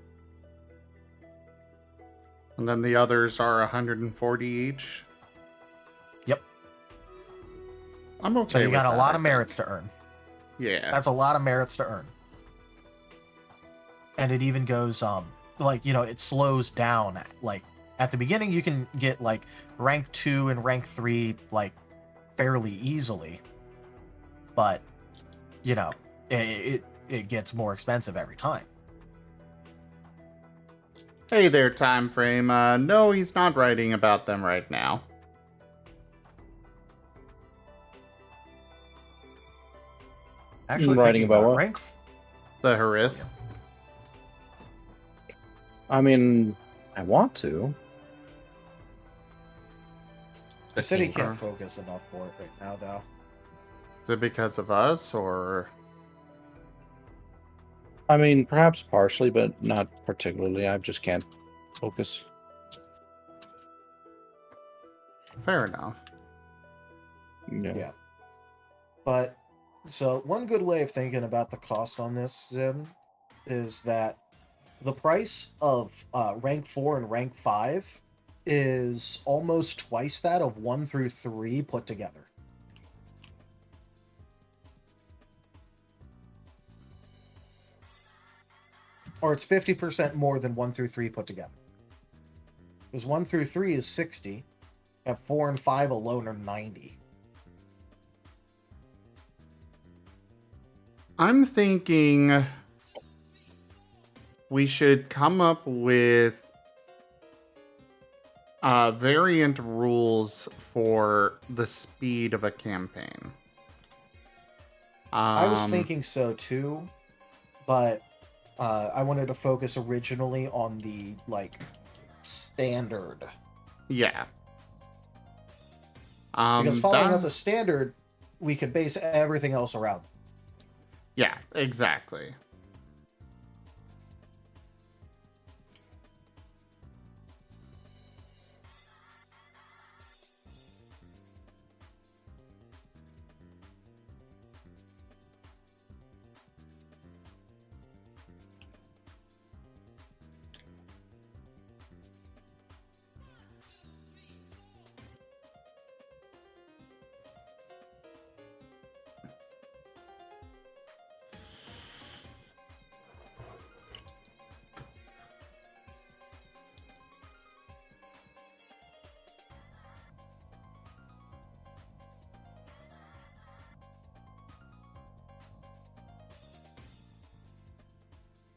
[SPEAKER 1] And then the others are 140 each.
[SPEAKER 3] Yep.
[SPEAKER 1] I'm okay.
[SPEAKER 3] So you
[SPEAKER 1] with
[SPEAKER 3] got a
[SPEAKER 1] that,
[SPEAKER 3] lot
[SPEAKER 1] I
[SPEAKER 3] of merits
[SPEAKER 1] think.
[SPEAKER 3] to earn.
[SPEAKER 1] Yeah.
[SPEAKER 3] That's a lot of merits to earn. And it even goes like, you know, it slows down. Like at the beginning you can get like rank 2 and rank 3 like fairly easily. But you know, it gets more expensive every time.
[SPEAKER 1] Hey there, time frame. No, he's not writing about them right now.
[SPEAKER 3] Actually,
[SPEAKER 5] Writing
[SPEAKER 3] thinking
[SPEAKER 5] about what?
[SPEAKER 3] rank.
[SPEAKER 1] The Harith.
[SPEAKER 5] I mean, I want to.
[SPEAKER 3] He said he can't focus enough for it right now, though.
[SPEAKER 1] Is it because of us, or?
[SPEAKER 5] I mean, perhaps partially, but not particularly. I just can't focus.
[SPEAKER 1] Fair enough.
[SPEAKER 3] Yeah. But, so one good way of thinking about the cost on this, Zim, is that the price of rank 4 and rank 5 is almost twice that of 1 through 3 put together. Or it's 50% more than 1 through 3 put together. Because 1 through 3 is 60, and 4 and 5 alone are 90.
[SPEAKER 1] I'm thinking we should come up with variant rules for the speed of a campaign.
[SPEAKER 3] I was thinking so too, but I wanted to focus originally on the, like, standard.
[SPEAKER 1] Yeah.
[SPEAKER 3] Because following up the standard, we could base everything else around.
[SPEAKER 1] Yeah, exactly.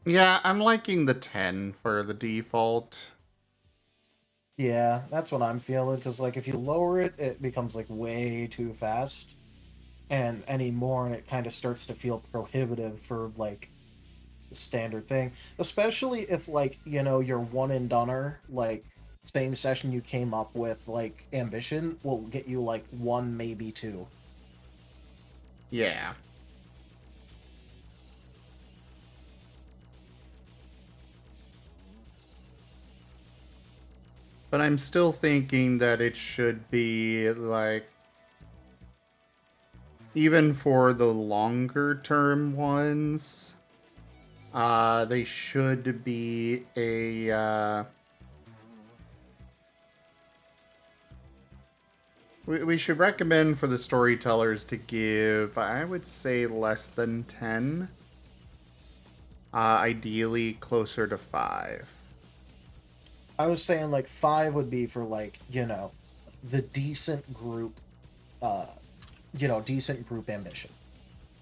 [SPEAKER 1] Yeah, I'm liking the 10 for the default.
[SPEAKER 3] Yeah, that's what I'm feeling, because, like, if you lower it, it becomes, like, way too fast. And any more, and it kind of starts to feel prohibitive for, like, the standard thing. Especially if, like, you know, your one and doneer, like, same session you came up with, like, ambition, will get you, like, 1, maybe 2.
[SPEAKER 1] Yeah. But I'm still thinking that it should be, like, even for the longer term ones, they should be a, we should recommend for the storytellers to give, I would say, less than 10. Ideally closer to 5.
[SPEAKER 3] I was saying, like, 5 would be for, like, you know, the decent group, decent group ambition.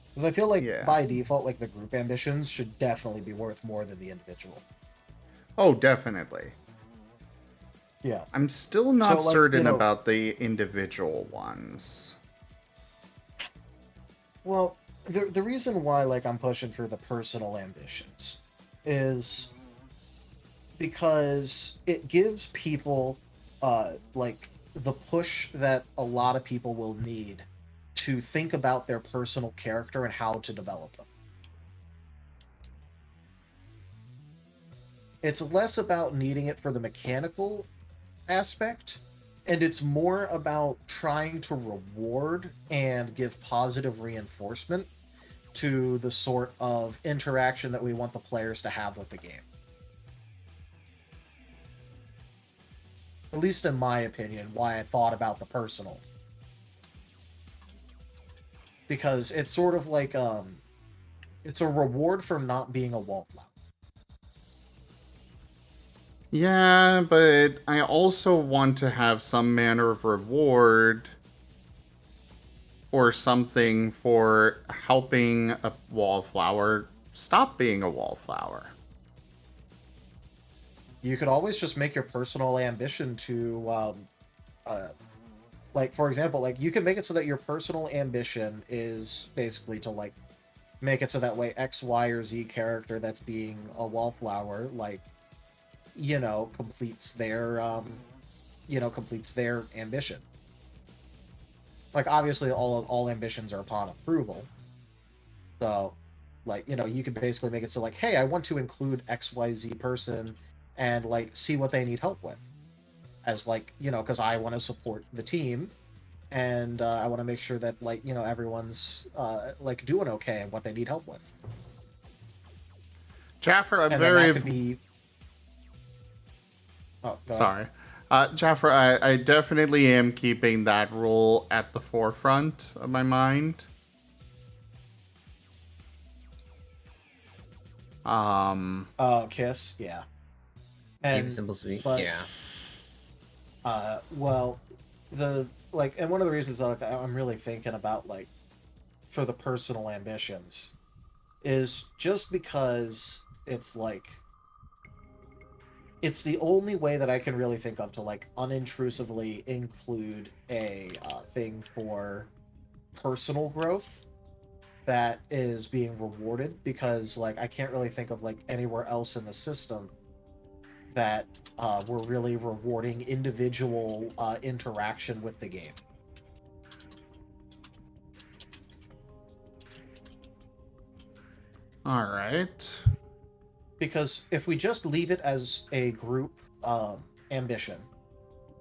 [SPEAKER 3] Because I feel like, by default, like, the group ambitions should definitely be worth more than the individual.
[SPEAKER 1] Oh, definitely.
[SPEAKER 3] Yeah.
[SPEAKER 1] I'm still not
[SPEAKER 3] So, like,
[SPEAKER 1] certain about the individual ones.
[SPEAKER 3] Well, the reason why, like, I'm pushing for the personal ambitions is because it gives people, like, the push that a lot of people will need to think about their personal character and how to develop them. It's less about needing it for the mechanical aspect, and it's more about trying to reward and give positive reinforcement to the sort of interaction that we want the players to have with the game. At least in my opinion, why I thought about the personal. Because it's sort of like, it's a reward for not being a wallflower.
[SPEAKER 1] Yeah, but I also want to have some manner of reward or something for helping a wallflower stop being a wallflower.
[SPEAKER 3] You could always just make your personal ambition to, like, for example, like, you can make it so that your personal ambition is basically to, like, make it so that way X, Y, or Z character that's being a wallflower, like, you know, completes their ambition. Like, obviously, all ambitions are upon approval. So, like, you know, you can basically make it so, like, hey, I want to include XYZ person and, like, see what they need help with. As, like, you know, because I want to support the team, and I want to make sure that, like, you know, everyone's, like, doing okay and what they need help with.
[SPEAKER 1] Jaffer, I'm
[SPEAKER 3] and
[SPEAKER 1] very...
[SPEAKER 3] then that could be... Oh, go
[SPEAKER 1] Sorry. Jaffer, I definitely am keeping that rule at the forefront of my mind.
[SPEAKER 3] Kiss, yeah.
[SPEAKER 4] Keep
[SPEAKER 3] And
[SPEAKER 4] it simple, sweet.
[SPEAKER 3] but-
[SPEAKER 4] Yeah.
[SPEAKER 3] well, and one of the reasons like I'm really thinking about like for the personal ambitions is just because it's like it's the only way that I can really think of to like unintrusively include a thing for personal growth that is being rewarded, because like I can't really think of like anywhere else in the system that we're really rewarding individual interaction with the game.
[SPEAKER 1] All right.
[SPEAKER 3] Because if we just leave it as a group ambition,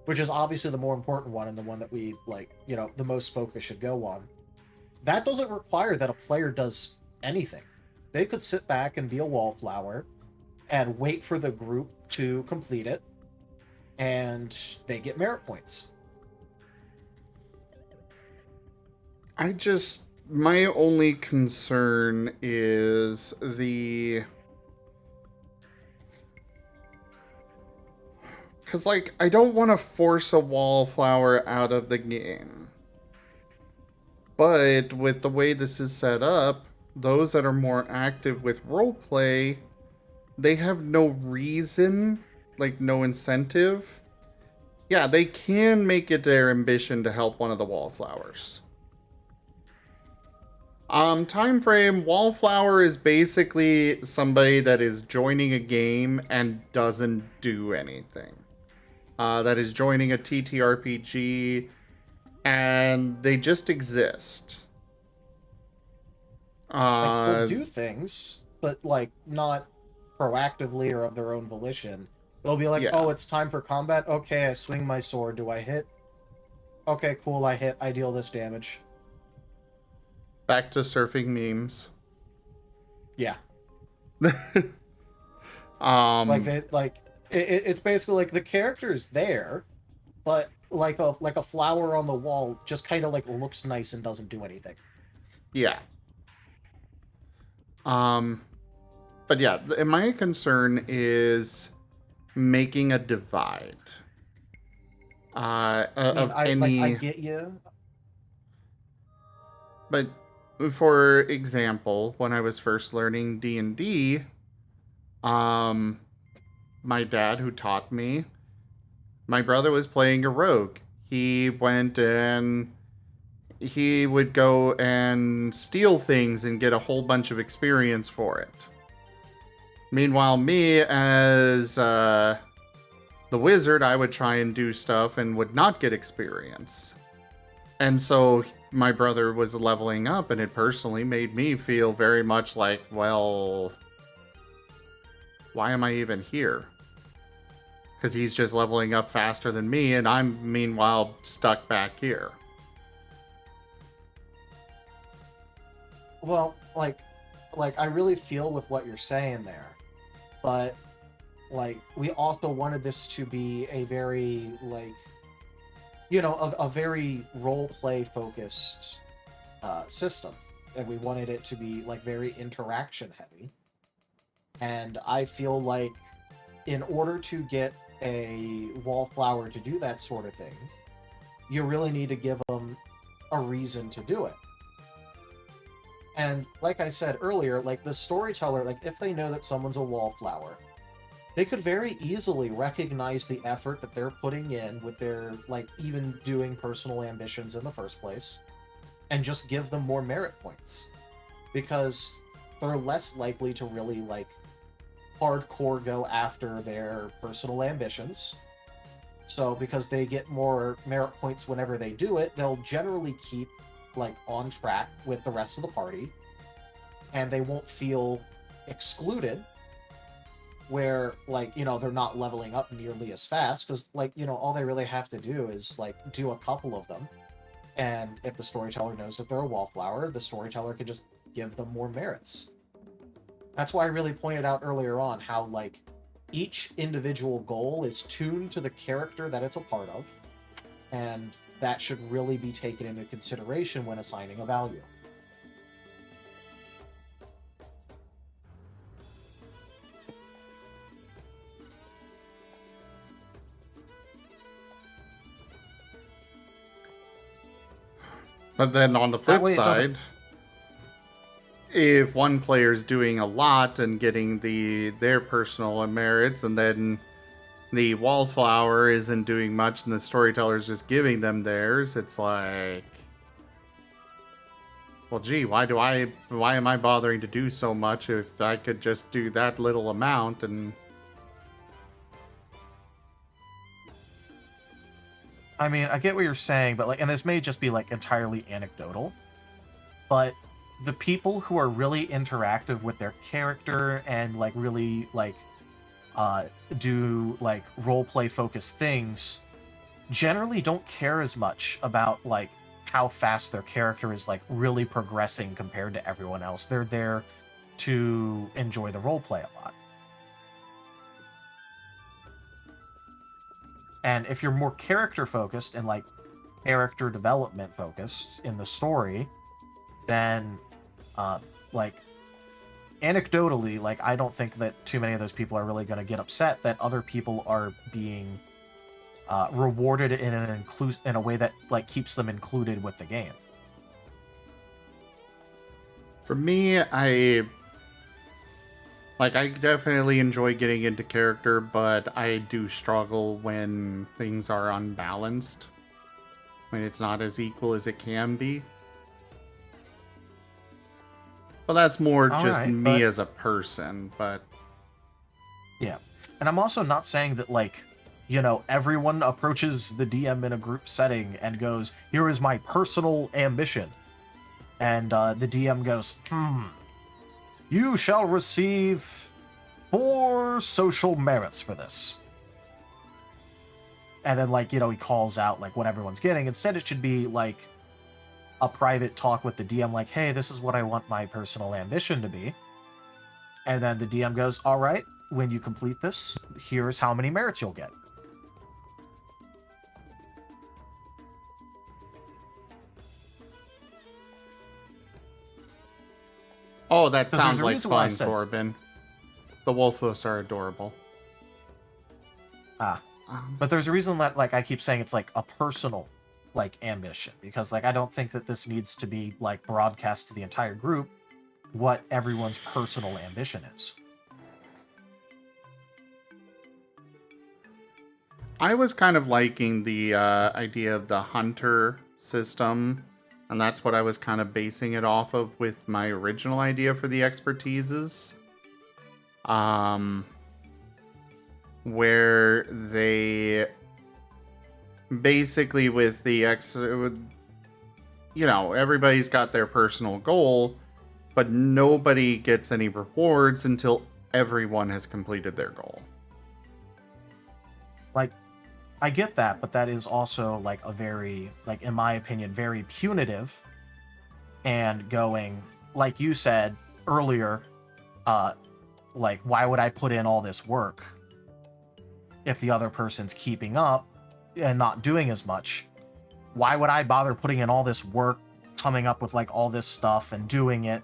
[SPEAKER 3] which is obviously the more important one and the one that we like, you know, the most focus should go on, that doesn't require that a player does anything. They could sit back and be a wallflower and wait for the group to complete it, and they get merit points.
[SPEAKER 1] My only concern is because, like, I don't want to force a wallflower out of the game. But with the way this is set up, those that are more active with roleplay, they have no reason, like, no incentive. Yeah, they can make it their ambition to help one of the wallflowers. Time frame, wallflower is basically somebody that is joining a game and doesn't do anything. That is joining a ttrpg and they just exist.
[SPEAKER 3] Like, they'll do things, but like not proactively or of their own volition. They'll be like,
[SPEAKER 1] Yeah.
[SPEAKER 3] oh, it's time for combat. Okay, I swing my sword. Do I hit? Okay, cool, I hit. I deal this damage.
[SPEAKER 1] Back to surfing memes.
[SPEAKER 3] Yeah. It's basically like the character's there, but like a flower on the wall just kind of like looks nice and doesn't do anything.
[SPEAKER 1] Yeah. But yeah, my concern is making a divide.
[SPEAKER 3] I get you.
[SPEAKER 1] But for example, when I was first learning D&D, my dad who taught me, my brother was playing a rogue. He went and he would go and steal things and get a whole bunch of experience for it. Meanwhile, me as the wizard, I would try and do stuff and would not get experience. And so my brother was leveling up, and it personally made me feel very much like, well, why am I even here? Because he's just leveling up faster than me, and I'm meanwhile stuck back here.
[SPEAKER 3] Well, like I really feel with what you're saying there, but like we also wanted this to be a very like, you know, a very role play focused system, and we wanted it to be like very interaction heavy. And I feel like in order to get a wallflower to do that sort of thing, you really need to give them a reason to do it. And like I said earlier, like the storyteller, like if they know that someone's a wallflower, they could very easily recognize the effort that they're putting in with their, like, even doing personal ambitions in the first place, and just give them more merit points. Because they're less likely to really, like, hardcore go after their personal ambitions. So because they get more merit points whenever they do it, they'll generally keep, like, on track with the rest of the party, and they won't feel excluded, where, like, you know, they're not leveling up nearly as fast, because, like, you know, all they really have to do is, like, do a couple of them, and if the storyteller knows that they're a wallflower, the storyteller can just give them more merits. That's why I really pointed out earlier on how, like, each individual goal is tuned to the character that it's a part of, and that should really be taken into consideration when assigning a value.
[SPEAKER 1] But then on the
[SPEAKER 3] That
[SPEAKER 1] flip
[SPEAKER 3] way it doesn't-
[SPEAKER 1] side, if one player's doing a lot and getting their personal merits, and then the wallflower isn't doing much and the storyteller's just giving them theirs, it's like, well, gee, why am I bothering to do so much if I could just do that little amount? And
[SPEAKER 3] I mean, I get what you're saying, but like, and this may just be like entirely anecdotal, but the people who are really interactive with their character and like really like do like role play focused things generally don't care as much about like how fast their character is like really progressing compared to everyone else. They're there to enjoy the role play a lot. And if you're more character focused and like character development focused in the story, then like anecdotally, like I don't think that too many of those people are really going to get upset that other people are being rewarded in a way that like keeps them included with the game.
[SPEAKER 1] for me, I definitely enjoy getting into character, but I do struggle when things are unbalanced, when it's not as equal as it can be. Well, that's more just
[SPEAKER 3] Alright,
[SPEAKER 1] me
[SPEAKER 3] but-
[SPEAKER 1] as a person, but
[SPEAKER 3] Yeah. And I'm also not saying that, like, you know, everyone approaches the DM in a group setting and goes, here is my personal ambition. And the DM goes, you shall receive 4 social merits for this. And then, like, you know, he calls out, like, what everyone's getting. Instead, it should be, like, a private talk with the DM, like, hey, this is what I want my personal ambition to be. And then the DM goes, all right, when you complete this, here's how many merits you'll get.
[SPEAKER 1] oh, that
[SPEAKER 3] 'Cause there's
[SPEAKER 1] sounds
[SPEAKER 3] a
[SPEAKER 1] like
[SPEAKER 3] reason why I
[SPEAKER 1] fun,
[SPEAKER 3] said-
[SPEAKER 1] Corbin. The Wolfos are adorable.
[SPEAKER 3] Ah. But there's a reason that, like, I keep saying it's, like, a personal, like, ambition. Because, like, I don't think that this needs to be, like, broadcast to the entire group what everyone's personal ambition is.
[SPEAKER 1] I was kind of liking the idea of the hunter system, and that's what I was kind of basing it off of with my original idea for the expertises. Where they basically with you know, everybody's got their personal goal, but nobody gets any rewards until everyone has completed their goal.
[SPEAKER 3] Like, I get that, but that is also, like, a very, like, in my opinion, very punitive and going, like you said earlier, like, why would I put in all this work if the other person's keeping up and not doing as much? Why would I bother putting in all this work, coming up with, like, all this stuff and doing it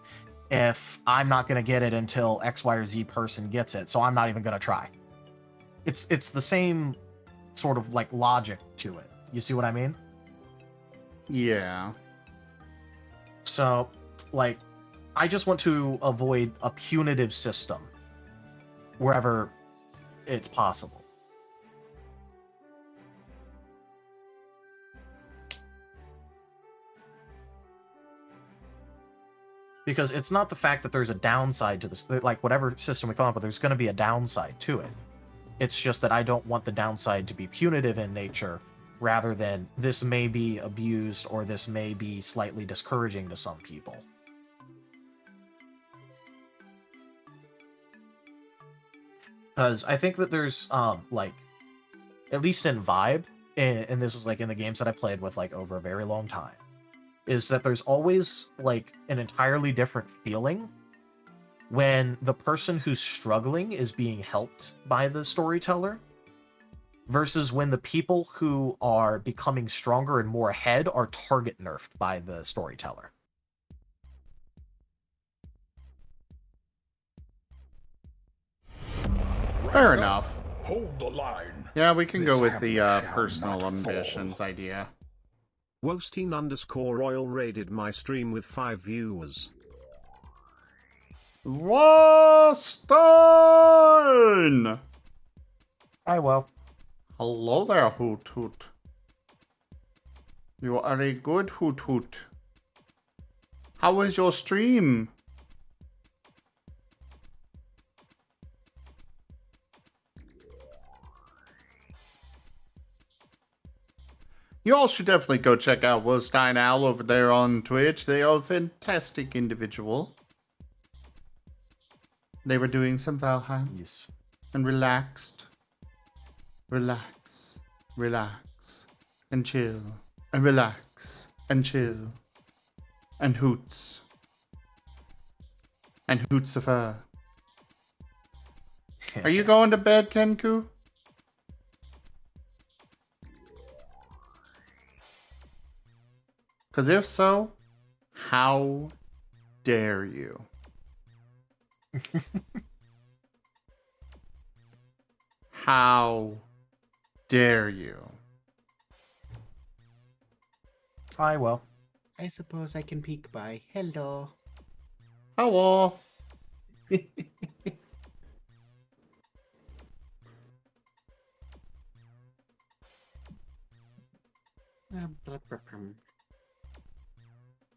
[SPEAKER 3] if I'm not going to get it until X, Y, or Z person gets it, so I'm not even going to try? It's the same sort of, like, logic to it. You see what I mean?
[SPEAKER 1] Yeah.
[SPEAKER 3] So, like, I just want to avoid a punitive system wherever it's possible. Because it's not the fact that there's a downside to this, like, whatever system we come up with, there's going to be a downside to it. It's just that I don't want the downside to be punitive in nature, rather than this may be abused or this may be slightly discouraging to some people. Because I think that there's, like, at least in vibe, and this is, like, in the games that I played with, like, over a very long time, is that there's always, like, an entirely different feeling when the person who's struggling is being helped by the storyteller versus when the people who are becoming stronger and more ahead are target nerfed by the storyteller.
[SPEAKER 1] Fair enough.
[SPEAKER 6] Hold the line.
[SPEAKER 1] Yeah, we can
[SPEAKER 6] This
[SPEAKER 1] go with the
[SPEAKER 6] hamlet shall
[SPEAKER 1] personal
[SPEAKER 6] not fall.
[SPEAKER 1] ambitions idea.
[SPEAKER 7] Wosteen_Oil raided my stream with 5 viewers.
[SPEAKER 1] Woston!
[SPEAKER 3] Hi, well.
[SPEAKER 1] Hello there, Hoot Hoot. You are a good Hoot Hoot. How was your stream? You all should definitely go check out Wolstein Owl over there on Twitch. They are a fantastic individual. They were doing some Valheim
[SPEAKER 3] Yes.
[SPEAKER 1] and relaxed. Relax, relax, and chill, and relax, and chill, and hoots, and hootsifer. Are you going to bed, Kenku? Because if so, how dare you? How dare you?
[SPEAKER 3] Hi, well.
[SPEAKER 8] I suppose I can peek by. Hello.
[SPEAKER 1] Hello.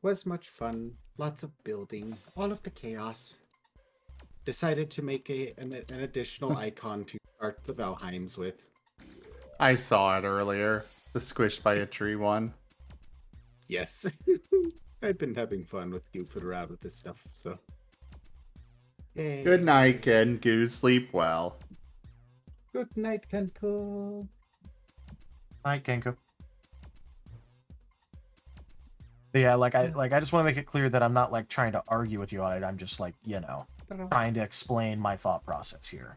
[SPEAKER 8] Was much fun. Lots of building. All of the chaos. Decided to make an additional icon to start the Valheims with.
[SPEAKER 1] I saw it earlier. The squished by a tree one.
[SPEAKER 8] Yes. I've been having fun with goofing around with this stuff, so. Yay.
[SPEAKER 1] Good night, Kenku. Sleep well.
[SPEAKER 8] Good night, Kenku.
[SPEAKER 3] Hi, Kenku. But yeah, I just want to make it clear that I'm not like trying to argue with you on it. I'm just like, you know, trying to explain my thought process here.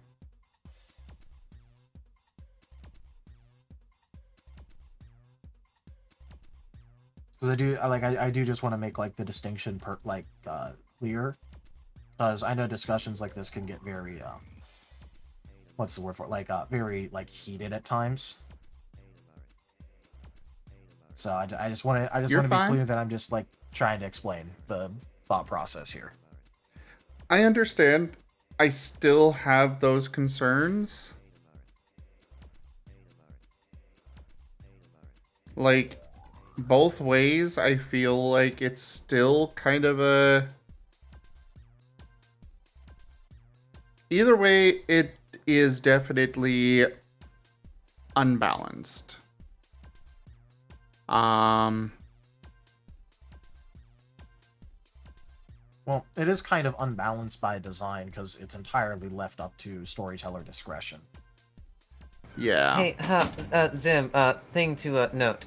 [SPEAKER 3] Because I do just want to make like the distinction clear, because I know discussions like this can get very what's the word for it? Very like heated at times. So I just want to be clear that I'm just like trying to explain the thought process here.
[SPEAKER 1] I understand. I still have those concerns. Like, both ways, I feel like it's still kind of a... Either way, it is definitely unbalanced.
[SPEAKER 3] Well, it is kind of unbalanced by design because it's entirely left up to storyteller discretion.
[SPEAKER 1] Yeah.
[SPEAKER 4] Hey, Zim, thing to note,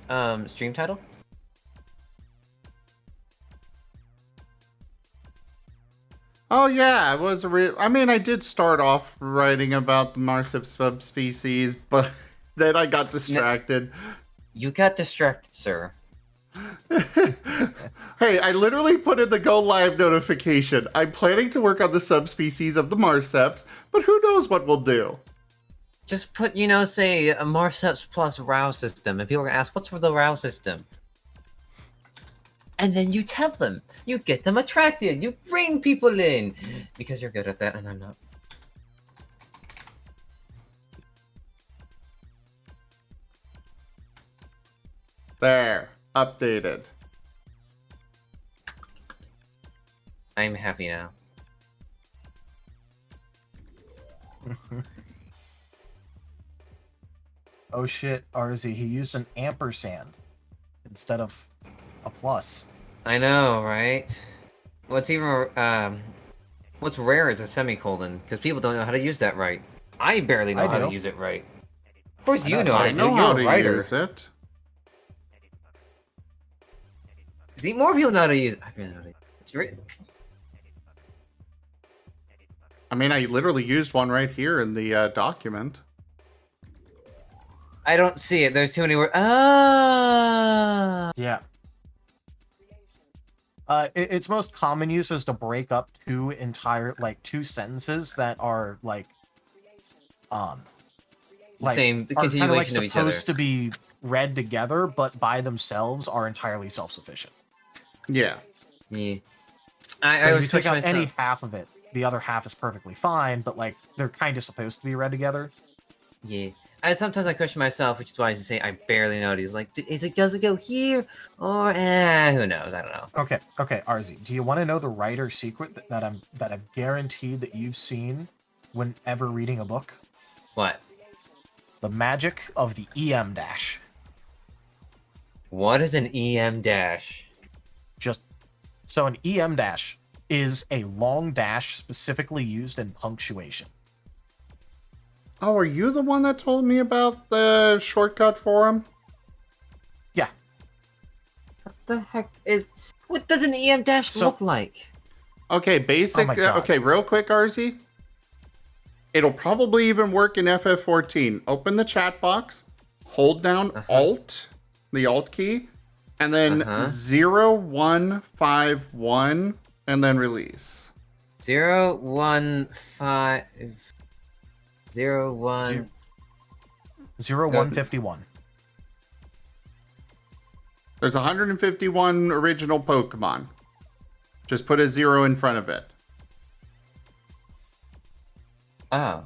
[SPEAKER 4] stream title?
[SPEAKER 1] Oh yeah, it was I mean, I did start off writing about the Marcep subspecies, but then I got distracted.
[SPEAKER 4] You got distracted, sir.
[SPEAKER 1] Hey, I literally put in the go live notification. I'm planning to work on the subspecies of the Marceps, but who knows what we'll do.
[SPEAKER 4] Just put, you know, say a Marceps plus RAOW system, and people are gonna ask, what's for the RAOW system? And then you tell them. You get them attracted. You bring people in. Because you're good at that, and I'm not.
[SPEAKER 1] There. Updated.
[SPEAKER 4] I'm happy now.
[SPEAKER 3] Oh shit, RZ, he used an ampersand instead of a plus.
[SPEAKER 4] I know, right? What's rare is a semicolon, because people don't know how to use that right. I barely know how to use it right. Of course you know how to do it. You're a writer.
[SPEAKER 1] Use it.
[SPEAKER 4] See, more people know how to use it. I barely know how to use it. It's written.
[SPEAKER 1] I mean, I literally used one right here in the document.
[SPEAKER 4] I don't see it. There's too many words. Ah.
[SPEAKER 3] Yeah. Its most common use is to break up two sentences that are like like
[SPEAKER 4] Same, the
[SPEAKER 3] are kind of like
[SPEAKER 4] continuation of each other.
[SPEAKER 3] supposed to be read together, but by themselves are entirely self-sufficient.
[SPEAKER 1] Yeah.
[SPEAKER 4] Yeah.
[SPEAKER 3] Like,
[SPEAKER 4] I
[SPEAKER 3] if
[SPEAKER 4] always
[SPEAKER 3] you take
[SPEAKER 4] question
[SPEAKER 3] out any
[SPEAKER 4] myself.
[SPEAKER 3] half of it, the other half is perfectly fine, but like they're kind of supposed to be read together.
[SPEAKER 4] Yeah. And sometimes I question myself, which is why I say I barely know. He's like, does it go here? Or who knows? I don't know.
[SPEAKER 3] Okay, RZ, do you want to know the writer's secret that I'm guaranteed that you've seen whenever reading a book?
[SPEAKER 4] What?
[SPEAKER 3] The magic of the EM dash.
[SPEAKER 4] What is an EM dash?
[SPEAKER 3] So an EM dash is a long dash specifically used in punctuation.
[SPEAKER 1] Oh, are you the one that told me about the shortcut for him?
[SPEAKER 3] Yeah.
[SPEAKER 4] What the heck is? What does an EM dash look like?
[SPEAKER 1] Okay, basic.
[SPEAKER 3] Oh my God.
[SPEAKER 1] Okay, real quick, RZ. It'll probably even work in FF14. Open the chat box, hold down Alt, the Alt key, and then 0151, and then release.
[SPEAKER 4] 015 01
[SPEAKER 3] 0151.
[SPEAKER 1] There's 151 original Pokemon. Just put a 0 in front of it.
[SPEAKER 4] Oh.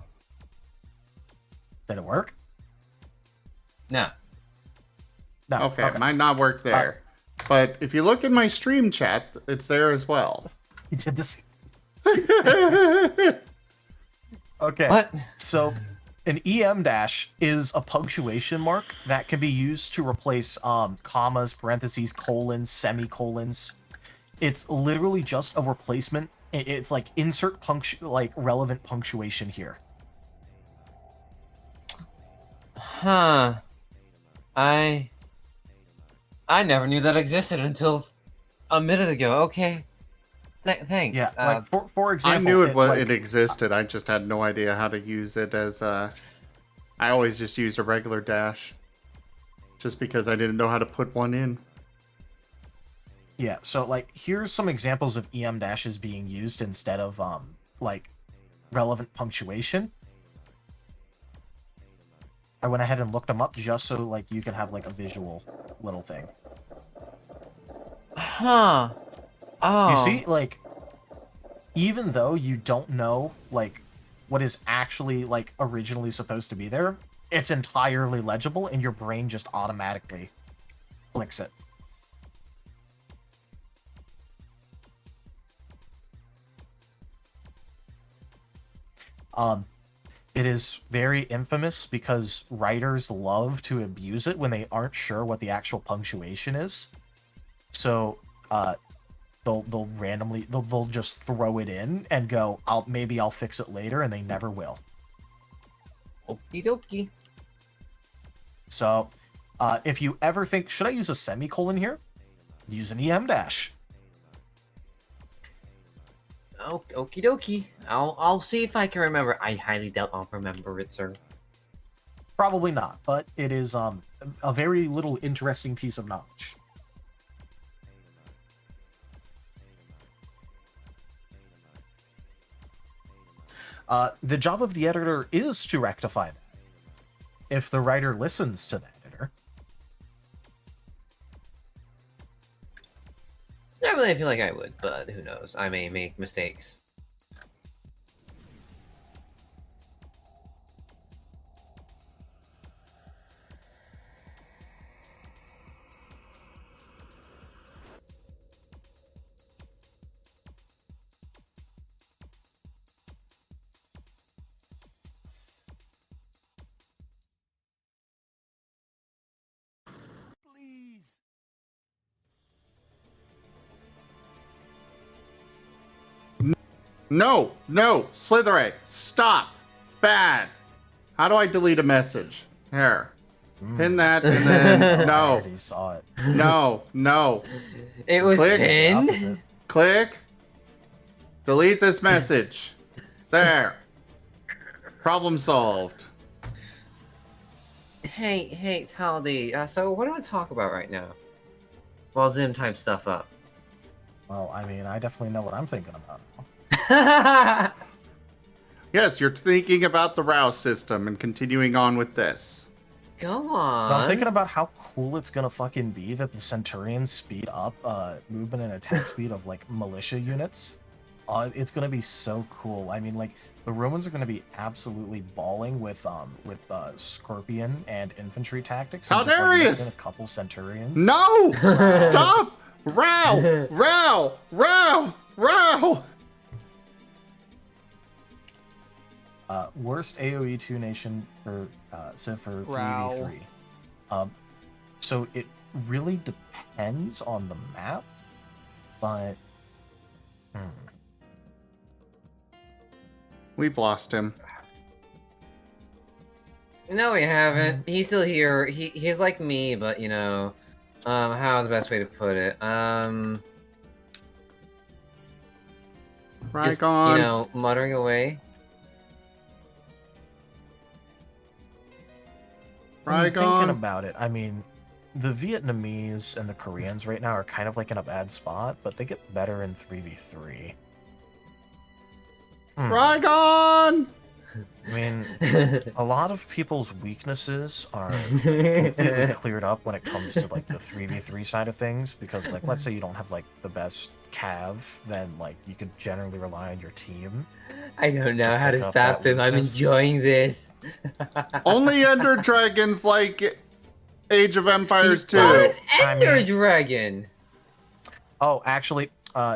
[SPEAKER 3] Did it work?
[SPEAKER 4] No.
[SPEAKER 3] No.
[SPEAKER 1] Okay, it might not work there. But if you look in my stream chat, it's there as well.
[SPEAKER 3] You did this. Okay.
[SPEAKER 4] What?
[SPEAKER 3] So an EM dash is a punctuation mark that can be used to replace commas, parentheses, colons, semicolons. It's literally just a replacement. It's like insert relevant punctuation here.
[SPEAKER 4] Huh. I never knew that existed until a minute ago. Okay. Thanks.
[SPEAKER 3] Yeah, like for example,
[SPEAKER 1] I knew it existed. I just had no idea how to use it as I always just used a regular dash. Just because I didn't know how to put one in.
[SPEAKER 3] Yeah, so like here's some examples of EM dashes being used instead of like relevant punctuation. I went ahead and looked them up just so like you can have like a visual little thing.
[SPEAKER 4] Huh. Oh.
[SPEAKER 3] You see, like, even though you don't know like what is actually like originally supposed to be there, it's entirely legible and your brain just automatically clicks it. It is very infamous because writers love to abuse it when they aren't sure what the actual punctuation is. So, they'll randomly they'll just throw it in and go, maybe I'll fix it later, and they never will.
[SPEAKER 4] Okie dokie.
[SPEAKER 3] So, if you ever think, should I use a semicolon here? Use an EM dash.
[SPEAKER 4] Okie dokie. I'll see if I can remember. I highly doubt I'll remember it, sir.
[SPEAKER 3] Probably not, but it is a very little interesting piece of knowledge. The job of the editor is to rectify that. If the writer listens to the editor.
[SPEAKER 4] Not really feel like I would, but who knows? I may make mistakes.
[SPEAKER 1] No, Slytherin, stop. Bad. How do I delete a message? Here. Pin that and then
[SPEAKER 3] I already saw it.
[SPEAKER 1] No.
[SPEAKER 4] It was
[SPEAKER 1] Click.
[SPEAKER 4] pinned?
[SPEAKER 1] Click. Delete this message. There. Problem solved.
[SPEAKER 4] Hey, Taldi. So what do we talk about right now? While Zim types stuff up.
[SPEAKER 3] Well, I mean, I definitely know what I'm thinking about.
[SPEAKER 1] Yes, you're thinking about the RAOW system and continuing on with this.
[SPEAKER 4] Go
[SPEAKER 3] But
[SPEAKER 4] on.
[SPEAKER 3] I'm thinking about how cool it's gonna fucking be that the Centurions speed up movement and attack speed of like militia units. It's gonna be so cool. I mean, like the Romans are gonna be absolutely balling with Scorpion and infantry tactics. And just, like, mix in a couple Centurions.
[SPEAKER 1] No! Stop! RAOW! RAOW! RAOW! RAOW!
[SPEAKER 3] Worst AoE 2 nation for Civ for
[SPEAKER 2] RAOW.
[SPEAKER 3] 3v3. So it really depends on the map, but
[SPEAKER 1] We've lost him.
[SPEAKER 4] No, we haven't. He's still here. He's like me, but you know, how's the best way to put it? Just,
[SPEAKER 1] Rygon.
[SPEAKER 4] you know, muttering away.
[SPEAKER 3] I'm thinking
[SPEAKER 1] Rygon.
[SPEAKER 3] about it. I mean, the Vietnamese and the Koreans right now are kind of like in a bad spot, but they get better in 3v3.
[SPEAKER 1] Rygon!
[SPEAKER 3] I mean, a lot of people's weaknesses are completely cleared up when it comes to like the 3v3 side of things, because like let's say you don't have like the best cav, then like you could generally rely on your team.
[SPEAKER 4] I don't know how to
[SPEAKER 3] pick up
[SPEAKER 4] stop
[SPEAKER 3] that
[SPEAKER 4] him. I'm
[SPEAKER 3] weakness.
[SPEAKER 4] enjoying this.
[SPEAKER 1] Only Ender Dragons like Age of Empires
[SPEAKER 4] He's
[SPEAKER 1] 2.
[SPEAKER 4] not an
[SPEAKER 3] I
[SPEAKER 4] Ender
[SPEAKER 3] mean-
[SPEAKER 4] Dragon.
[SPEAKER 3] Oh, actually,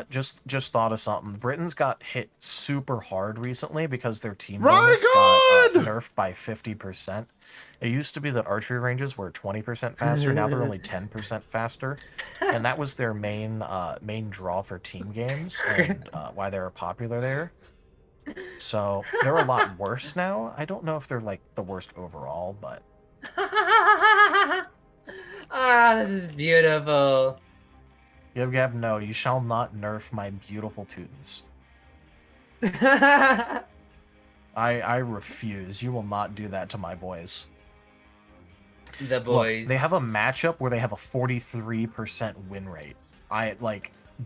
[SPEAKER 3] just thought of something. Britain's got hit super hard recently because their team bonus got nerfed by 50%. It used to be that archery ranges were 20% faster. Now they're only 10% faster, and that was their main draw for team games and why they were popular there. So they're a lot worse now. I don't know if they're like the worst overall, but
[SPEAKER 4] Ah, this is beautiful.
[SPEAKER 3] Gib Gab, no, you shall not nerf my beautiful Teutons. I refuse. You will not do that to my boys.
[SPEAKER 4] The boys.
[SPEAKER 3] Look, they have a matchup where they have a 43% win rate.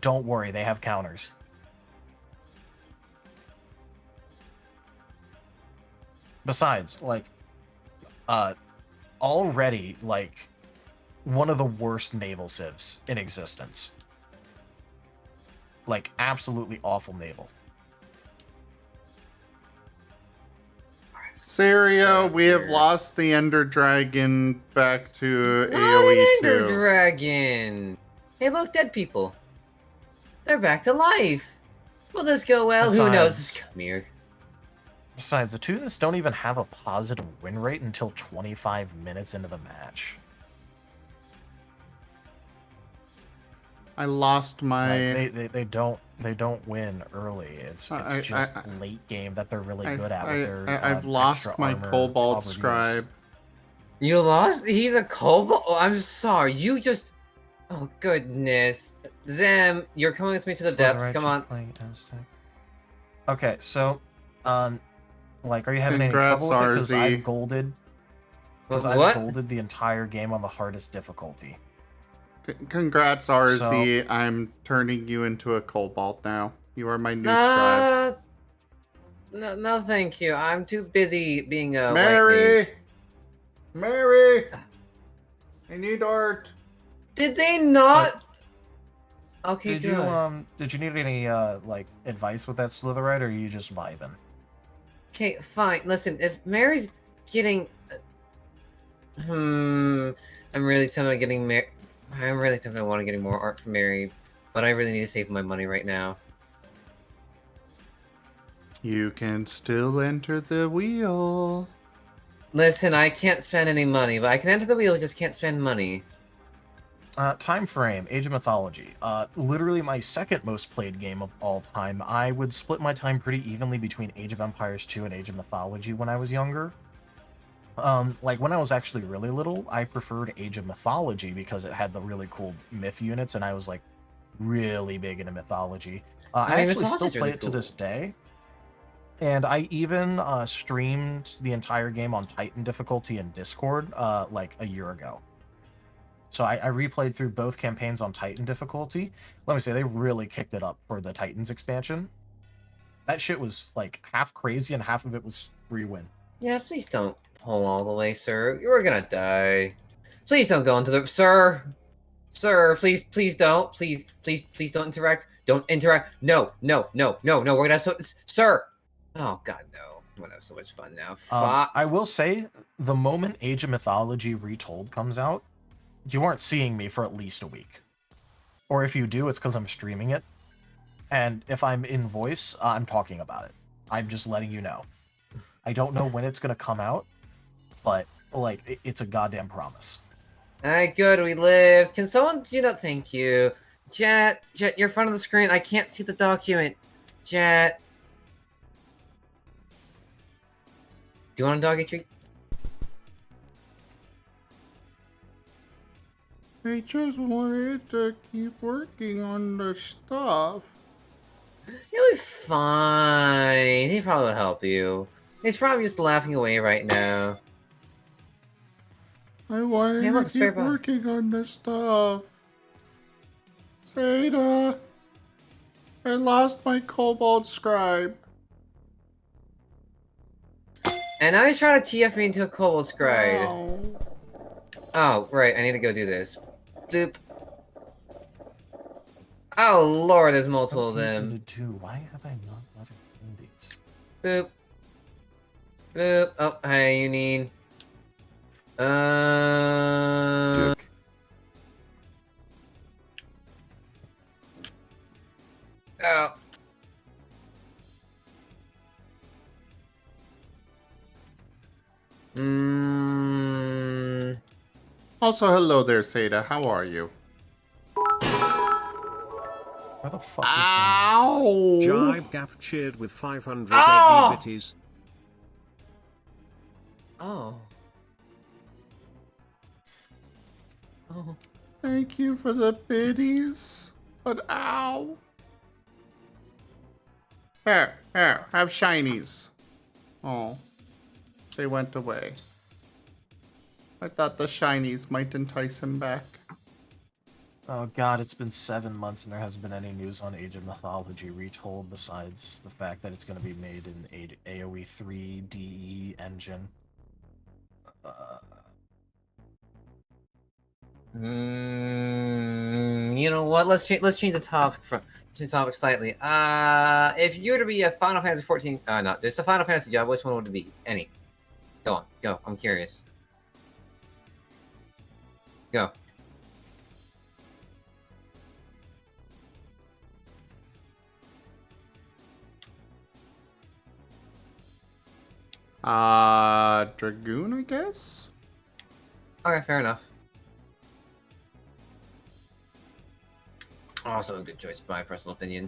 [SPEAKER 3] Don't worry, they have counters. Besides, already, one of the worst naval civs in existence. Absolutely awful naval.
[SPEAKER 1] Serio, we have lost the Ender Dragon back to
[SPEAKER 4] Not
[SPEAKER 1] AoE
[SPEAKER 4] an Ender
[SPEAKER 1] 2.
[SPEAKER 4] Dragon. Hey, look, dead people. They're back to life. Will this go well? Who knows?
[SPEAKER 3] Besides-
[SPEAKER 4] Come here.
[SPEAKER 3] Besides, the Teutons don't even have a positive win rate until 25 minutes into the match.
[SPEAKER 1] I lost my.
[SPEAKER 3] They don't win early. It's just late game that they're really good at. With their,
[SPEAKER 1] I've lost
[SPEAKER 3] extra
[SPEAKER 1] my
[SPEAKER 3] armor
[SPEAKER 1] Cobalt
[SPEAKER 3] overuse.
[SPEAKER 1] Scribe.
[SPEAKER 4] You lost? He's a kobold? Oh, I'm sorry. You just... Oh, goodness. Zem, you're coming with me to the depths. Come on.
[SPEAKER 3] Okay, so, are you having any
[SPEAKER 1] Congrats,
[SPEAKER 3] trouble with it? Because
[SPEAKER 1] RZ.
[SPEAKER 3] I've golded. Because I've
[SPEAKER 4] What?
[SPEAKER 3] golded the entire game on the hardest difficulty.
[SPEAKER 1] Congrats, RZ. I'm turning you into a Cobalt now. You are my new scribe.
[SPEAKER 4] No, thank you. I'm too busy being a white
[SPEAKER 1] Mary!
[SPEAKER 4] mage.
[SPEAKER 1] Mary! I need art.
[SPEAKER 4] Did they not? Okay,
[SPEAKER 3] Did
[SPEAKER 4] good.
[SPEAKER 3] you did you need any advice with that Slitherite, or are you just vibing?
[SPEAKER 4] Okay, fine. Listen, if Mary's getting... I'm really tempted on getting I'm really tempted I want to get more art from Mary, but I really need to save my money right now.
[SPEAKER 1] You can still enter the wheel.
[SPEAKER 4] Listen, I can't spend any money, but I can enter the wheel, just can't spend money.
[SPEAKER 3] Time frame, Age of Mythology. Literally my second most played game of all time. I would split my time pretty evenly between Age of Empires 2 and Age of Mythology when I was younger. When I was actually really little, I preferred Age of Mythology because it had the really cool myth units, and I was really big into mythology. I actually still
[SPEAKER 4] Mythology's
[SPEAKER 3] play
[SPEAKER 4] really
[SPEAKER 3] it to
[SPEAKER 4] cool.
[SPEAKER 3] this day. And I even streamed the entire game on Titan difficulty in Discord a year ago. So I replayed through both campaigns on Titan difficulty. Let me say, they really kicked it up for the Titans expansion. That shit was like half crazy and half of it was free win.
[SPEAKER 4] Yeah, please don't pull all the way, sir. You're gonna die. Please don't go into the... Sir! Sir, please don't. Please don't interact. Don't interact. No. We're gonna have so... Sir! Oh, God, no. I'm gonna have so much fun now.
[SPEAKER 3] I will say, the moment Age of Mythology Retold comes out, you aren't seeing me for at least a week. Or if you do, it's because I'm streaming it. And if I'm in voice, I'm talking about it. I'm just letting you know. I don't know when it's gonna come out, but, like, it's a goddamn promise.
[SPEAKER 4] Alright, good, we lived. Can someone do that? Thank you. Jet, you're in front of the screen. I can't see the document. Jet. Do you want a doggy treat?
[SPEAKER 1] I just wanted to keep working on the stuff.
[SPEAKER 4] You'll be fine. He probably will help you. He's probably just laughing away right now.
[SPEAKER 1] I wanted
[SPEAKER 4] Hey, look,
[SPEAKER 1] to
[SPEAKER 4] spare
[SPEAKER 1] keep
[SPEAKER 4] bar.
[SPEAKER 1] working on the stuff. Zeta, I lost my Cobalt Scribe.
[SPEAKER 4] And now he's trying to TF me into a Kobold Scribe.
[SPEAKER 1] Ow.
[SPEAKER 4] Oh, right, I need to go do this. Bloop. Oh lord, there's multiple of them.
[SPEAKER 3] Why have I not bothered doing these?
[SPEAKER 4] Boop. Boop. Oh, hi, you need.
[SPEAKER 10] Jerk.
[SPEAKER 4] Oh.
[SPEAKER 1] Also, hello there, Zeta. How are you?
[SPEAKER 3] Where the fuck
[SPEAKER 1] Ow!
[SPEAKER 7] Jibe Gap cheered with 500
[SPEAKER 4] Oh!
[SPEAKER 7] eggy bitties.
[SPEAKER 4] Oh. Oh.
[SPEAKER 1] Thank you for the biddies. But ow. Here, have shinies. Oh. They went away. I thought the shinies might entice him back.
[SPEAKER 3] Oh god, it's been 7 months and there hasn't been any news on Age of Mythology Retold besides the fact that it's going to be made in AoE 3 DE engine.
[SPEAKER 4] You know what? Let's change the topic slightly. If you were to be a Final Fantasy 14, no, there's a Final Fantasy job. Which one would it be? Any? Go on, go. I'm curious. Go.
[SPEAKER 1] Dragoon, I guess?
[SPEAKER 4] Okay, fair enough. Also a good choice, my personal opinion.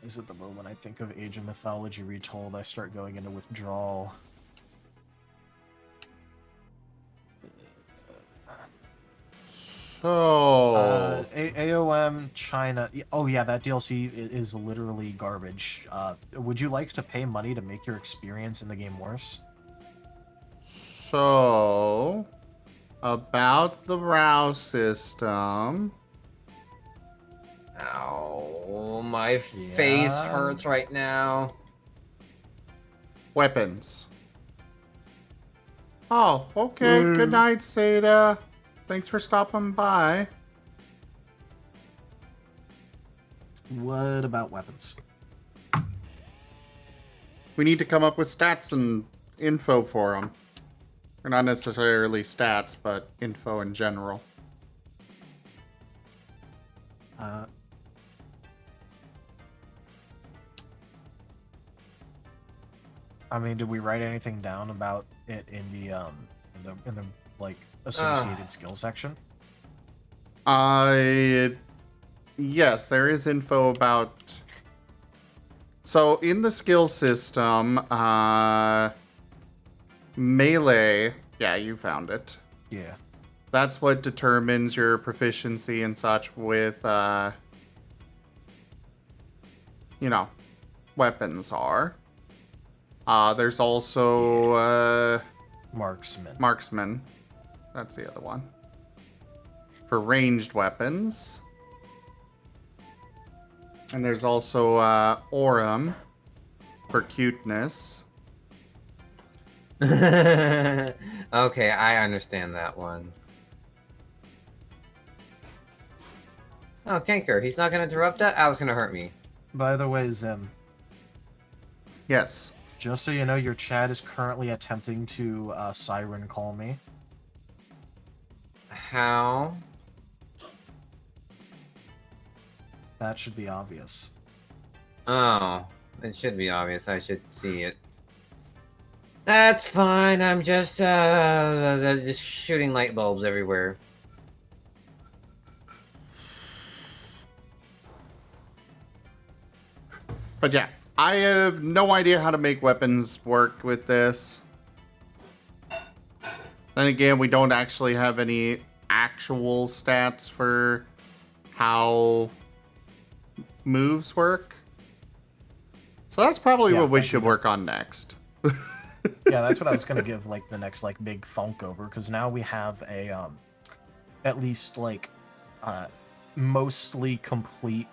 [SPEAKER 3] Is it the moment I think of Age of Mythology Retold, I start going into withdrawal.
[SPEAKER 1] So...
[SPEAKER 3] AOM, China... Oh yeah, that DLC is literally garbage. Would you like to pay money to make your experience in the game worse?
[SPEAKER 1] So... About the RAOW system...
[SPEAKER 4] Ow, my face hurts right now.
[SPEAKER 1] Weapons. Oh, okay. Good night, Zeta. Thanks for stopping by.
[SPEAKER 3] What about weapons?
[SPEAKER 1] We need to come up with stats and info for them. Or not necessarily stats, but info in general.
[SPEAKER 3] I mean, did we write anything down about it in the like associated skill section?
[SPEAKER 1] Yes, there is info about. So in the skill system, melee. Yeah, you found it.
[SPEAKER 3] Yeah.
[SPEAKER 1] That's what determines your proficiency and such with, weapons are. There's also,
[SPEAKER 3] Marksman.
[SPEAKER 1] Marksman. That's the other one. for ranged weapons. And there's also Aurum for cuteness.
[SPEAKER 4] Okay, I understand that one. Oh, Kenker, he's not gonna interrupt that? Al's gonna hurt me.
[SPEAKER 3] By the way, Zim,
[SPEAKER 1] Yes.
[SPEAKER 3] just so you know, your chat is currently attempting to siren call me.
[SPEAKER 4] How?
[SPEAKER 3] That should be obvious.
[SPEAKER 4] Oh, it should be obvious. I should see it. That's fine. I'm just shooting light bulbs everywhere.
[SPEAKER 1] But yeah, I have no idea how to make weapons work with this. Then again, we don't actually have any actual stats for how moves work. So that's probably what we should work on next.
[SPEAKER 3] Yeah, that's what I was gonna give like the next like big thunk over, because now we have a at least like mostly complete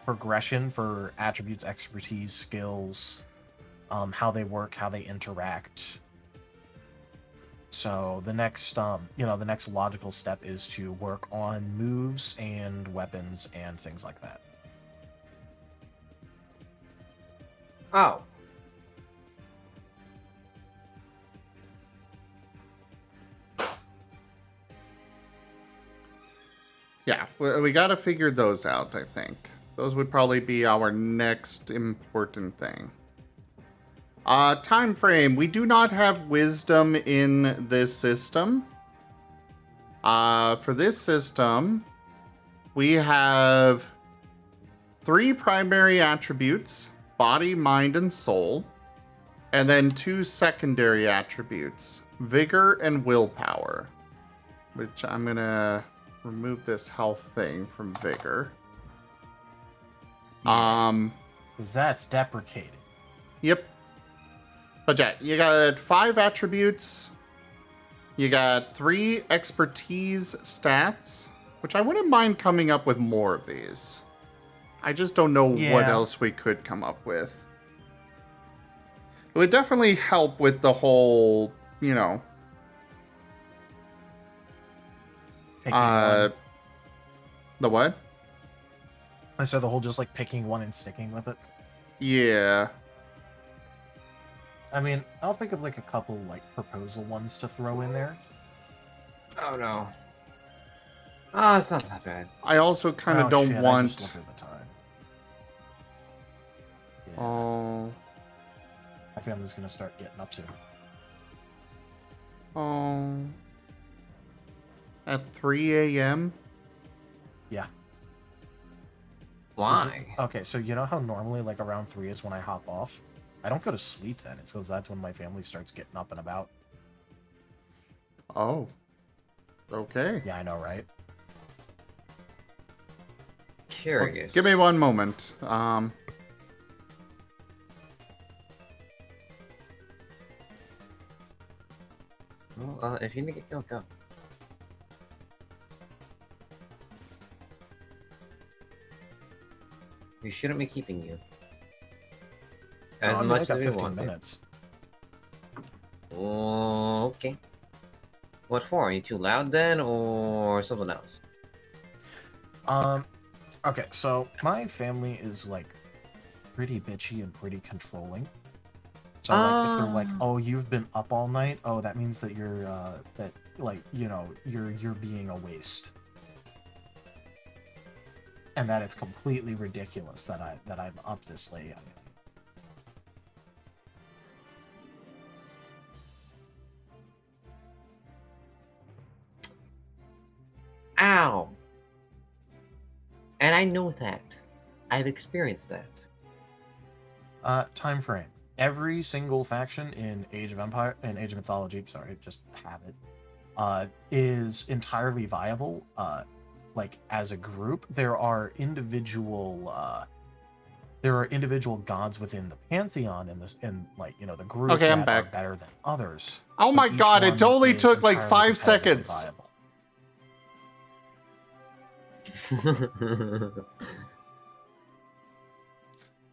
[SPEAKER 3] progression for attributes, expertise, skills, how they work, how they interact. So the next the next logical step is to work on moves and weapons and things like that.
[SPEAKER 4] Oh.
[SPEAKER 1] Yeah, we got to figure those out, I think. Those would probably be our next important thing. Time frame. We do not have wisdom in this system. For this system, we have 3 primary attributes, body, mind, and soul, and then 2 secondary attributes, vigor and willpower, which I'm going to remove this health thing from vigor.
[SPEAKER 3] Because that's deprecated.
[SPEAKER 1] Yep. But yeah, you got 5 attributes. You got 3 expertise stats, which I wouldn't mind coming up with more of these. I just don't know what else we could come up with. It would definitely help with the whole, you know, the what?
[SPEAKER 3] I said the whole just like picking one and sticking with it.
[SPEAKER 1] Yeah.
[SPEAKER 3] I mean, I'll think of like a couple like proposal ones to throw in there.
[SPEAKER 4] Oh no. Oh, it's not that bad.
[SPEAKER 1] I also kind of don't want.
[SPEAKER 3] I just looked at the time. Yeah.
[SPEAKER 1] Oh.
[SPEAKER 3] My family's gonna start getting up soon.
[SPEAKER 1] Oh. At 3 a.m.
[SPEAKER 3] Yeah.
[SPEAKER 4] Why?
[SPEAKER 3] Okay, so you know how normally like around 3 is when I hop off? I don't go to sleep then. It's because that's when my family starts getting up and about.
[SPEAKER 1] Oh. Okay.
[SPEAKER 3] Yeah, I know, right?
[SPEAKER 4] Curious.
[SPEAKER 1] Give me one moment.
[SPEAKER 4] Well, if you need to go, go. We shouldn't be keeping you. As much as we want
[SPEAKER 3] minutes.
[SPEAKER 4] Okay. What for? Are you too loud then, or something else?
[SPEAKER 3] Okay, so my family is like pretty bitchy and pretty controlling. So like if they're like, "Oh, you've been up all night," oh, that means that you're that like, you know, you're being a waste. And that it's completely ridiculous that I'm up this late.
[SPEAKER 4] Ow! And I know that. I've experienced that.
[SPEAKER 3] Time frame. Every single faction in Age of Mythology, sorry, just have it, is entirely viable. Like as a group, there are individual gods within the pantheon in like, you know, the group
[SPEAKER 1] Okay, I'm
[SPEAKER 3] that
[SPEAKER 1] back.
[SPEAKER 3] are better than others.
[SPEAKER 1] Oh my
[SPEAKER 3] but each
[SPEAKER 1] god,
[SPEAKER 3] one
[SPEAKER 1] it only
[SPEAKER 3] is
[SPEAKER 1] took like
[SPEAKER 3] entirely
[SPEAKER 1] 5 seconds.
[SPEAKER 3] viable.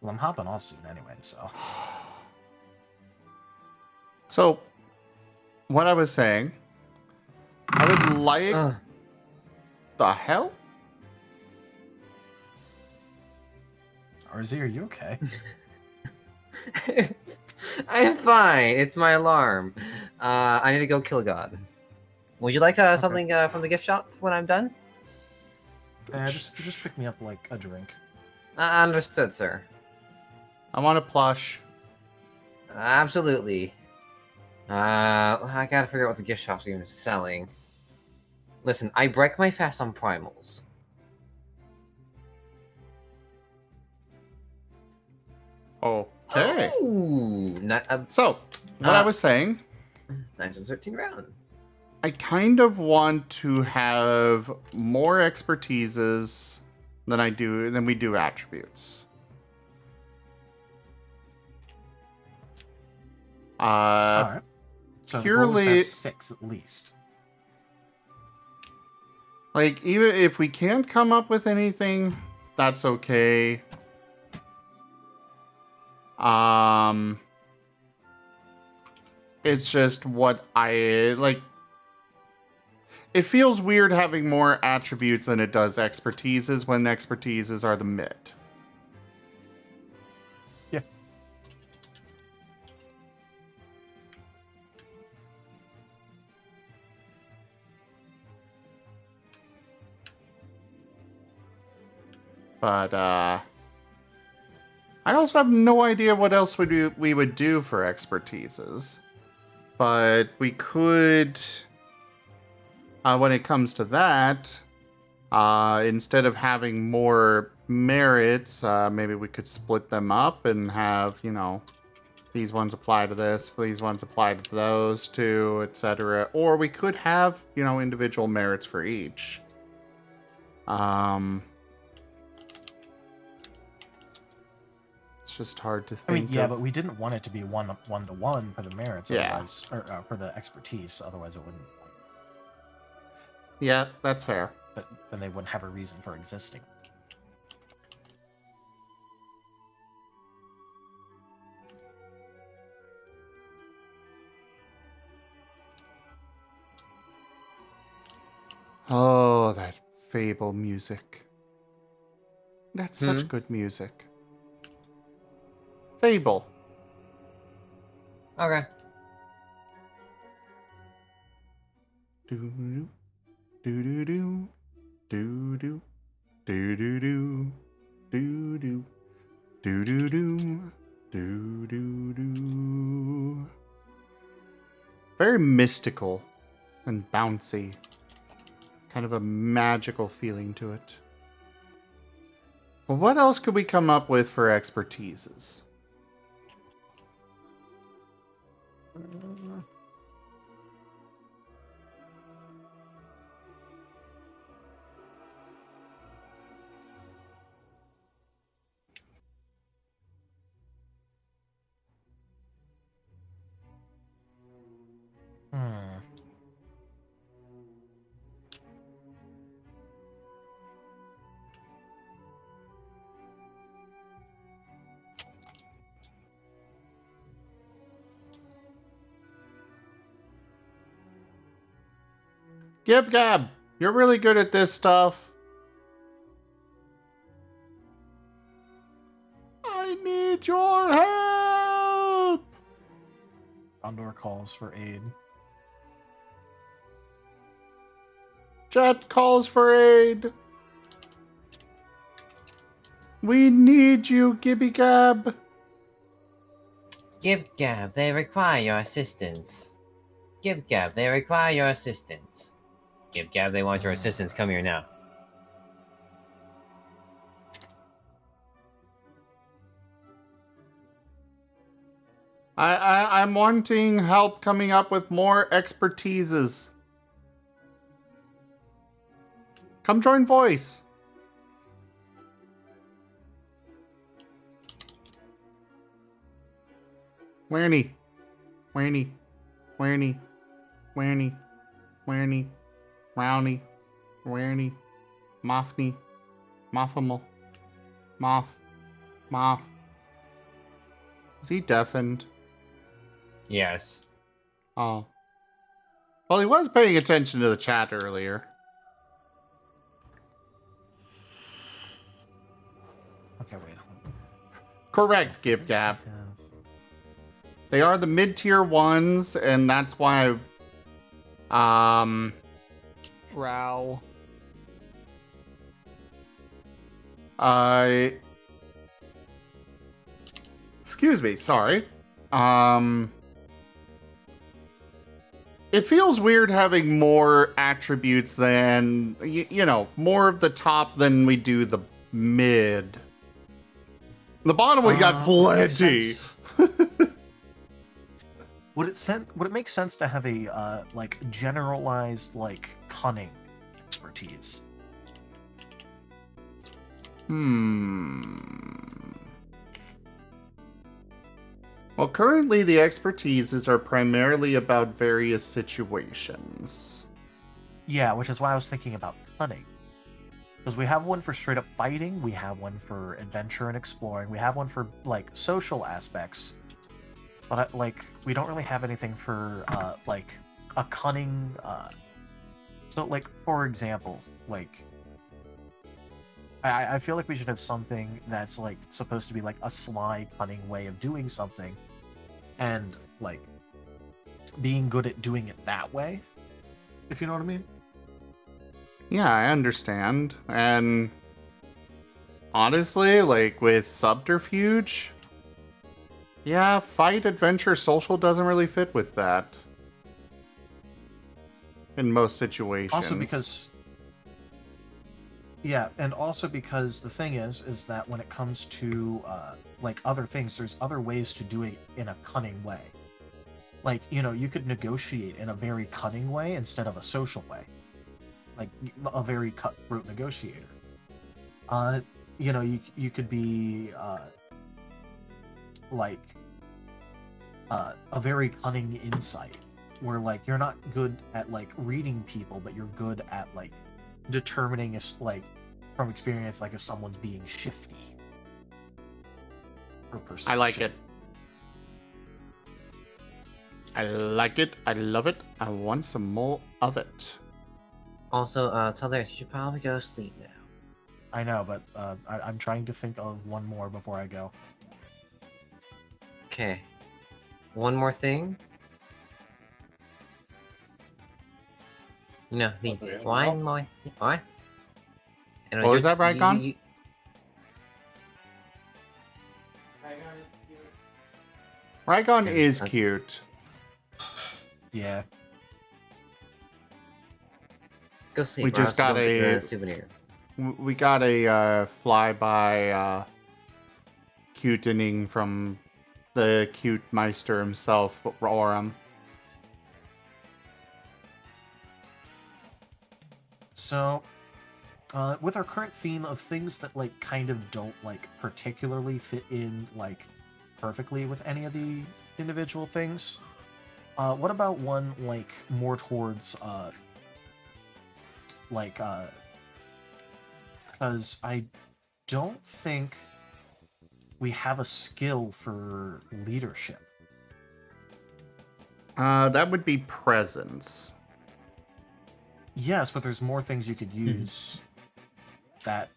[SPEAKER 3] Well, I'm hopping off soon anyway, so.
[SPEAKER 1] So, what I was saying, I would like the hell.
[SPEAKER 3] RZ, are you okay?
[SPEAKER 4] I'm fine. It's my alarm. I need to go kill a god. Would you like something from the gift shop when I'm done?
[SPEAKER 3] Just pick me up like a drink.
[SPEAKER 4] Understood, sir.
[SPEAKER 1] I want a plush.
[SPEAKER 4] Absolutely. I gotta figure out what the gift shop's even selling. Listen, I break my fast on primals.
[SPEAKER 1] Okay.
[SPEAKER 4] Ooh,
[SPEAKER 1] So, what I was saying,
[SPEAKER 4] 9-13 round.
[SPEAKER 1] I kind of want to have more expertises than we do attributes.
[SPEAKER 3] Alright. So
[SPEAKER 1] purely
[SPEAKER 3] the goal is to have 6 at least.
[SPEAKER 1] Like, even if we can't come up with anything, that's okay. It's just what I like. It feels weird having more attributes than it does expertises when expertises are the mid.
[SPEAKER 3] Yeah.
[SPEAKER 1] But I also have no idea what else we would do for expertises. But we could, when it comes to that, instead of having more merits, maybe we could split them up and have, you know, these ones apply to this, these ones apply to those two, etc. Or we could have, you know, individual merits for each. It's just hard to think.
[SPEAKER 3] I mean, yeah, but we didn't want it to be one-to-one for the merits,
[SPEAKER 1] Yeah.
[SPEAKER 3] otherwise, or for the expertise. Otherwise, it wouldn't.
[SPEAKER 1] Yeah, that's fair.
[SPEAKER 3] Then they wouldn't have a reason for existing.
[SPEAKER 1] Oh, that Fable music. That's such good music. Fable.
[SPEAKER 4] Okay.
[SPEAKER 1] Do do do do do do do do do do do do do do do do. Very mystical and bouncy. Kind of a magical feeling to it. Well, what else could we come up with for expertises? Gib Gab, you're really good at this stuff. I need your help!
[SPEAKER 3] Condor calls for aid.
[SPEAKER 1] Jet calls for aid. We need you, Gibby Gab.
[SPEAKER 4] Gib Gab, they require your assistance. Gib Gab, they require your assistance. Gib Gab, they want your assistance. Come here now.
[SPEAKER 1] I'm wanting help coming up with more expertises. Come join voice. Wherny. Wherny. Wherny. Wherny. Wherny. Rowney. Wherny. Moffney. Moffimal. Moff. Moff. Is he deafened?
[SPEAKER 4] Yes.
[SPEAKER 1] Oh. Well, he was paying attention to the chat earlier.
[SPEAKER 3] Okay, wait.
[SPEAKER 1] Correct, Gib Gab. They are the mid-tier ones, and that's why
[SPEAKER 10] RAOW.
[SPEAKER 1] Excuse me, sorry. It feels weird having more attributes than, you know, more of the top than we do the mid. The bottom we got plenty.
[SPEAKER 3] Would it make sense to have a like generalized like cunning expertise?
[SPEAKER 1] Well, currently the expertises are primarily about various situations.
[SPEAKER 3] Yeah, which is why I was thinking about cunning. Because we have one for straight up fighting, we have one for adventure and exploring, we have one for like social aspects, but like we don't really have anything for like a cunning. So like for example, like I feel like we should have something that's like supposed to be like a sly, cunning way of doing something, and like being good at doing it that way. If you know what I mean.
[SPEAKER 1] Yeah, I understand. And honestly, like with subterfuge, yeah, fight, adventure, social doesn't really fit with that. In most situations.
[SPEAKER 3] Also because yeah, and also because the thing is that when it comes to like other things, there's other ways to do it in a cunning way. Like, you know, you could negotiate in a very cunning way instead of a social way. Like a very cutthroat negotiator. You know, you could be like a very cunning insight, where like you're not good at like reading people, but you're good at like determining if like from experience like if someone's being shifty. Or perception.
[SPEAKER 1] I like it. I like it. I love it. I want some more of it.
[SPEAKER 4] Also, Tyler, you should probably go sleep now.
[SPEAKER 3] I know, but I'm trying to think of one more before I go.
[SPEAKER 4] Okay. One more thing. No, the one more thing. What?
[SPEAKER 1] What was that, Rygon? Rygon is cute.
[SPEAKER 3] Yeah.
[SPEAKER 4] Go sleep.
[SPEAKER 1] We just got a
[SPEAKER 4] souvenir.
[SPEAKER 1] We got a flyby cutening from the cute Meister himself, Roram.
[SPEAKER 3] So, with our current theme of things that like kind of don't like particularly fit in like perfectly with any of the individual things, what about one like more towards because I don't think we have a skill for leadership.
[SPEAKER 1] That would be presence.
[SPEAKER 3] Yes, but there's more things you could use that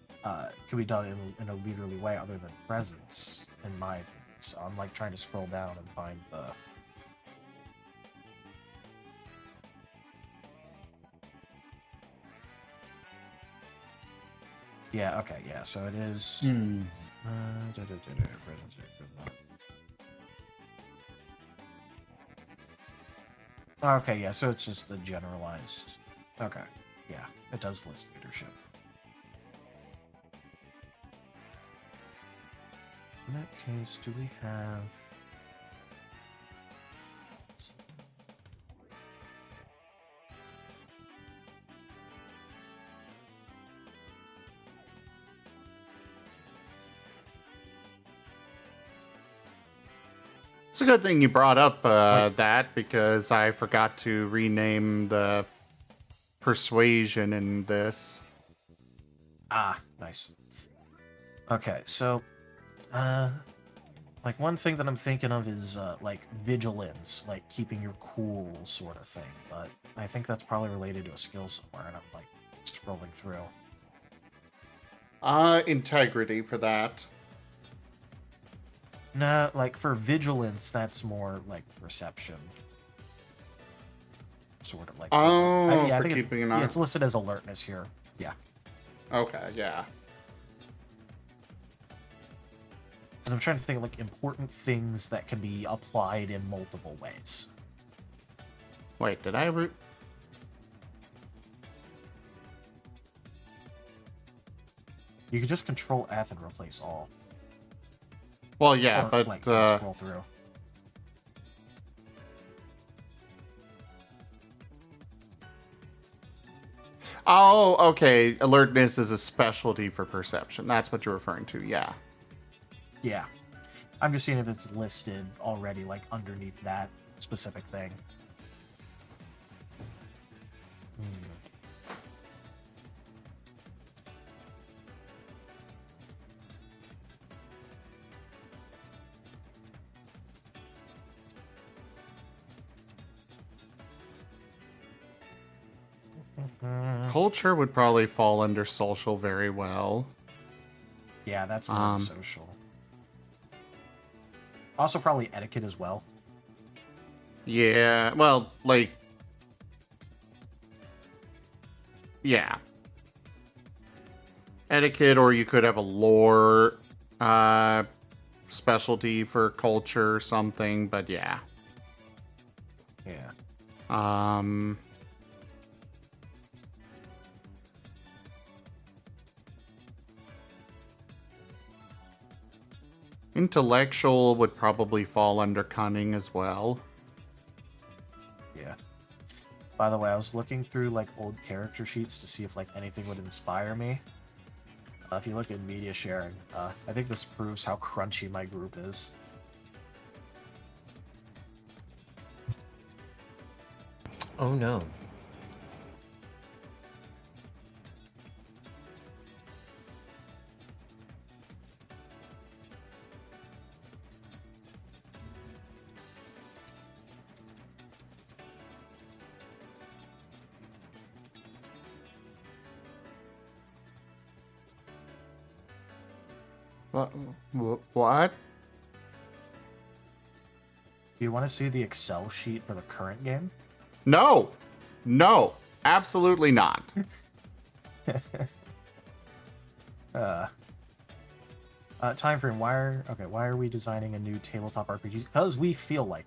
[SPEAKER 3] could be done in a leaderly way other than presence, in my opinion. So I'm like trying to scroll down and find the. Yeah, okay, yeah, so it is. Okay, yeah, so it's just a generalized. Okay, yeah, it does list leadership. In that case, do we have...
[SPEAKER 1] It's a good thing you brought up that, because I forgot to rename the persuasion in this.
[SPEAKER 3] Ah, nice. Okay, so, like one thing that I'm thinking of is like vigilance, like keeping your cool sort of thing. But I think that's probably related to a skill somewhere, and I'm like scrolling through.
[SPEAKER 1] Integrity for that.
[SPEAKER 3] Nah, like for vigilance, that's more like perception. Sort of like.
[SPEAKER 1] Oh,
[SPEAKER 3] I
[SPEAKER 1] for
[SPEAKER 3] think
[SPEAKER 1] keeping an eye.
[SPEAKER 3] it's listed as alertness here. Yeah.
[SPEAKER 1] Okay, yeah.
[SPEAKER 3] Because I'm trying to think of like important things that can be applied in multiple ways.
[SPEAKER 1] Wait, did I ever?
[SPEAKER 3] You could just control F and replace all.
[SPEAKER 1] Well, yeah,
[SPEAKER 3] Or,
[SPEAKER 1] but
[SPEAKER 3] like, scroll through.
[SPEAKER 1] oh, okay. Alertness is a specialty for perception. That's what you're referring to. Yeah.
[SPEAKER 3] Yeah. I'm just seeing if it's listed already, like underneath that specific thing.
[SPEAKER 1] Culture would probably fall under social very well.
[SPEAKER 3] Yeah, that's more social. Also, probably etiquette as well.
[SPEAKER 1] Yeah, well, like, yeah. Etiquette, or you could have a lore specialty for culture or something, but yeah.
[SPEAKER 3] Yeah.
[SPEAKER 1] Intellectual would probably fall under cunning as well.
[SPEAKER 3] Yeah. By the way, I was looking through like old character sheets to see if like anything would inspire me. If you look at media sharing, I think this proves how crunchy my group is.
[SPEAKER 4] Oh no.
[SPEAKER 1] What?
[SPEAKER 3] Do you want to see the Excel sheet for the current game?
[SPEAKER 1] No! No! Absolutely not.
[SPEAKER 3] Time frame. Why are we designing a new tabletop RPG? Because we feel like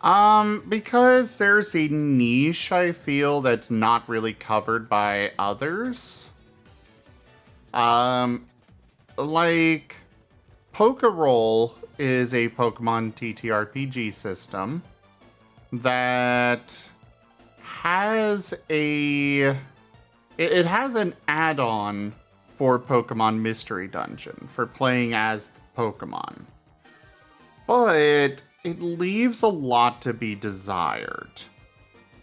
[SPEAKER 3] it.
[SPEAKER 1] Because there's a niche I feel that's not really covered by others. Like, Pokeroll is a Pokemon TTRPG system that has it has an add-on for Pokemon Mystery Dungeon for playing as Pokemon. But it leaves a lot to be desired.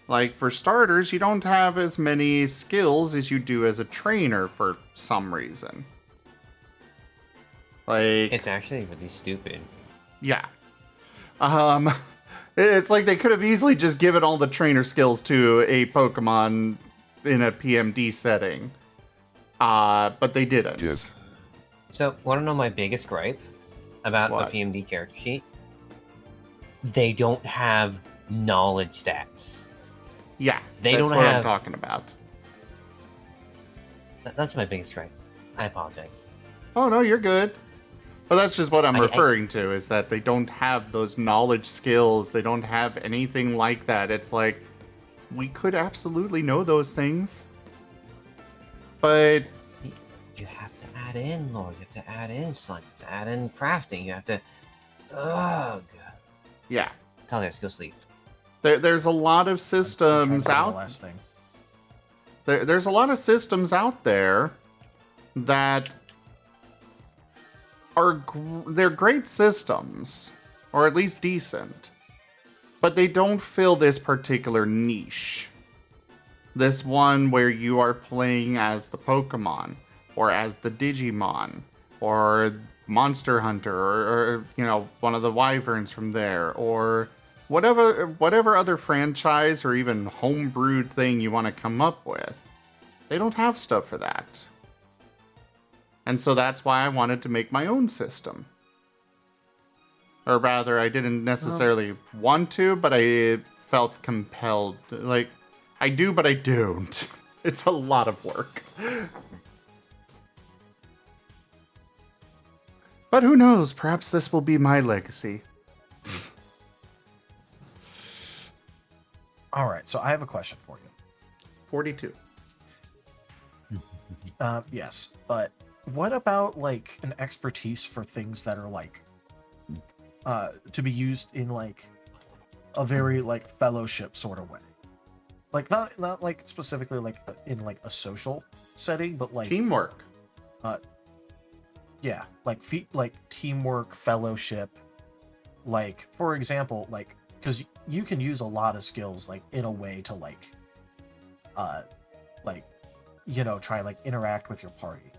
[SPEAKER 1] Like, for starters, you don't have as many skills as you do as a trainer for some reason. Like,
[SPEAKER 4] It's actually really stupid.
[SPEAKER 1] yeah. It's like they could have easily just given all the trainer skills to a Pokemon in a PMD setting. But they didn't.
[SPEAKER 6] Jib.
[SPEAKER 4] So, want to know my biggest gripe about
[SPEAKER 1] What?
[SPEAKER 4] a PMD character sheet? They don't have knowledge stats.
[SPEAKER 1] Yeah,
[SPEAKER 4] They
[SPEAKER 1] that's
[SPEAKER 4] don't
[SPEAKER 1] what I'm
[SPEAKER 4] have-
[SPEAKER 1] talking about.
[SPEAKER 4] That's my biggest gripe. I apologize.
[SPEAKER 1] Oh, no, you're good. But that's just what I'm
[SPEAKER 4] I-
[SPEAKER 1] referring to, is that they don't have those knowledge skills. They don't have anything like that. It's like, we could absolutely know those things. But,
[SPEAKER 4] You have to add in lore. You have to add in slime. You have to add in crafting. You have to. Ugh.
[SPEAKER 1] yeah.
[SPEAKER 4] Talia, go sleep.
[SPEAKER 1] There's a lot of
[SPEAKER 3] I'm
[SPEAKER 1] systems
[SPEAKER 3] trying to find the
[SPEAKER 1] out
[SPEAKER 3] last thing.
[SPEAKER 1] there's a lot of systems out there that are they're great systems, or at least decent, but they don't fill this particular niche. This one where you are playing as the Pokemon, or as the Digimon, or Monster Hunter, or you know, one of the Wyverns from there, or whatever other franchise or even homebrewed thing you want to come up with. They don't have stuff for that. And so that's why I wanted to make my own system. Or rather, I didn't necessarily want to, but I felt compelled. Like, I do, but I don't. It's a lot of work. But who knows? Perhaps this will be my legacy.
[SPEAKER 3] All right, so I have a question for you.
[SPEAKER 1] 42.
[SPEAKER 3] Yes, but what about like an expertise for things that are like to be used in like a very like fellowship sort of way? Like not like specifically like in like a social setting, but like
[SPEAKER 1] Teamwork.
[SPEAKER 3] Yeah, like like teamwork, fellowship. Like for example, like because you can use a lot of skills like in a way to like you know, try like interact with your party.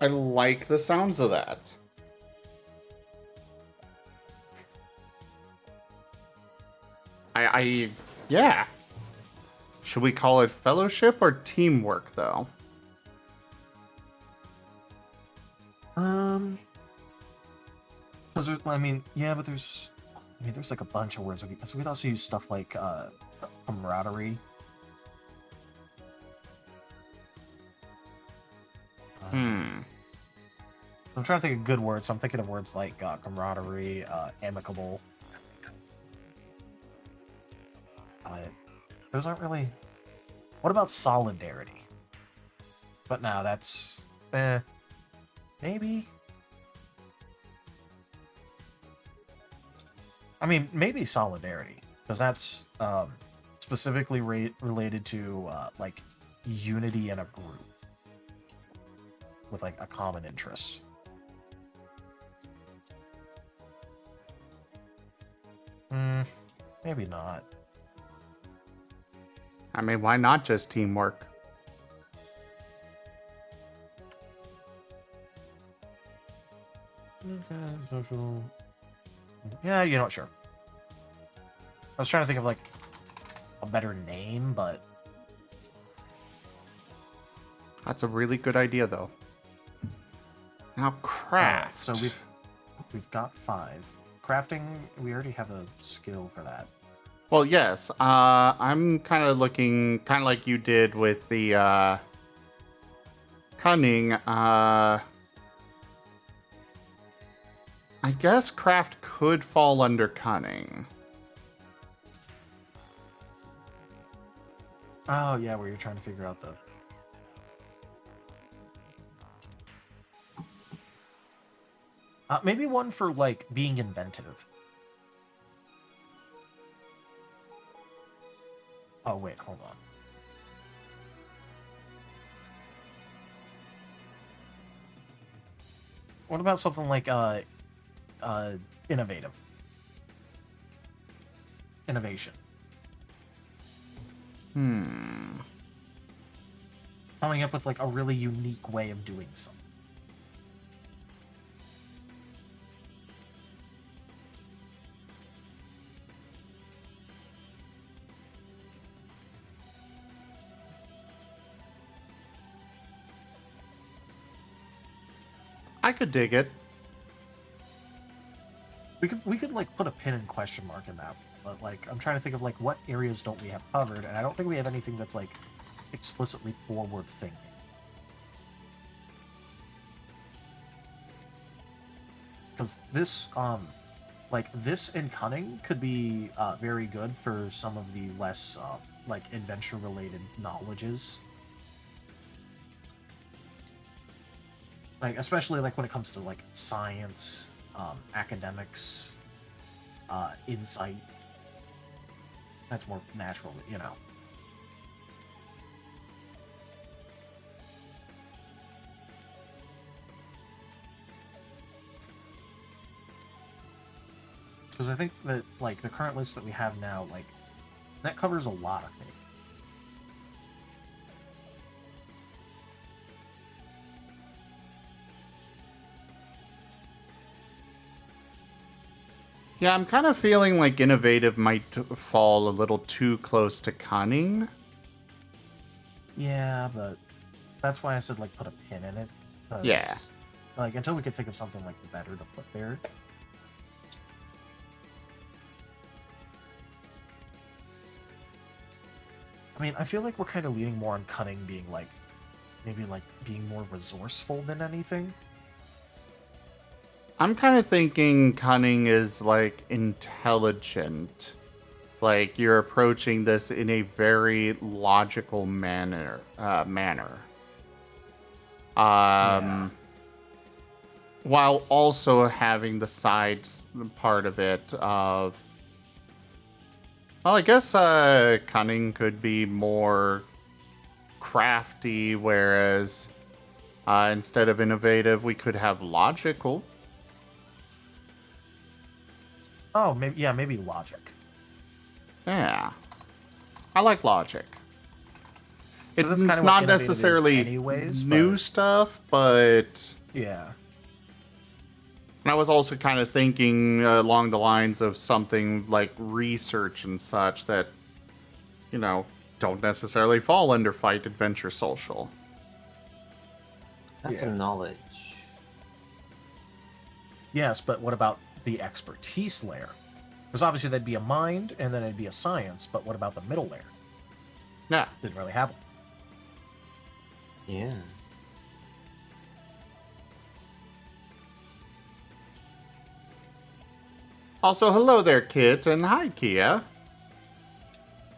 [SPEAKER 1] I like the sounds of that. Yeah. Should we call it fellowship or teamwork, though?
[SPEAKER 3] Because I mean, yeah, but there's like a bunch of words. So we'd also use stuff like camaraderie. I'm trying to think of good words, so I'm thinking of words like camaraderie, amicable. Those aren't really... What about solidarity? But no, that's... maybe? I mean, maybe solidarity, because that's specifically related to like unity in a group with like a common interest. Maybe not.
[SPEAKER 1] I mean, why not just teamwork?
[SPEAKER 3] Social. Yeah, you know what? Sure. I was trying to think of like a better name, but
[SPEAKER 1] That's a really good idea, though. Now, craft.
[SPEAKER 3] So we've got 5. Crafting, we already have a skill for that.
[SPEAKER 1] Well, yes. I'm kind of looking, kind of like you did with the cunning. I guess craft could fall under cunning.
[SPEAKER 3] Oh yeah, where you're trying to figure out the... maybe one for like being inventive. Oh wait, hold on. What about something like innovative? Innovation. Coming up with like a really unique way of doing something.
[SPEAKER 1] I could dig it.
[SPEAKER 3] We could like put a pin and question mark in that, but like I'm trying to think of like what areas don't we have covered, and I don't think we have anything that's like explicitly forward thinking. Because this like this and cunning could be very good for some of the less like adventure related knowledges. Like, especially like when it comes to like science, academics, insight. That's more natural, you know. Because I think that like the current list that we have now, like That covers a lot of things.
[SPEAKER 1] Yeah, I'm kind of feeling like innovative might fall a little too close to cunning.
[SPEAKER 3] Yeah, but that's why I said like put a pin in it. 'Cause,
[SPEAKER 1] Yeah.
[SPEAKER 3] Like until we could think of something like better to put there. I mean, I feel like we're kind of leaning more on cunning being like, maybe like being more resourceful than anything.
[SPEAKER 1] I'm kind of thinking cunning is like intelligent. Like you're approaching this in a very logical manner. While also having the sides part of it of. Well, I guess cunning could be more crafty, whereas instead of innovative, we could have logical.
[SPEAKER 3] Oh, maybe logic.
[SPEAKER 1] Yeah. I like logic.
[SPEAKER 3] So that's
[SPEAKER 1] It's
[SPEAKER 3] kinda what
[SPEAKER 1] not
[SPEAKER 3] innovative is
[SPEAKER 1] necessarily
[SPEAKER 3] anyways,
[SPEAKER 1] new
[SPEAKER 3] but-
[SPEAKER 1] stuff, but...
[SPEAKER 3] Yeah.
[SPEAKER 1] And I was also kind of thinking along the lines of something like research and such that, you know, don't necessarily fall under fight, adventure, social.
[SPEAKER 4] That's
[SPEAKER 3] Yeah.
[SPEAKER 4] a knowledge.
[SPEAKER 3] Yes, but what about the expertise layer? Because obviously that'd be a mind, and then it'd be a science, but what about the middle layer?
[SPEAKER 1] Yeah.
[SPEAKER 3] Didn't really have one.
[SPEAKER 4] Yeah.
[SPEAKER 1] Also, hello there, Kit, and hi, Kia.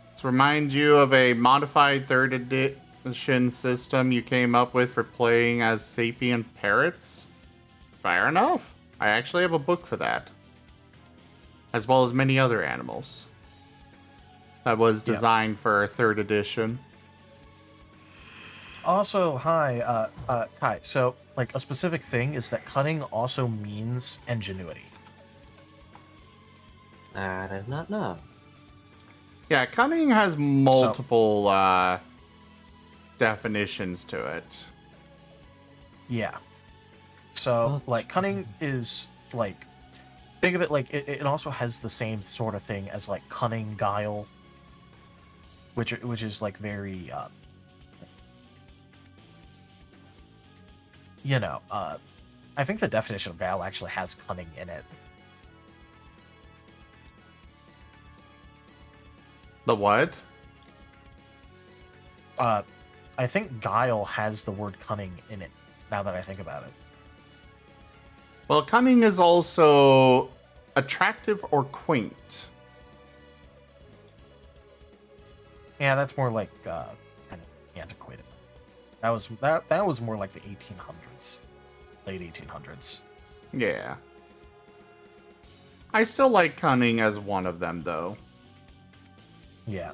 [SPEAKER 1] Let's remind you of a modified 3rd edition system you came up with for playing as sapient parrots. Fair enough. I actually have a book for that. As well as many other animals. That was designed for 3rd edition.
[SPEAKER 3] Also, hi, Kai. So, like, a specific thing is that cunning also means ingenuity.
[SPEAKER 4] I did not know.
[SPEAKER 1] Yeah, cunning has multiple definitions to it.
[SPEAKER 3] Yeah. So, like, cunning is, like, think of it like, it also has the same sort of thing as, like, cunning, guile, which is, like, very, I think the definition of guile actually has cunning in it.
[SPEAKER 1] The what?
[SPEAKER 3] I think guile has the word cunning in it, now that I think about it.
[SPEAKER 1] Well, cunning is also attractive or quaint.
[SPEAKER 3] Yeah, that's more like kind of antiquated. That was more like the 1800s, late 1800s.
[SPEAKER 1] Yeah. I still like cunning as one of them, though.
[SPEAKER 3] Yeah.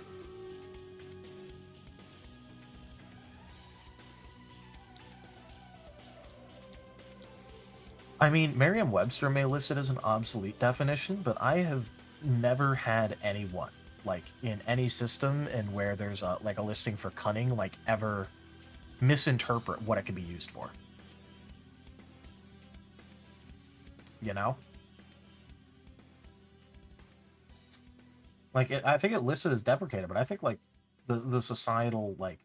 [SPEAKER 3] I mean, Merriam-Webster may list it as an obsolete definition, but I have never had anyone, like, in any system and where there's a listing for cunning, like, ever misinterpret what it could be used for. You know? Like, I think it listed as deprecated, but I think, like, the societal, like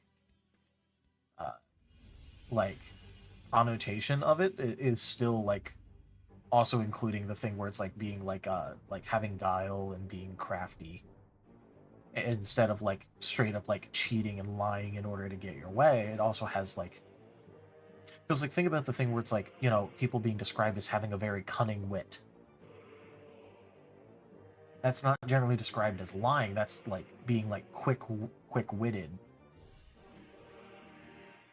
[SPEAKER 3] connotation of it is still, like, also including the thing where it's, like, being, like having guile and being crafty. Instead of, like, straight up, like, cheating and lying in order to get your way, it also has, like... Because, like, think about the thing where it's, like, people being described as having a very cunning wit. That's not generally described as lying. That's, like, being, like, quick-witted.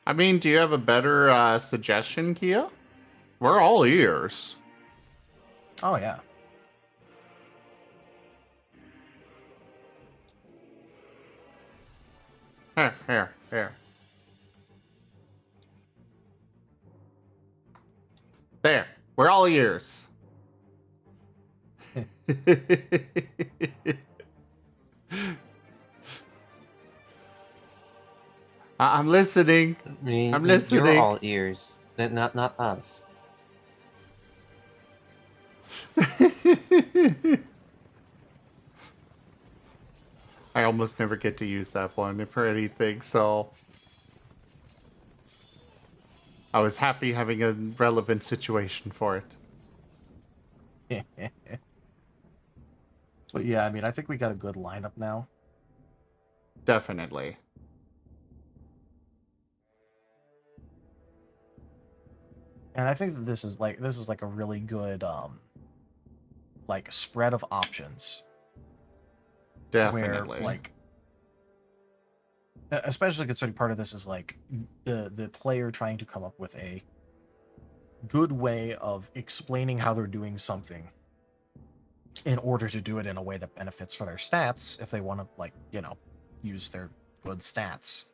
[SPEAKER 1] I mean, do you have a better suggestion, Kia? We're all ears.
[SPEAKER 3] Oh, yeah.
[SPEAKER 1] Here. There. We're all ears. I'm listening.
[SPEAKER 4] I mean,
[SPEAKER 1] I'm
[SPEAKER 4] you're
[SPEAKER 1] listening.
[SPEAKER 4] all ears, not us.
[SPEAKER 1] I almost never get to use that one for anything, so I was happy having a relevant situation for it.
[SPEAKER 3] But yeah, I mean, I think we got a good lineup now.
[SPEAKER 1] Definitely.
[SPEAKER 3] And I think that this is like a really good like spread of options.
[SPEAKER 1] Definitely.
[SPEAKER 3] Where like especially considering part of this is like the player trying to come up with a good way of explaining how they're doing something in order to do it in a way that benefits for their stats if they want to, like, you know, use their good stats.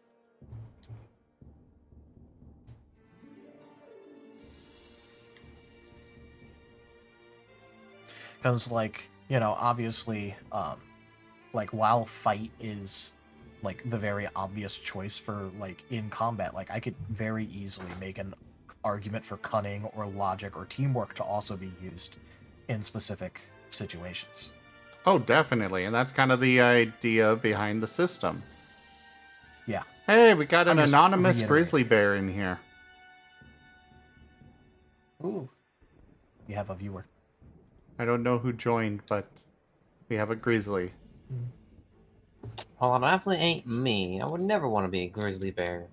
[SPEAKER 3] Because, like, you know, obviously, like, while fight is, like, the very obvious choice for, like, in combat, like, I could very easily make an argument for cunning or logic or teamwork to also be used in specific situations.
[SPEAKER 1] Oh, definitely. And that's kind of the idea behind the system.
[SPEAKER 3] Yeah.
[SPEAKER 1] Hey, we got an
[SPEAKER 3] I'm just
[SPEAKER 1] anonymous
[SPEAKER 3] reiterating.
[SPEAKER 1] grizzly bear in here.
[SPEAKER 3] Ooh. We have a viewer.
[SPEAKER 1] I don't know who joined, but we have a grizzly.
[SPEAKER 4] Well, it definitely ain't me. I would never want to be a grizzly bear.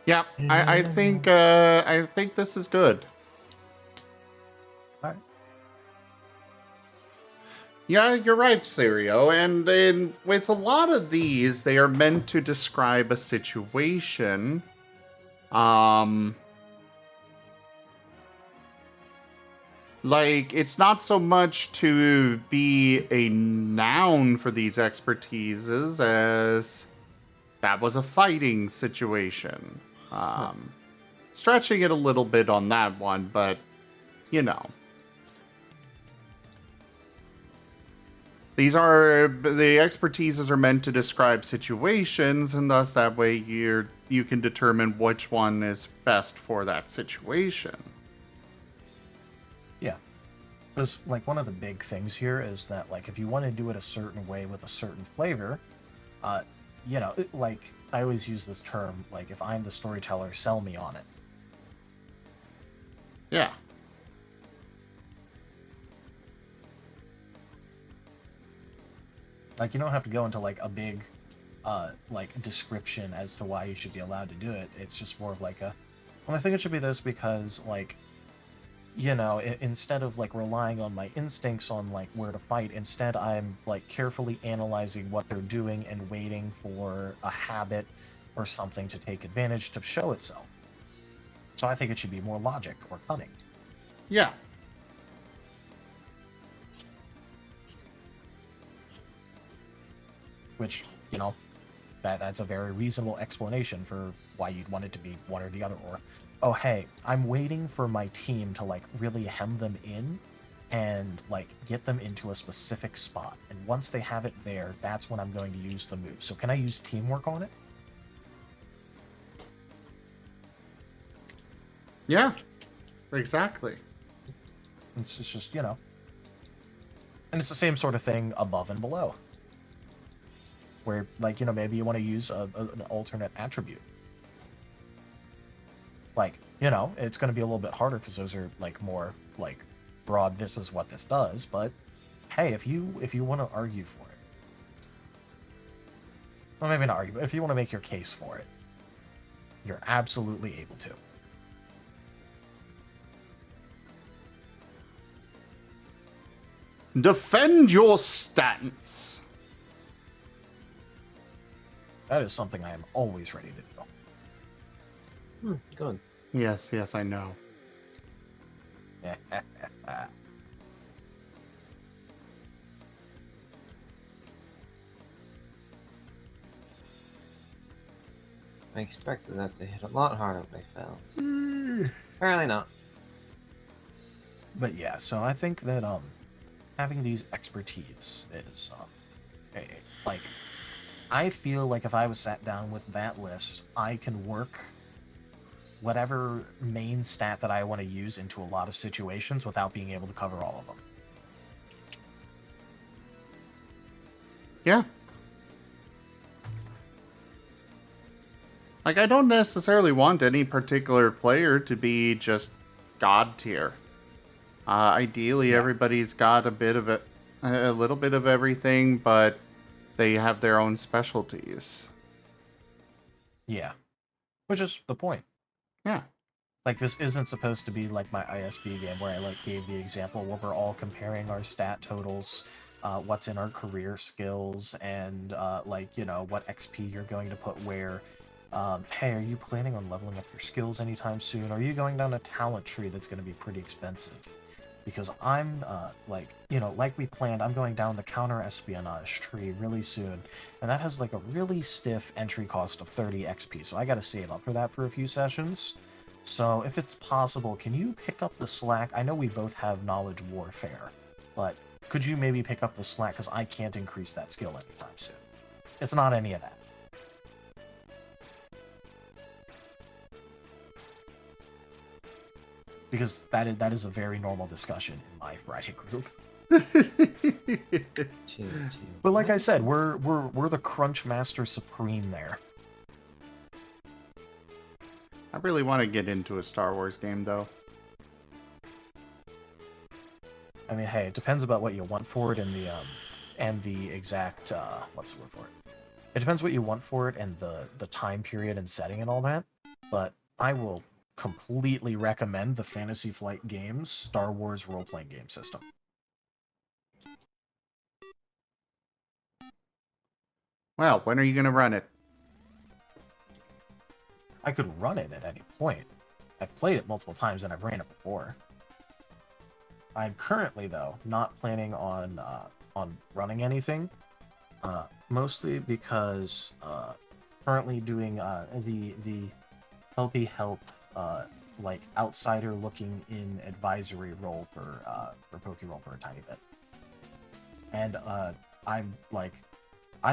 [SPEAKER 1] Yeah, I think this is good.
[SPEAKER 3] All right.
[SPEAKER 1] Yeah, you're right, Sirio. And with a lot of these, they are meant to describe a situation. Like, it's not so much to be a noun for these expertises as that was a fighting situation. Stretching it a little bit on that one, but, you know. The expertises are meant to describe situations, and thus that way you can determine which one is best for that situation.
[SPEAKER 3] Yeah. Because, like, one of the big things here is that, like, if you want to do it a certain way with a certain flavor, you know, like, I always use this term, like, if I'm the storyteller, sell me on it.
[SPEAKER 1] Yeah.
[SPEAKER 3] Like, you don't have to go into, like, a big, like, description as to why you should be allowed to do it. It's just more of, like, well, I think it should be this because, like, you know, instead of, like, relying on my instincts on, like, where to fight, instead I'm, like, carefully analyzing what they're doing and waiting for a habit or something to take advantage to show itself. So I think it should be more logic or cunning.
[SPEAKER 1] Yeah.
[SPEAKER 3] Which, you know, that's a very reasonable explanation for why you'd want it to be one or the other. Or, oh, hey, I'm waiting for my team to, like, really hem them in and, like, get them into a specific spot. And once they have it there, that's when I'm going to use the move. So can I use teamwork on it?
[SPEAKER 1] Yeah. Exactly.
[SPEAKER 3] It's just, you know. And it's the same sort of thing above and below. Where, like, you know, maybe you want to use an alternate attribute. Like, you know, it's going to be a little bit harder because those are, like, more, like, broad, this is what this does. But, hey, if you want to argue for it. Well, maybe not argue, but if you want to make your case for it, you're absolutely able to.
[SPEAKER 1] Defend your stance.
[SPEAKER 3] That is something I am always ready to do.
[SPEAKER 4] Good.
[SPEAKER 1] Yes, I know.
[SPEAKER 4] I expected that to hit a lot harder when I fell. Apparently not.
[SPEAKER 3] But yeah, so I think that having these expertise is like, I feel like if I was sat down with that list, I can work whatever main stat that I want to use into a lot of situations without being able to cover all of them.
[SPEAKER 1] Yeah. Like, I don't necessarily want any particular player to be just god tier. Ideally, everybody's got a little bit of everything, but they have their own specialties.
[SPEAKER 3] Yeah. Which is the point.
[SPEAKER 1] Yeah.
[SPEAKER 3] Like, this isn't supposed to be like my ISB game where I like gave the example where we're all comparing our stat totals, what's in our career skills, and like, you know, what XP you're going to put where. Hey, are you planning on leveling up your skills anytime soon? Are you going down a talent tree that's going to be pretty expensive? Because I'm, like, you know, like we planned, I'm going down the counter-espionage tree really soon, and that has, like, a really stiff entry cost of 30 XP, so I gotta save up for that for a few sessions. So, if it's possible, can you pick up the slack? I know we both have knowledge warfare, but could you maybe pick up the slack, because I can't increase that skill anytime soon. It's not any of that. Because that is a very normal discussion in my Friday group. But like I said, we're the Crunch Master Supreme there.
[SPEAKER 1] I really want to get into a Star Wars game, though.
[SPEAKER 3] I mean, hey, it depends about what you want for it and the exact what's the word for it? It depends what you want for it and the time period and setting and all that. But I will completely recommend the Fantasy Flight Games Star Wars role-playing game system.
[SPEAKER 1] Well, when are you going to run it?
[SPEAKER 3] I could run it at any point. I've played it multiple times and I've ran it before. I'm currently, though, not planning on running anything, mostly because currently doing the help like outsider looking in advisory role for Pokeroll for a tiny bit, and I'm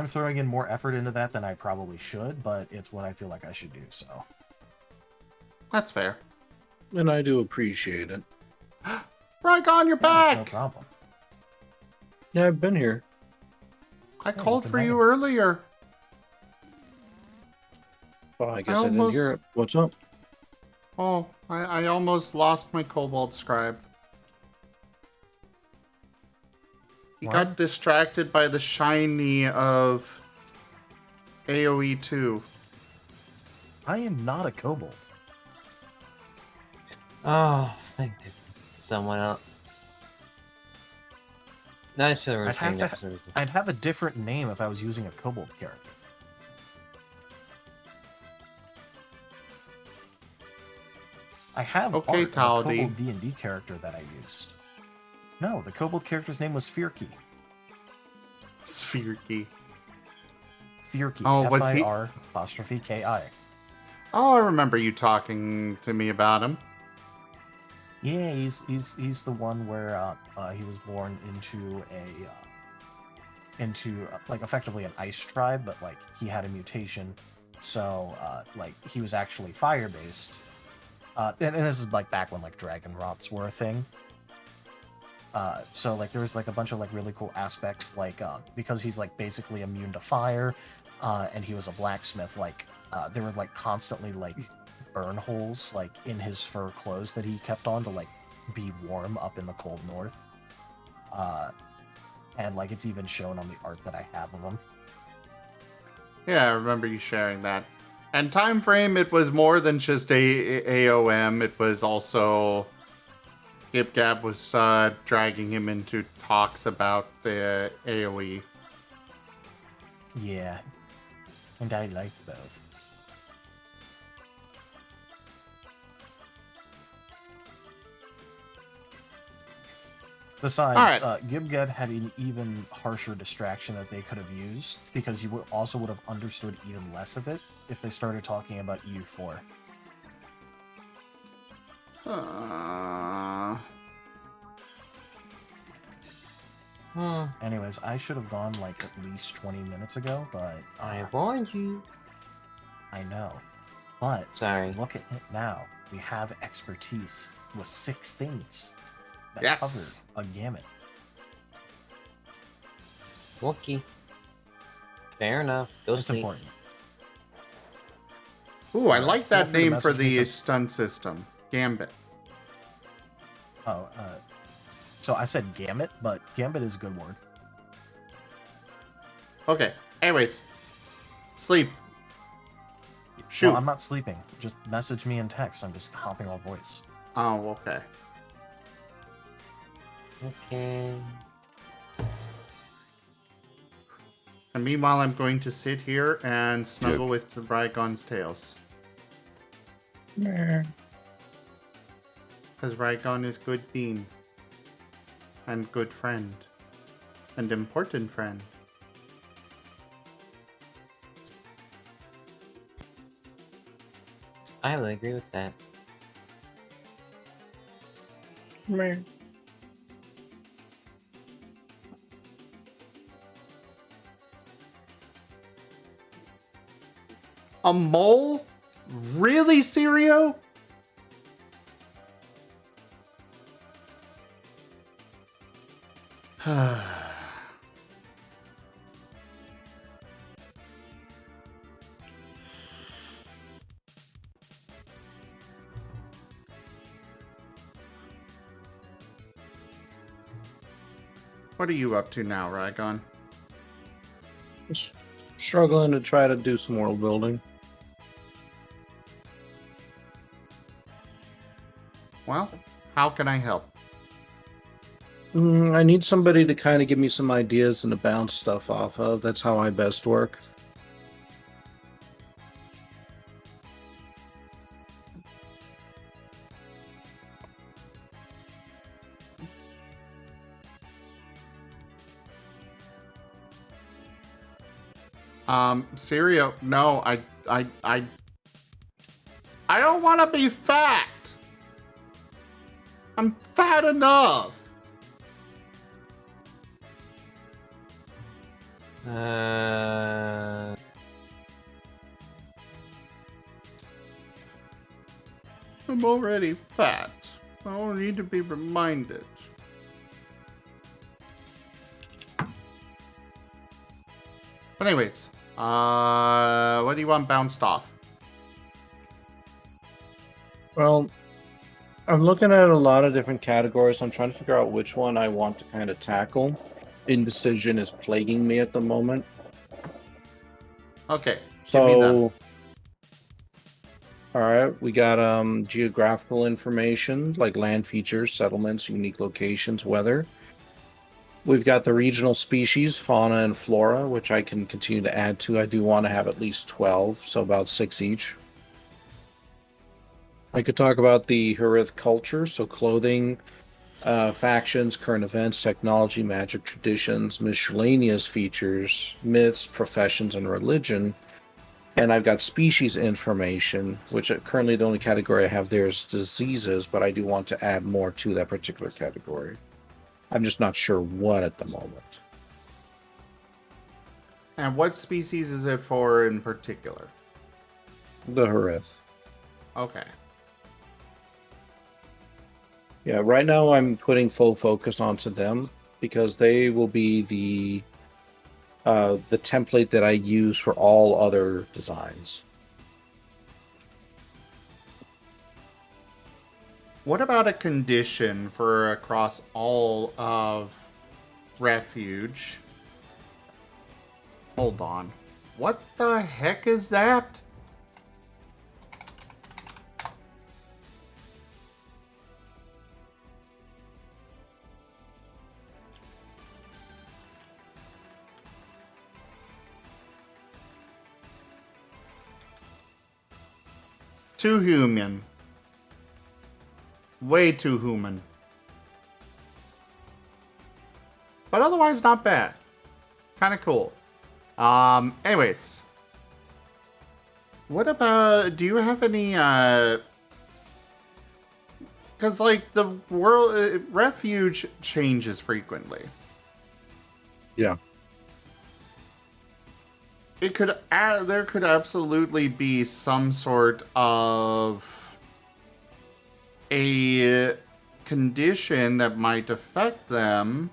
[SPEAKER 3] throwing in more effort into that than I probably should, but it's what I feel like I should do. So
[SPEAKER 1] that's fair,
[SPEAKER 5] and I do appreciate it.
[SPEAKER 1] Rygon, you're back.
[SPEAKER 3] No problem.
[SPEAKER 5] Yeah, I've been here.
[SPEAKER 1] I called for you earlier.
[SPEAKER 5] Well, I guess I didn't hear it. What's up?
[SPEAKER 1] Oh, I almost lost my Kobold Scribe. He got distracted by the shiny of AoE 2.
[SPEAKER 3] I am not a kobold.
[SPEAKER 4] Oh, thank goodness. Someone else. Nice for the routine episodes.
[SPEAKER 3] I'd have a different name if I was using a kobold character. I have art of a kobold D&D character that I used. No, the kobold character's name was Furky.
[SPEAKER 1] Sphyrky.
[SPEAKER 3] Furky.
[SPEAKER 1] Oh, was he?
[SPEAKER 3] F-I-R-K-I.
[SPEAKER 1] Oh, I remember you talking to me about him.
[SPEAKER 3] Yeah, he's the one where he was born into like effectively an ice tribe, but like he had a mutation, so like he was actually fire based. And this is like back when like dragon rots were a thing. So like there was like a bunch of like really cool aspects, like because he's like basically immune to fire, and he was a blacksmith. Like there were like constantly like burn holes like in his fur clothes that he kept on to like be warm up in the cold north. And like it's even shown on the art that I have of him.
[SPEAKER 1] Yeah, I remember you sharing that. And time frame, it was more than just AOM. It was also Gib Gab was dragging him into talks about the AOE.
[SPEAKER 3] Yeah, and I like both. Besides,
[SPEAKER 1] Alright.
[SPEAKER 3] Gibged had an even harsher distraction that they could have used, because you also would have understood even less of it if they started talking about EU4. Anyways, I should have gone like at least 20 minutes ago, but
[SPEAKER 4] I warned you.
[SPEAKER 3] I know. But
[SPEAKER 4] Sorry.
[SPEAKER 3] look at it now. We have expertise with 6 things that
[SPEAKER 1] Yes.
[SPEAKER 3] cover a gamut.
[SPEAKER 4] Wookie. Fair enough. Go
[SPEAKER 3] It's
[SPEAKER 4] sleep.
[SPEAKER 3] important.
[SPEAKER 1] Ooh, I like
[SPEAKER 3] Feel
[SPEAKER 1] that
[SPEAKER 3] free to
[SPEAKER 1] name for
[SPEAKER 3] message me
[SPEAKER 1] the
[SPEAKER 3] 'cause-
[SPEAKER 1] stun system. Gambit.
[SPEAKER 3] Oh, so I said gamut, but gambit is a good word.
[SPEAKER 1] Okay. Anyways. Sleep. Shoot.
[SPEAKER 3] Well, I'm not sleeping. Just message me in text. I'm just hopping on voice.
[SPEAKER 1] Oh, okay.
[SPEAKER 4] Okay.
[SPEAKER 1] And meanwhile, I'm going to sit here and snuggle with the Rygon's tails. Because Rygon is good bean. And good friend. And important friend.
[SPEAKER 4] I highly agree with that.
[SPEAKER 1] A mole? Really, Sirio? What are you up to now, Rygon?
[SPEAKER 5] Just struggling to try to do some world building.
[SPEAKER 1] Well, how can I help?
[SPEAKER 5] I need somebody to kind of give me some ideas and to bounce stuff off of. That's how I best work.
[SPEAKER 1] Sirio, no, I don't want to be fat. I'm fat enough. I'm already fat. I don't need to be reminded. But anyways, what do you want bounced off?
[SPEAKER 5] Well, I'm looking at a lot of different categories. I'm trying to figure out which one I want to kind of tackle. Indecision is plaguing me at the moment.
[SPEAKER 1] Okay, give me them.
[SPEAKER 5] All right, we got geographical information like land features, settlements, unique locations, weather. We've got the regional species, fauna and flora, which I can continue to add to. I do want to have at least 12, so about 6 each. I could talk about the Harith culture, so clothing, factions, current events, technology, magic traditions, miscellaneous features, myths, professions, and religion. And I've got species information, which currently the only category I have there is diseases, but I do want to add more to that particular category. I'm just not sure what at the moment.
[SPEAKER 1] And what species is it for in particular?
[SPEAKER 5] The Harith.
[SPEAKER 1] Okay.
[SPEAKER 5] Yeah, right now I'm putting full focus onto them because they will be the template that I use for all other designs.
[SPEAKER 1] What about a condition for across all of Refuge? Hold on. What the heck is that? Too human. Way too human. but otherwise not bad. Kind of cool. Anyways, what about? Do you have any? Because like the world refuge changes frequently.
[SPEAKER 5] Yeah.
[SPEAKER 1] It could there could absolutely be some sort of a condition that might affect them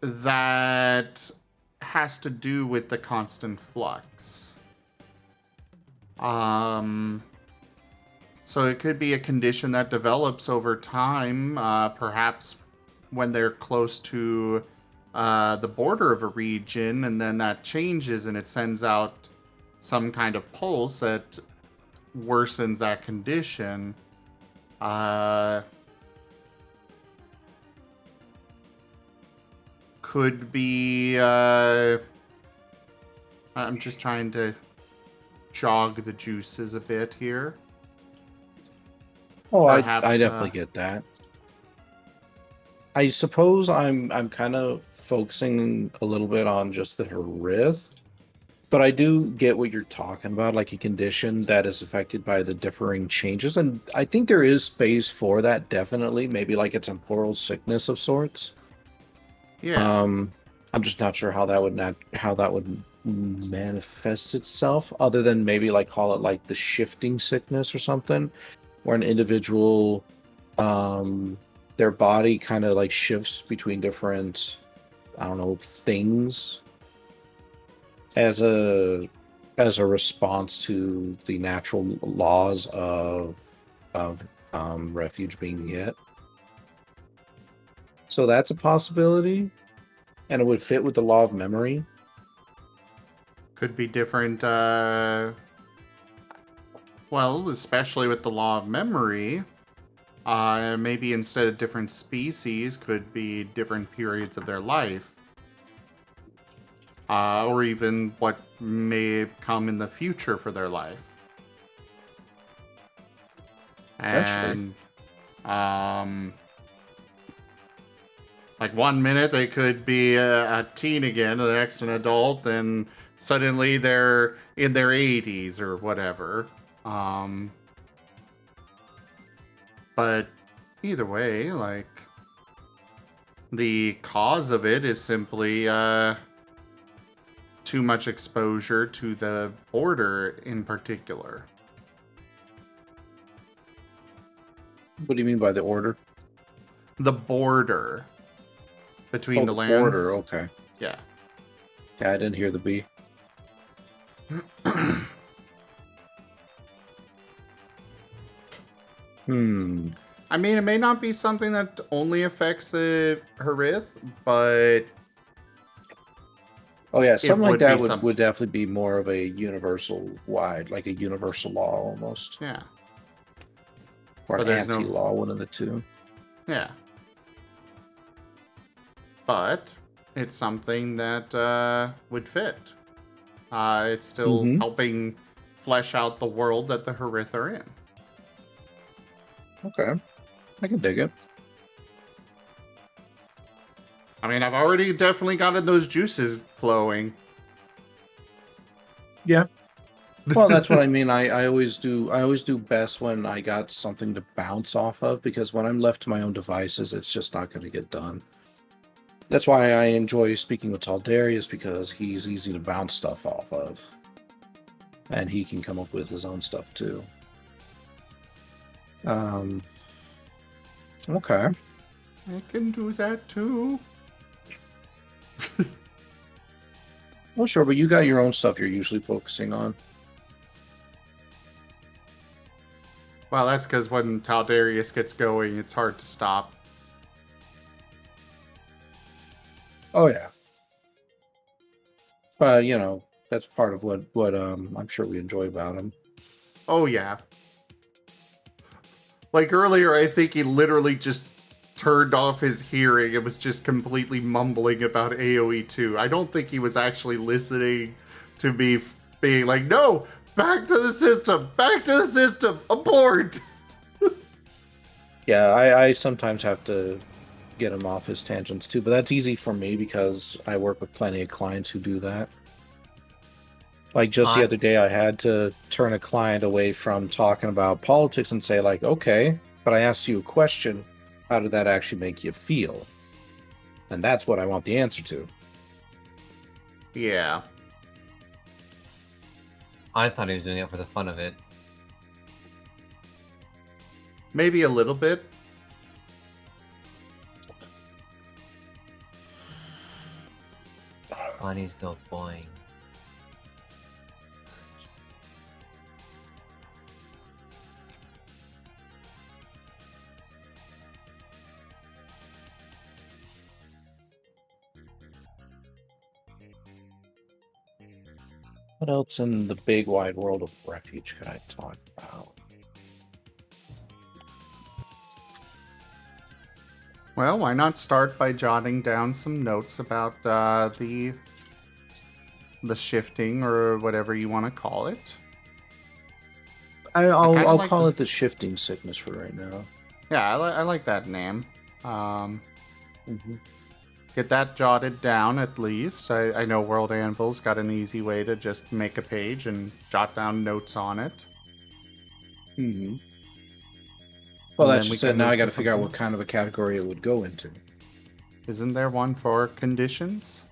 [SPEAKER 1] that has to do with the constant flux. So it could be a condition that develops over time, perhaps when they're close to the border of a region, and then that changes and it sends out some kind of pulse that worsens that condition. Could be I'm just trying to jog the juices a bit here.
[SPEAKER 5] Oh,
[SPEAKER 1] Perhaps,
[SPEAKER 5] I definitely get that. I suppose I'm kind of focusing a little bit on just the Harith, but I do get what you're talking about, like a condition that is affected by the differing changes, and I think there is space for that, definitely. Maybe like a temporal sickness of sorts.
[SPEAKER 1] Yeah.
[SPEAKER 5] I'm just not sure how that would manifest itself, other than maybe like call it like the shifting sickness or something, where an individual, their body kind of like shifts between different, I don't know, things as a response to the natural laws of refuge being hit. So that's a possibility, and it would fit with the law of memory.
[SPEAKER 1] Could be different, well, especially with the law of memory, maybe instead of different species, could be different periods of their life. Or even what may come in the future for their life. And, like 1 minute they could be a teen again, the next an adult, and suddenly they're in their 80s or whatever. But either way, like, the cause of it is simply too much exposure to the border in particular.
[SPEAKER 5] What do you mean by the order?
[SPEAKER 1] The border between the lands.
[SPEAKER 5] Border, okay.
[SPEAKER 1] Yeah.
[SPEAKER 5] Yeah, I didn't hear the B.
[SPEAKER 1] I mean, it may not be something that only affects the Harith, but
[SPEAKER 5] oh yeah, something like that
[SPEAKER 1] something.
[SPEAKER 5] would definitely be more of a universal wide, like a universal law almost.
[SPEAKER 1] Yeah.
[SPEAKER 5] Or
[SPEAKER 1] but
[SPEAKER 5] an anti-law, one of the two.
[SPEAKER 1] Yeah. But it's something that would fit. It's still helping flesh out the world that the Harith are in.
[SPEAKER 5] Okay. I can dig it.
[SPEAKER 1] I mean, I've already definitely gotten those juices flowing.
[SPEAKER 5] Yeah. Well, that's what I mean. I always do best when I got something to bounce off of, because when I'm left to my own devices, it's just not going to get done. That's why I enjoy speaking with Taldarius, because he's easy to bounce stuff off of. And he can come up with his own stuff too. Okay.
[SPEAKER 1] I can do that too.
[SPEAKER 5] Well, sure, but you got your own stuff you're usually focusing on.
[SPEAKER 1] Well, that's because when Taldarius gets going, it's hard to stop.
[SPEAKER 5] Oh yeah. But you know, that's part of what I'm sure we enjoy about him.
[SPEAKER 1] Oh yeah. Like earlier, I think he literally just turned off his hearing. It was just completely mumbling about AoE 2. I don't think he was actually listening to me being like, no, back to the system, abort.
[SPEAKER 5] Yeah, I sometimes have to get him off his tangents too. But that's easy for me because I work with plenty of clients who do that. Like just the other day, I had to turn a client away from talking about politics and say, like, okay, but I asked you a question. How did that actually make you feel? And that's what I want the answer to.
[SPEAKER 1] Yeah.
[SPEAKER 4] I thought he was doing it for the fun of it.
[SPEAKER 1] Maybe a little bit.
[SPEAKER 4] Bunnies go boing.
[SPEAKER 5] What else in the big wide world of refuge could I talk about?
[SPEAKER 1] Well, why not start by jotting down some notes about the shifting or whatever you want to call it.
[SPEAKER 5] I'll call it the shifting sickness for right now.
[SPEAKER 1] Yeah, I like that name. Get that jotted down at least. I know World Anvil's got an easy way to just make a page and jot down notes on it.
[SPEAKER 5] Well, that's just it. Now I got to figure out what kind of a category it would go into.
[SPEAKER 1] Isn't there one for conditions?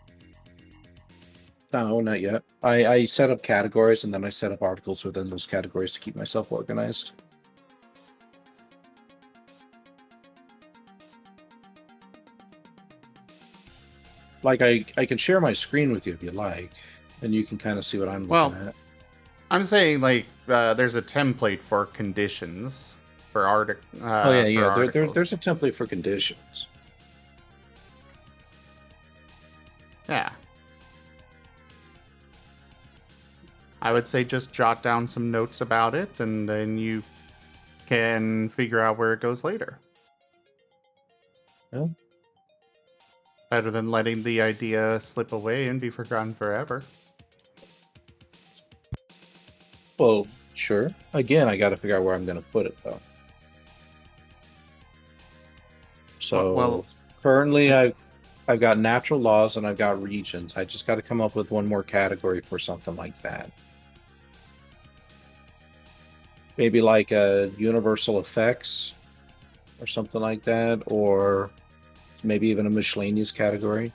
[SPEAKER 5] No, not yet. I set up categories and then I set up articles within those categories to keep myself organized. Like, I can share my screen with you if you like, and you can kind of see what I'm looking at.
[SPEAKER 1] I'm saying, like, there's a template for conditions for articles.
[SPEAKER 5] There's a template for conditions.
[SPEAKER 1] Yeah. I would say just jot down some notes about it, and then you can figure out where it goes later.
[SPEAKER 5] Yeah.
[SPEAKER 1] Better than letting the idea slip away and be forgotten forever.
[SPEAKER 5] Well, sure. Again, I got to figure out where I'm going to put it, though. So, currently I've got natural laws and I've got regions. I just got to come up with one more category for something like that. Maybe like a universal effects or something like that, or maybe even a miscellaneous category.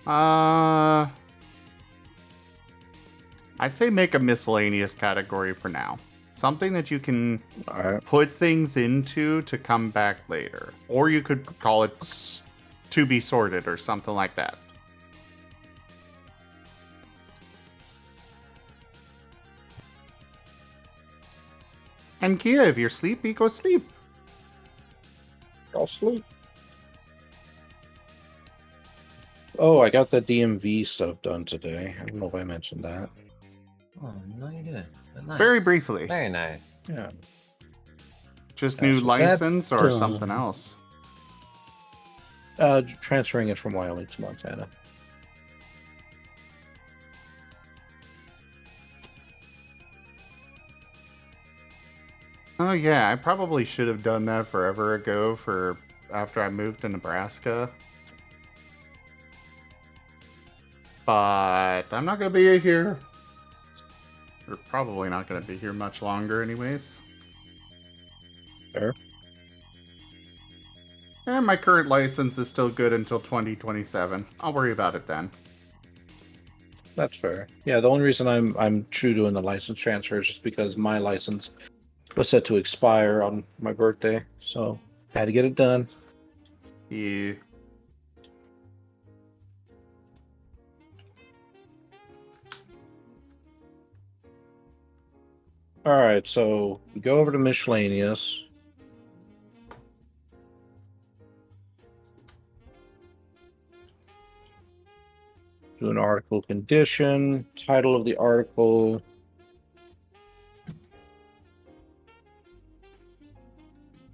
[SPEAKER 1] I'd say make a miscellaneous category for now. Something that you can put things into to come back later. Or you could call it to be sorted or something like that. And Kia, if you're sleepy, go sleep.
[SPEAKER 5] I'll sleep. Oh, I got the DMV stuff done today. I don't know if I mentioned that.
[SPEAKER 4] Oh, no, you didn't. But nice.
[SPEAKER 1] Very briefly.
[SPEAKER 4] Very nice.
[SPEAKER 5] Yeah.
[SPEAKER 1] Just new license or something else?
[SPEAKER 5] Transferring it from Wyoming to Montana.
[SPEAKER 1] Oh yeah, I probably should have done that forever ago after I moved to Nebraska. But I'm not going to be here. We're probably not going to be here much longer anyways.
[SPEAKER 5] Fair.
[SPEAKER 1] And my current license is still good until 2027. I'll worry about it then.
[SPEAKER 5] That's fair. Yeah, the only reason I'm true doing the license transfer is just because my license was set to expire on my birthday, so had to get it done.
[SPEAKER 1] Yeah.
[SPEAKER 5] All right, so we go over to miscellaneous. Do an article condition, title of the article.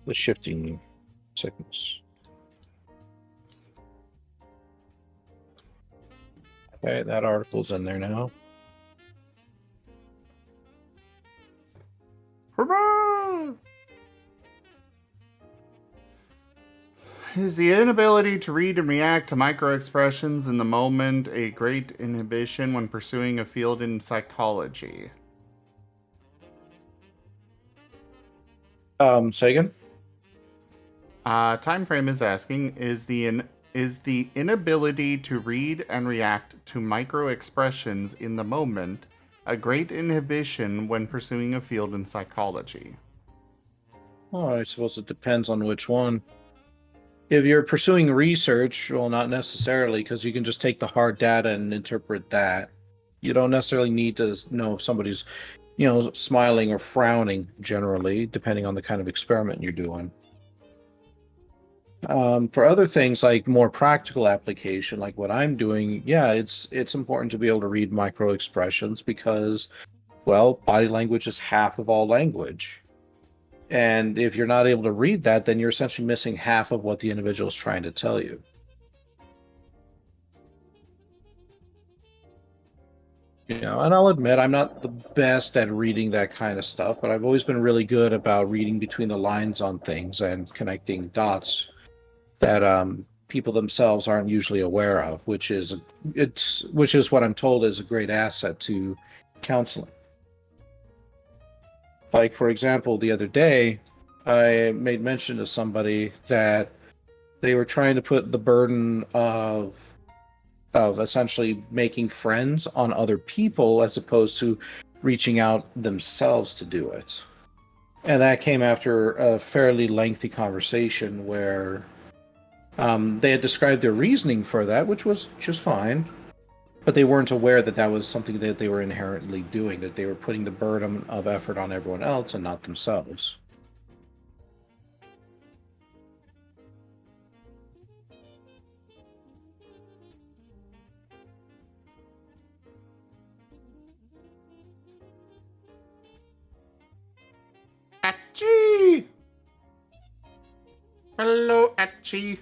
[SPEAKER 5] The shifting sickness. Okay, that article's in there now.
[SPEAKER 1] Is the inability to read and react to microexpressions in the moment a great inhibition when pursuing a field in psychology?
[SPEAKER 5] Say again?
[SPEAKER 1] Time frame is asking, is the inability to read and react to microexpressions in the moment a great inhibition when pursuing a field in psychology?
[SPEAKER 5] Oh, I suppose it depends on which one. If you're pursuing research, well, not necessarily, because you can just take the hard data and interpret that. You don't necessarily need to know if somebody's, smiling or frowning, generally, depending on the kind of experiment you're doing. For other things like more practical application, like what I'm doing, yeah, it's important to be able to read micro expressions because, well, body language is half of all language. And if you're not able to read that, then you're essentially missing half of what the individual is trying to tell you. And I'll admit I'm not the best at reading that kind of stuff, but I've always been really good about reading between the lines on things and connecting dots that people themselves aren't usually aware of, which is what I'm told is a great asset to counseling. Like, for example, the other day, I made mention to somebody that they were trying to put the burden of essentially making friends on other people as opposed to reaching out themselves to do it. And that came after a fairly lengthy conversation where they had described their reasoning for that, which was just fine. But they weren't aware that that was something that they were inherently doing, that they were putting the burden of effort on everyone else and not themselves.
[SPEAKER 1] Achie! Hello, Achie.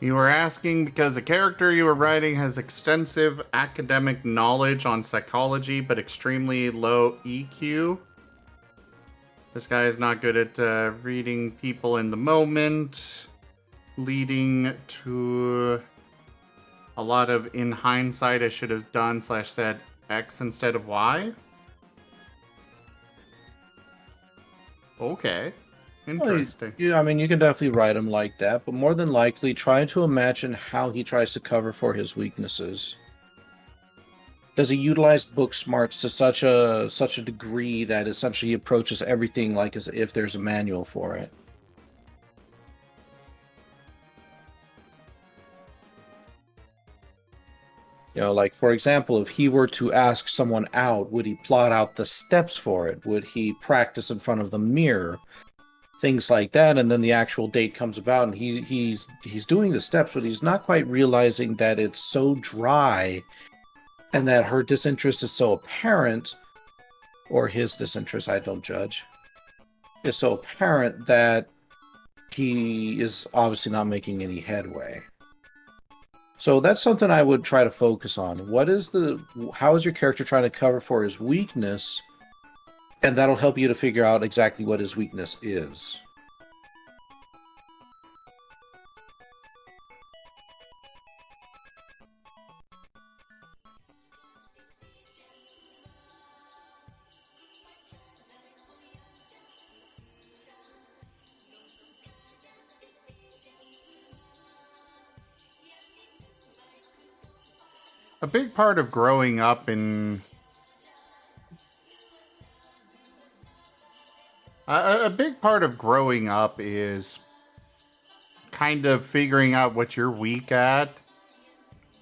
[SPEAKER 1] You were asking because the character you were writing has extensive academic knowledge on psychology, but extremely low EQ. This guy is not good at reading people in the moment, leading to a lot of, in hindsight, I should have done / said X instead of Y. Okay. Interesting.
[SPEAKER 5] Yeah, I mean, you can definitely write him like that, but more than likely, try to imagine how he tries to cover for his weaknesses. Does he utilize book smarts to such a degree that essentially he approaches everything like as if there's a manual for it? Like, for example, if he were to ask someone out, would he plot out the steps for it? Would he practice in front of the mirror? Things like that, and then the actual date comes about and he's doing the steps, but he's not quite realizing that it's so dry and that her disinterest is so apparent, or his disinterest, I don't judge, is so apparent that he is obviously not making any headway. So that's something I would try to focus on. How is your character trying to cover for his weakness, And that'll help you to figure out exactly what his weakness is.
[SPEAKER 1] A big part of growing up in a big part of growing up is kind of figuring out what you're weak at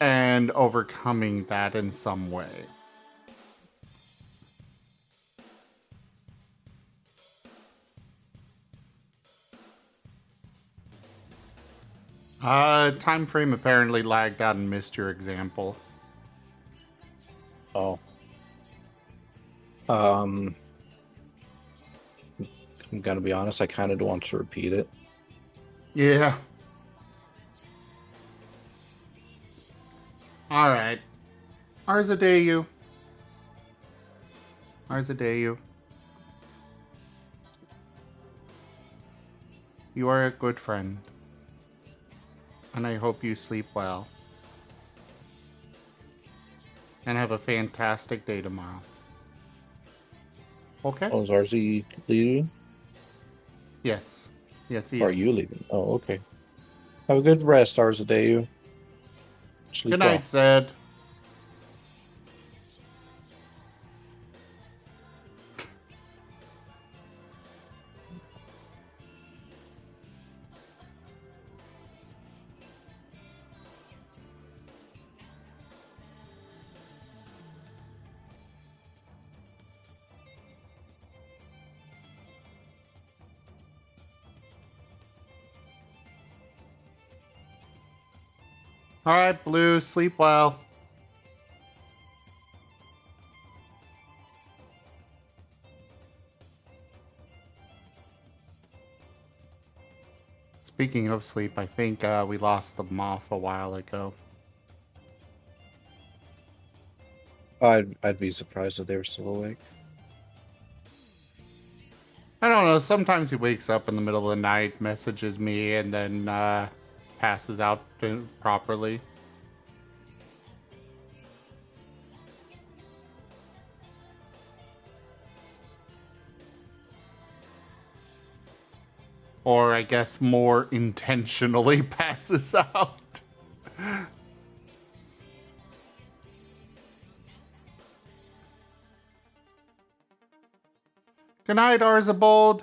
[SPEAKER 1] and overcoming that in some way. Time frame apparently lagged out and missed your example.
[SPEAKER 5] Oh. I'm gonna be honest, I kind of don't want to repeat it.
[SPEAKER 1] Yeah. Alright. Arzadeu. Arzadeu. You are a good friend. And I hope you sleep well. And have a fantastic day tomorrow. Okay?
[SPEAKER 5] Oh, is Arzi leaving?
[SPEAKER 1] Yes. Yes, he
[SPEAKER 5] Or are
[SPEAKER 1] is.
[SPEAKER 5] you leaving? Oh, okay. Have a good rest, Arzadeu. Sleep
[SPEAKER 1] Good night, Zed. Alright, Blue, sleep well. Speaking of sleep, I think we lost the moth a while ago.
[SPEAKER 5] I'd be surprised if they were still awake.
[SPEAKER 1] I don't know, sometimes he wakes up in the middle of the night, messages me, and then passes out properly. Or I guess more intentionally passes out. Good night, Arzabold.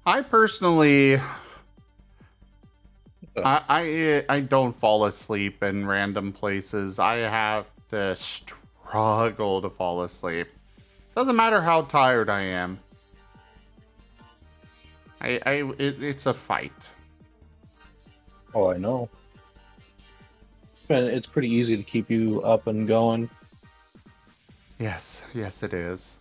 [SPEAKER 1] I personally, I don't fall asleep in random places. I have to struggle to fall asleep. Doesn't matter how tired I am. It's a fight.
[SPEAKER 5] Oh, I know. And it's pretty easy to keep you up and going.
[SPEAKER 1] Yes, yes it is.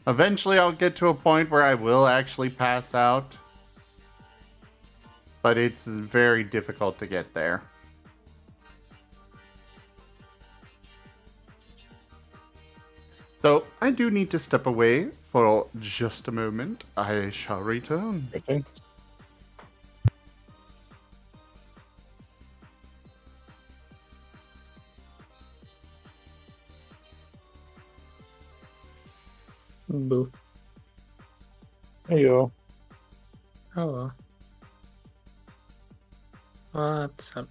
[SPEAKER 1] Eventually I'll get to a point where I will actually pass out. But it's very difficult to get there. So I do need to step away for just a moment. I shall return.
[SPEAKER 5] Okay.
[SPEAKER 10] Boo.
[SPEAKER 5] Hey, yo.
[SPEAKER 10] Hello. What's up?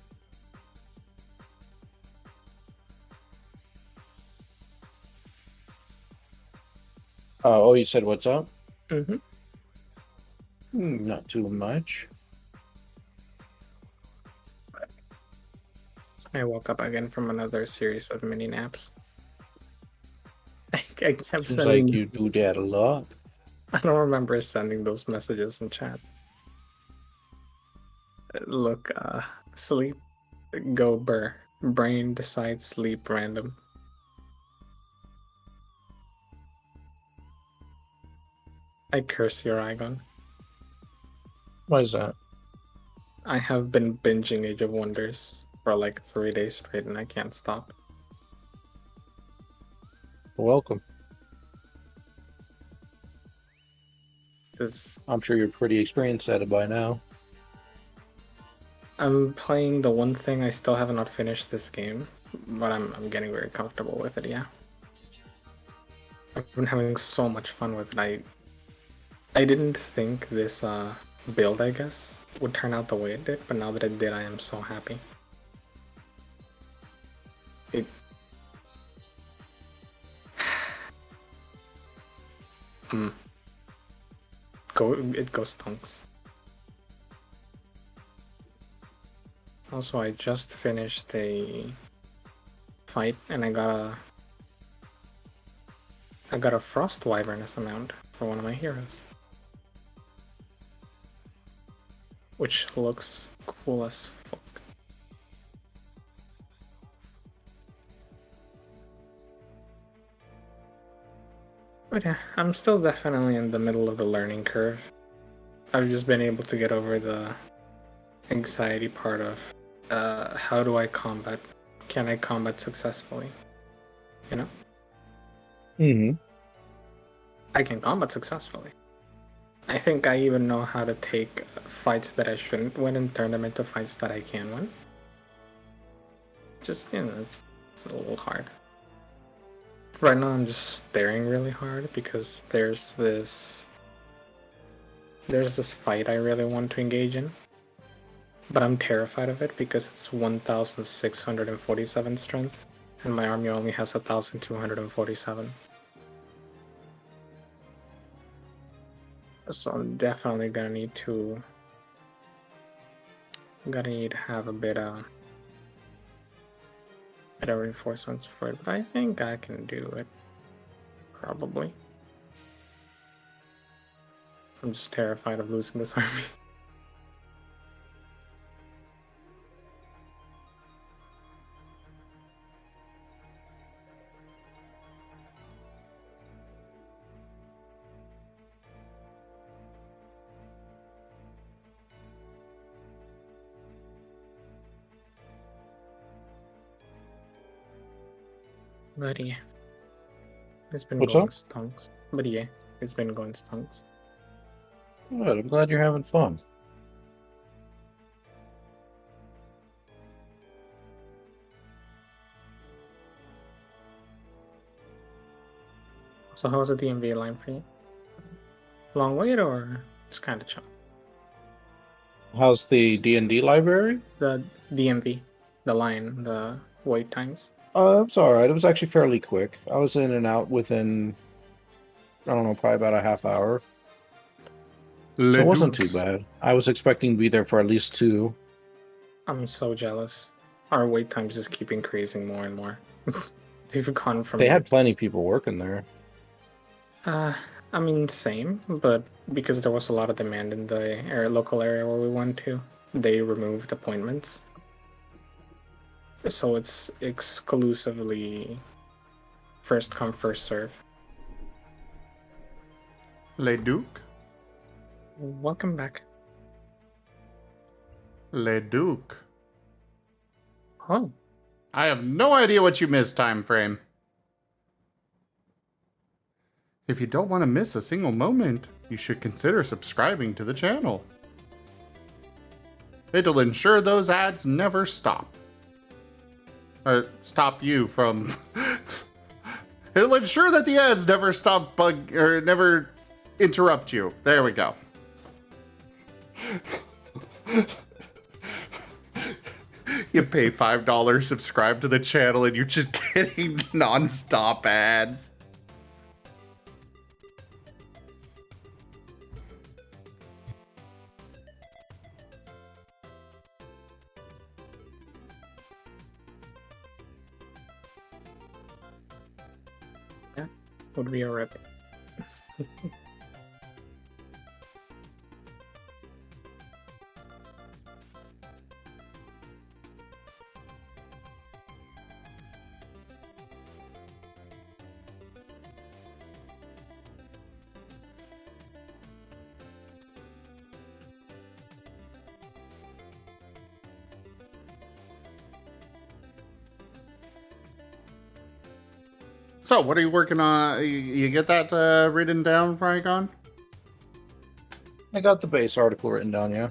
[SPEAKER 5] Oh, you said what's up?
[SPEAKER 10] Mm-hmm.
[SPEAKER 5] Not too much.
[SPEAKER 10] I woke up again from another series of mini naps. I kept
[SPEAKER 5] Seems
[SPEAKER 10] sending.
[SPEAKER 5] like you do that a lot.
[SPEAKER 10] I don't remember sending those messages in chat. Look, sleep, go burr. Brain decides sleep random. I curse your Igon.
[SPEAKER 5] Why is that?
[SPEAKER 10] I have been binging Age of Wonders for like 3 days straight and I can't stop.
[SPEAKER 5] Welcome.
[SPEAKER 10] 'Cause
[SPEAKER 5] I'm sure you're pretty experienced at it by now.
[SPEAKER 10] I'm playing the one thing I still have not finished this game, but I'm getting very comfortable with it, yeah. I've been having so much fun with it. I didn't think this build, I guess, would turn out the way it did, but now that it did, I am so happy. It it goes stonks. Also, I just finished a fight and I got a Frost Wyvern as a mount for one of my heroes. Which looks cool as fuck. But yeah, I'm still definitely in the middle of the learning curve. I've just been able to get over the anxiety part of how do I combat? Can I combat successfully? You know?
[SPEAKER 5] Mm-hmm.
[SPEAKER 10] I can combat successfully. I think I even know how to take fights that I shouldn't win and turn them into fights that I can win. Just, you know, it's a little hard. Right now I'm just staring really hard because there's this fight I really want to engage in. But I'm terrified of it because it's 1,647 strength and my army only has 1,247. So I'm definitely gonna need to have a bit of reinforcements for it, but I think I can do it. Probably. I'm just terrified of losing this army. But yeah, it's been
[SPEAKER 5] What's
[SPEAKER 10] going
[SPEAKER 5] up?
[SPEAKER 10] stonks. But yeah, it's been going stonks.
[SPEAKER 5] Good. I'm glad you're having fun.
[SPEAKER 10] So how's the DMV line for you? Long wait or just kind of chill?
[SPEAKER 5] How's the D&D library?
[SPEAKER 10] The DMV, the line, the wait times.
[SPEAKER 5] It's all right. It was actually fairly quick. I was in and out within, I don't know, probably about a half hour. So it wasn't too bad. I was expecting to be there for at least 2.
[SPEAKER 10] I'm so jealous. Our wait times just keep increasing more and more. They've gone from.
[SPEAKER 5] They had plenty of people working there.
[SPEAKER 10] I mean, same, but because there was a lot of demand in the local area where we went to, they removed appointments. So it's exclusively first come, first serve.
[SPEAKER 1] Le Duc?
[SPEAKER 10] Welcome back.
[SPEAKER 1] Le Duc.
[SPEAKER 10] Oh.
[SPEAKER 1] I have no idea what you missed, time frame. If you don't want to miss a single moment, you should consider subscribing to the channel. It'll ensure those ads never stop. Or stop you from... It'll ensure that the ads never stop or never interrupt you. There we go. You pay $5, subscribe to the channel, and you're just getting non-stop ads.
[SPEAKER 10] would be a rip.
[SPEAKER 1] So, what are you working on? You get that written down, Rygon?
[SPEAKER 5] I got the base article written down, yeah.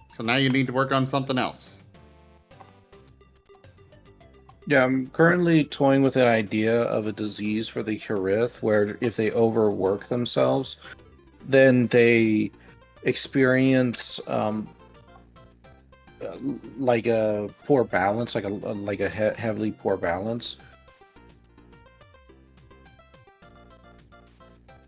[SPEAKER 1] So now you need to work on something else.
[SPEAKER 5] Yeah, I'm currently toying with an idea of a disease for the Hirith where if they overwork themselves, then they experience like a poor balance, like a heavily poor balance.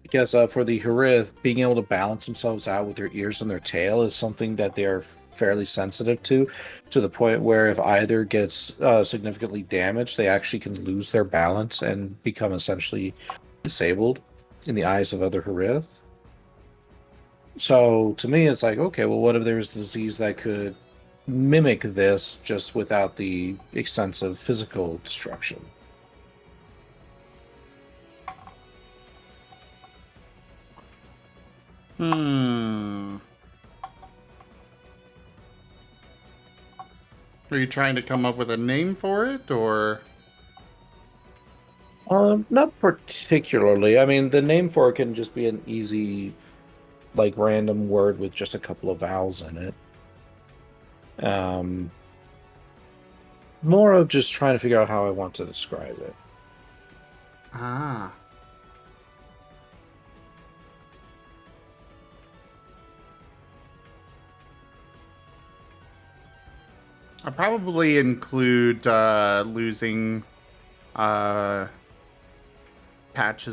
[SPEAKER 5] Because for the Hirith, being able to balance themselves out with their ears and their tail is something that they are fairly sensitive to the point where if either gets significantly damaged, they actually can lose their balance and become essentially disabled in the eyes of other Hirith. So to me, it's like, okay, well, what if there's a disease that could mimic this just without the extensive physical destruction?
[SPEAKER 1] Are you trying to come up with a name for it, or?
[SPEAKER 5] Not particularly. I mean, the name for it can just be an easy, like, random word with just a couple of vowels in it. More of just trying to figure out how I want to describe it.
[SPEAKER 1] Ah. I probably include losing patches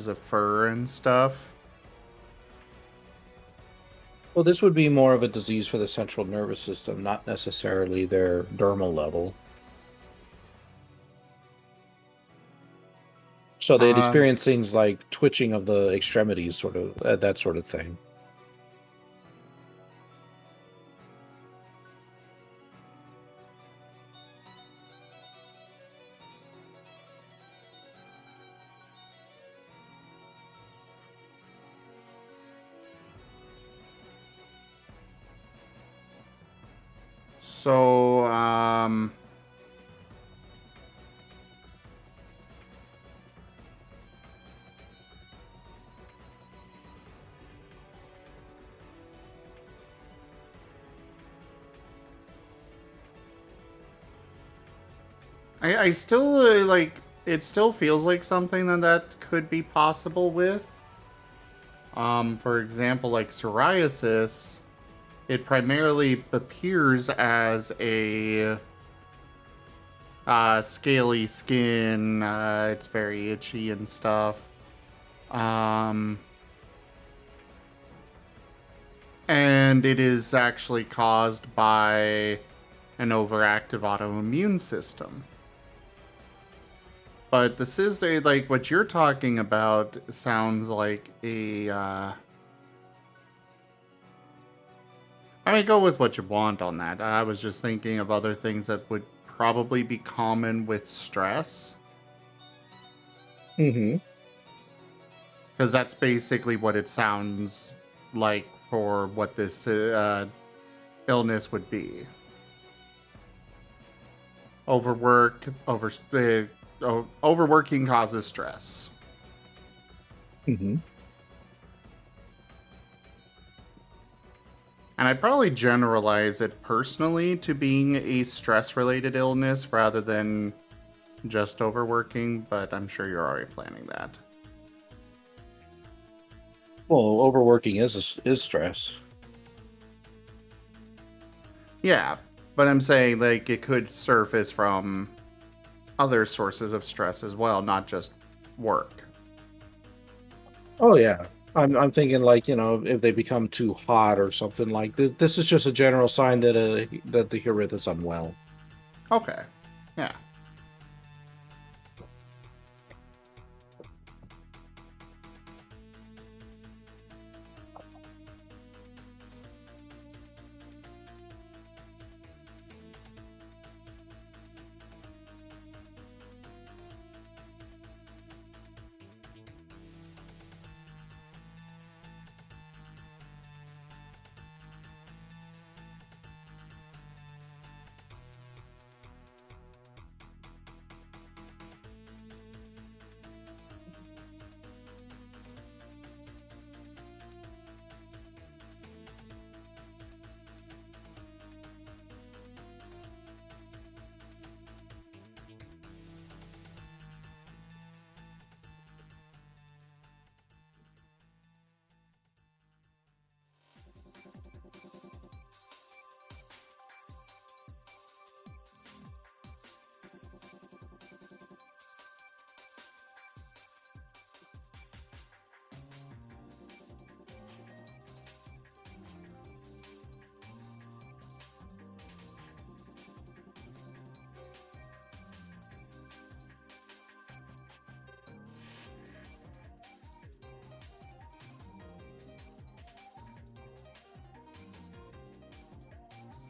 [SPEAKER 1] of fur and stuff.
[SPEAKER 5] Well, this would be more of a disease for the central nervous system, not necessarily their dermal level. So they'd experience things like twitching of the extremities, sort of, that sort of thing.
[SPEAKER 1] So, I still, like, it still feels like something that could be possible with. For example, like psoriasis, it primarily appears as a scaly skin. It's very itchy and stuff. And it is actually caused by an overactive autoimmune system. But this is like what you're talking about sounds like a I mean, go with what you want on that. I was just thinking of other things that would probably be common with stress.
[SPEAKER 5] Mm-hmm.
[SPEAKER 1] Because that's basically what it sounds like for what this illness would be. Overworking causes stress.
[SPEAKER 5] Mm-hmm.
[SPEAKER 1] And I'd probably generalize it personally to being a stress-related illness rather than just overworking, but I'm sure you're already planning that.
[SPEAKER 5] Well, overworking is stress.
[SPEAKER 1] Yeah, but I'm saying, like, it could surface from other sources of stress as well, not just work.
[SPEAKER 5] Oh yeah, I'm thinking, like, you know, if they become too hot or something like this. This is just a general sign that that the Hirith is unwell.
[SPEAKER 1] Okay, yeah.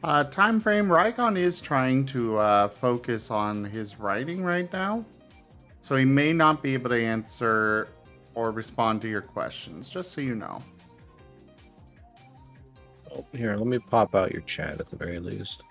[SPEAKER 1] Time frame, Rykon is trying to focus on his writing right now. So he may not be able to answer or respond to your questions, just so you know.
[SPEAKER 5] Oh, here, let me pop out your chat at the very least.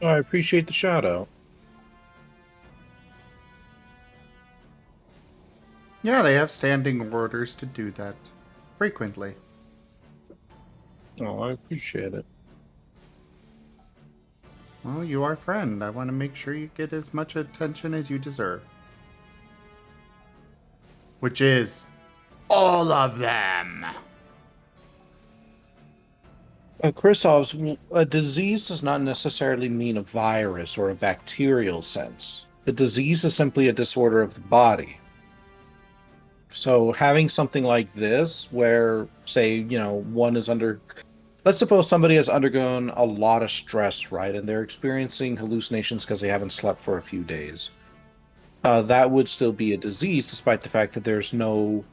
[SPEAKER 5] Oh, I appreciate the shout out.
[SPEAKER 1] Yeah, they have standing orders to do that frequently.
[SPEAKER 5] Oh, I appreciate it.
[SPEAKER 1] Well, you are a friend. I want to make sure you get as much attention as you deserve. Which is all of them.
[SPEAKER 5] Christovs, a disease does not necessarily mean a virus or a bacterial sense. A disease is simply a disorder of the body. So having something like this, where, say, one is under... Let's suppose somebody has undergone a lot of stress, right? And they're experiencing hallucinations because they haven't slept for a few days. That would still be a disease, despite the fact that there's no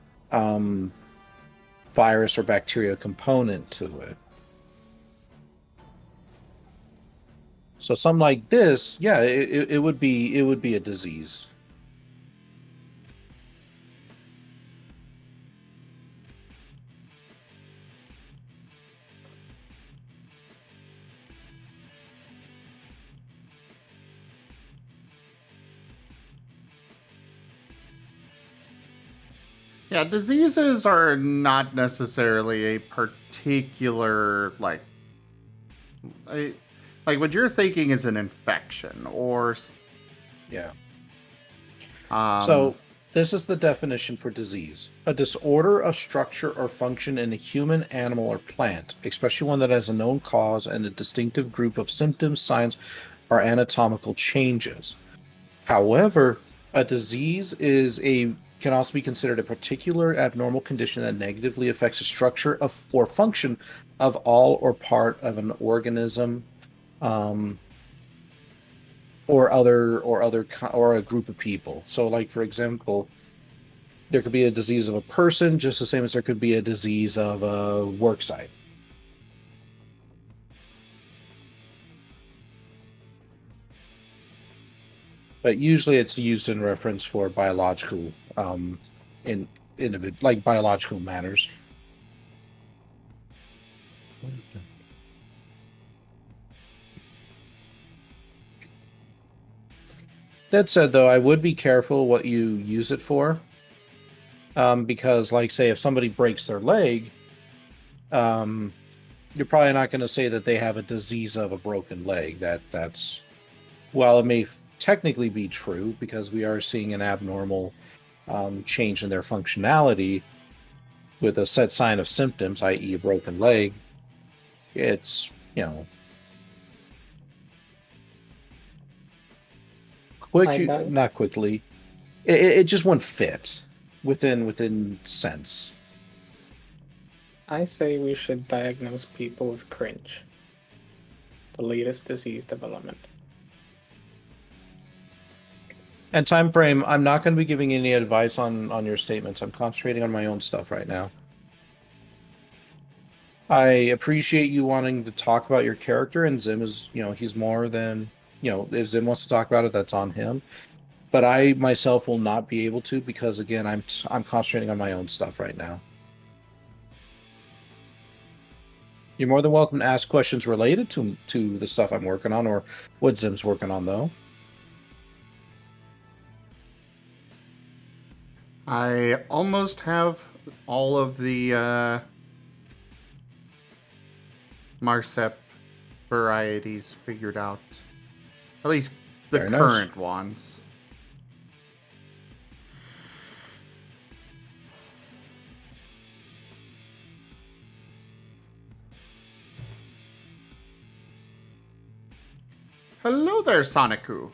[SPEAKER 5] virus or bacteria component to it. So something like this, yeah, it would be a disease.
[SPEAKER 1] Yeah, diseases are not necessarily a particular like what you're thinking is an infection or
[SPEAKER 5] yeah. So this is the definition for disease: a disorder of structure or function in a human, animal, or plant, especially one that has a known cause and a distinctive group of symptoms, signs, or anatomical changes. However, a disease can also be considered a particular abnormal condition that negatively affects the structure of or function of all or part of an organism, or a group of people. So, like, for example, There could be a disease of a person, just the same as there could be a disease of a work site. But usually it's used in reference for biological, like biological matters. That said, though, I would be careful what you use it for. Because, like, say, if somebody breaks their leg, you're probably not going to say that they have a disease of a broken leg. That's, while it may technically be true, because we are seeing an abnormal change in their functionality with a set sign of symptoms, i.e. a broken leg, it's, not quickly. It just won't fit within sense.
[SPEAKER 10] I say we should diagnose people with cringe, the latest disease development.
[SPEAKER 5] And time frame, I'm not going to be giving any advice on your statements. I'm concentrating on my own stuff right now. I appreciate you wanting to talk about your character, and Zim is, he's more than, if Zim wants to talk about it, that's on him. But I myself will not be able to, because again, I'm concentrating on my own stuff right now. You're more than welcome to ask questions related to the stuff I'm working on, or what Zim's working on, though.
[SPEAKER 1] I almost have all of the Marcep varieties figured out. At least the
[SPEAKER 5] Very nice.
[SPEAKER 1] current ones. Hello there, Sonicu.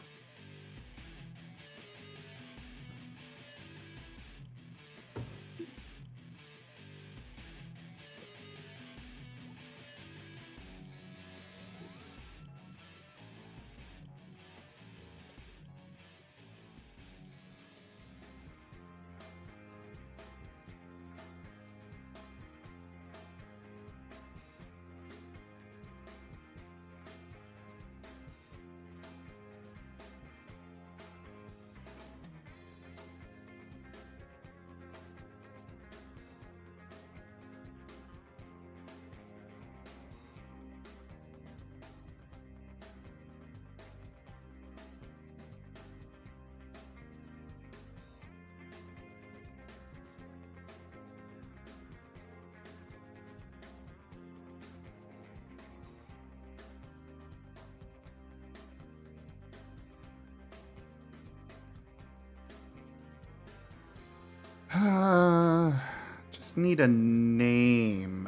[SPEAKER 1] Just need a name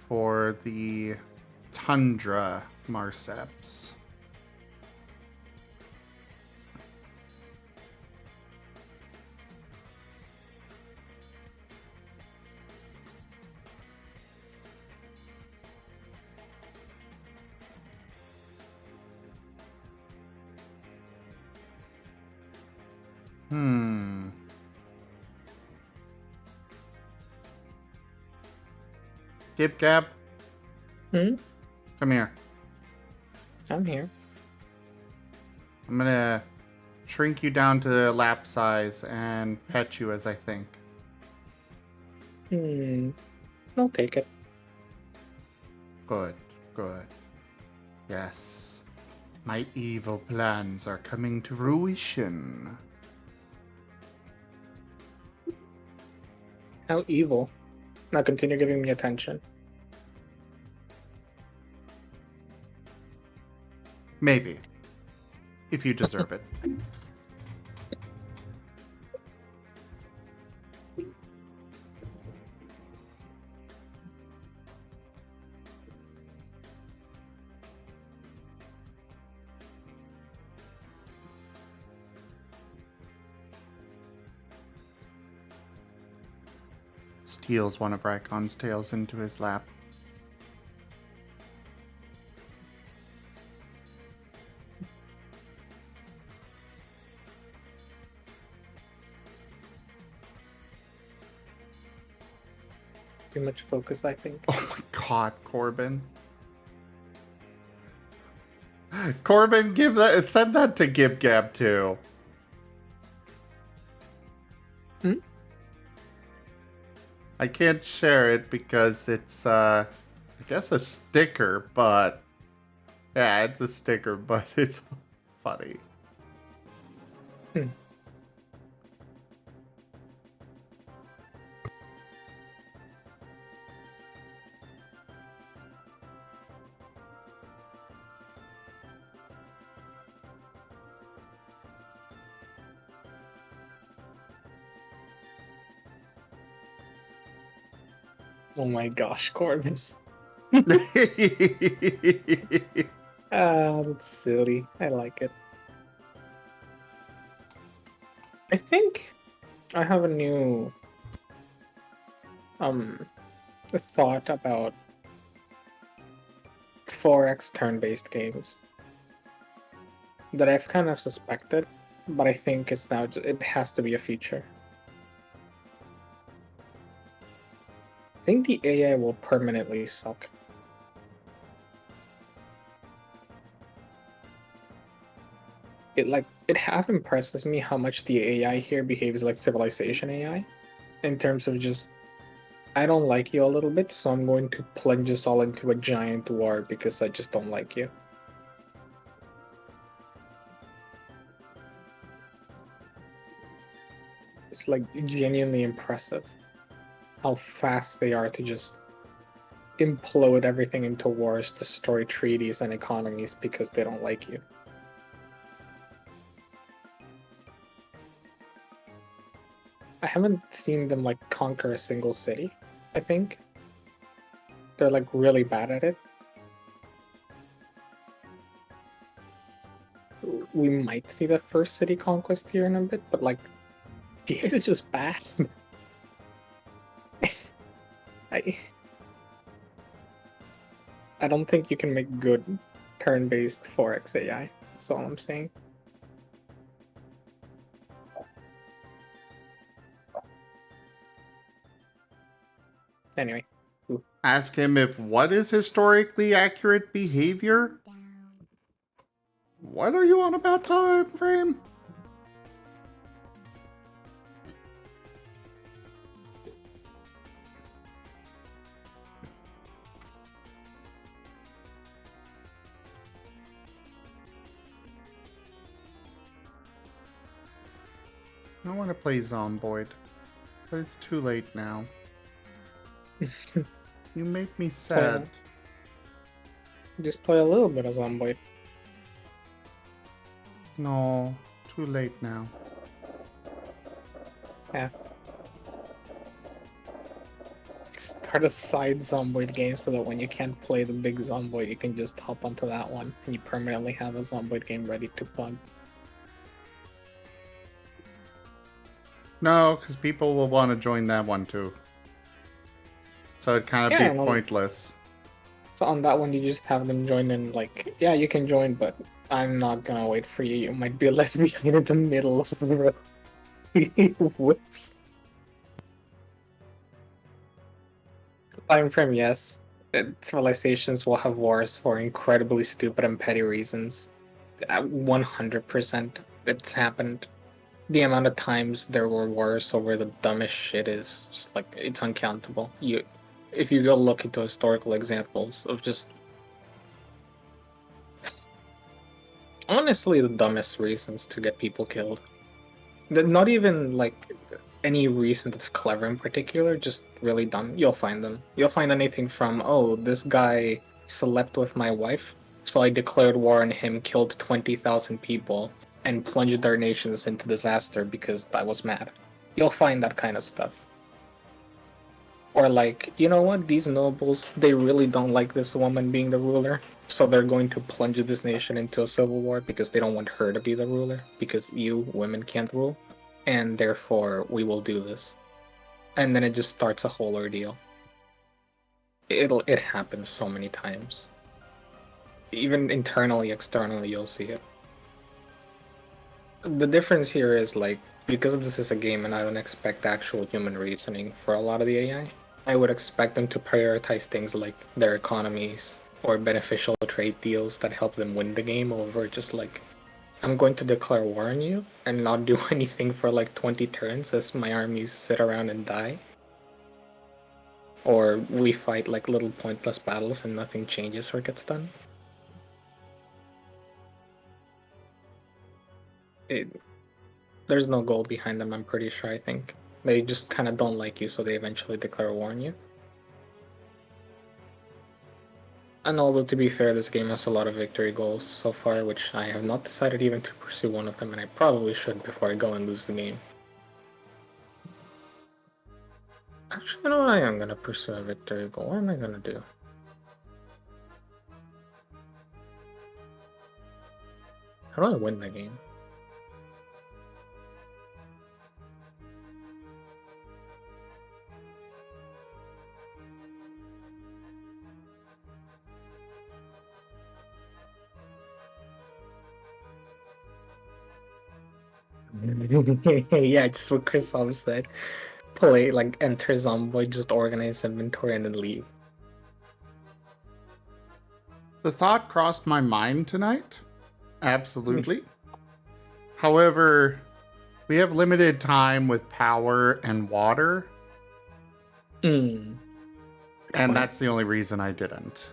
[SPEAKER 1] for the Tundra Marceps. Gib Gab?
[SPEAKER 10] Hmm?
[SPEAKER 1] Come here.
[SPEAKER 10] I'm here.
[SPEAKER 1] I'm gonna shrink you down to lap size and pet you as I think.
[SPEAKER 10] I'll take it.
[SPEAKER 1] Good, good. Yes. My evil plans are coming to fruition.
[SPEAKER 10] How evil. Now continue giving me attention.
[SPEAKER 1] Maybe. If you deserve it. Steals one of Rakon's tails into his lap.
[SPEAKER 10] Too much focus, I think.
[SPEAKER 1] Oh my god, Corbin. Corbin, send that to Gib Gab too.
[SPEAKER 10] Hmm?
[SPEAKER 1] I can't share it because it's I guess a sticker, but yeah, it's a sticker, but it's funny.
[SPEAKER 10] Oh my gosh, Corbin. That's silly. I like it. I think I have a new thought about 4X turn-based games that I've kind of suspected, but I think it's now it has to be a feature. I think the AI will permanently suck. It half impresses me how much the AI here behaves like Civilization AI, in terms of just, I don't like you a little bit, so I'm going to plunge us all into a giant war because I just don't like you. It's like genuinely impressive how fast they are to just implode everything into wars, destroy treaties and economies because they don't like you. I haven't seen them like conquer a single city, I think. They're like really bad at it. We might see the first city conquest here in a bit, but like, the AI is just bad. I don't think you can make good turn-based 4X AI. That's all I'm saying. Anyway. Ooh.
[SPEAKER 1] Ask him if what is historically accurate behavior? What are you on about time frame? I want to play Zomboid, but it's too late now. You make me sad.
[SPEAKER 10] Just play a little bit of Zomboid.
[SPEAKER 1] No, too late now.
[SPEAKER 10] Yeah. Start a side Zomboid game so that when you can't play the big Zomboid, you can just hop onto that one and you permanently have a Zomboid game ready to plug.
[SPEAKER 1] No, because people will want to join that one too. So it'd kind of be pointless.
[SPEAKER 10] So on that one, you just have them join in, like, yeah, you can join, but I'm not gonna wait for you. You might be left behind in the middle of the road. Whoops. Time frame, yes. Civilizations will have wars for incredibly stupid and petty reasons. 100% it's happened. The amount of times there were wars over the dumbest shit is just like, it's uncountable. If you go look into historical examples of just honestly the dumbest reasons to get people killed. Not even like any reason that's clever in particular, just really dumb. You'll find them. You'll find anything from, oh, this guy slept with my wife, so I declared war on him, killed 20,000 people, and plunged our nations into disaster because I was mad. You'll find that kind of stuff. Or like, you know what, these nobles, they really don't like this woman being the ruler, so they're going to plunge this nation into a civil war because they don't want her to be the ruler, because you, women, can't rule, and therefore we will do this. And then it just starts a whole ordeal. It happens so many times. Even internally, externally, you'll see it. The difference here is, like, because this is a game and I don't expect actual human reasoning for a lot of the AI, I would expect them to prioritize things like their economies or beneficial trade deals that help them win the game over just like, I'm going to declare war on you and not do anything for like 20 turns as my armies sit around and die. Or we fight like little pointless battles and nothing changes or gets done. There's no goal behind them, I'm pretty sure, I think. They just kind of don't like you, so they eventually declare war on you. And although, to be fair, this game has a lot of victory goals so far, which I have not decided even to pursue one of them, and I probably should before I go and lose the game. Actually, you know what? I am going to pursue a victory goal. What am I going to do? How do I win the game? Yeah, just what Chris said. Play, like, enter Zomboid, just organize inventory, and then leave.
[SPEAKER 1] The thought crossed my mind tonight. Absolutely. However, we have limited time with power and water. And that's the only reason I didn't.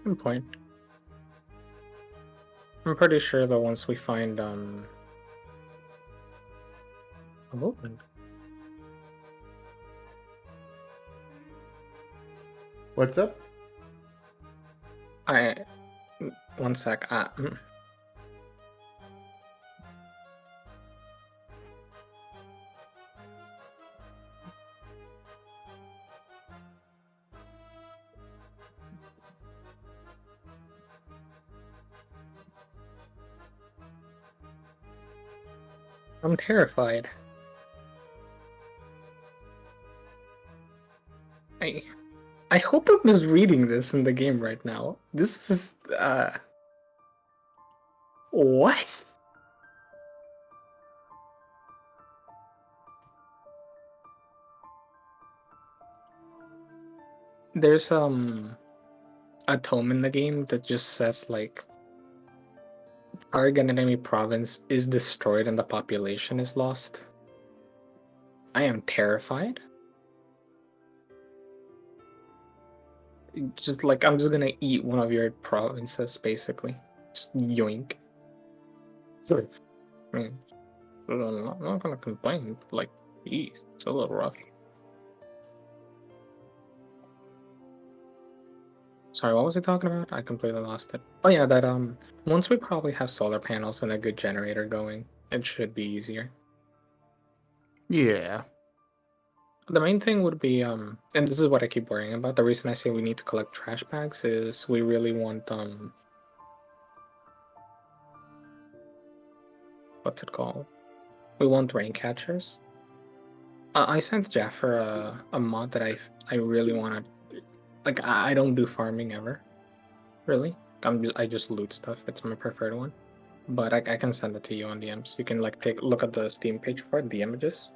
[SPEAKER 10] Good point. I'm pretty sure that once we find a movement.
[SPEAKER 1] What's up?
[SPEAKER 10] One sec. I'm terrified. I hope I'm misreading this in the game right now. This is what? There's a tome in the game that just says like target enemy province is destroyed and the population is lost. I am terrified. Just like I'm just gonna eat one of your provinces, basically. Just yoink. I mean, I'm not gonna complain. But like, it's a little rough. Sorry, what was I talking about? I completely lost it. Oh yeah, that once we probably have solar panels and a good generator going, it should be easier.
[SPEAKER 1] Yeah.
[SPEAKER 10] The main thing would be and this is what I keep worrying about. The reason I say we need to collect trash bags is we really want what's it called? We want rain catchers. I sent Jaffer a mod that I really want to. Like, I don't do farming ever, really. I just loot stuff. It's my preferred one, but I can send it to you on DMs. You can like look at the Steam page for it, the images.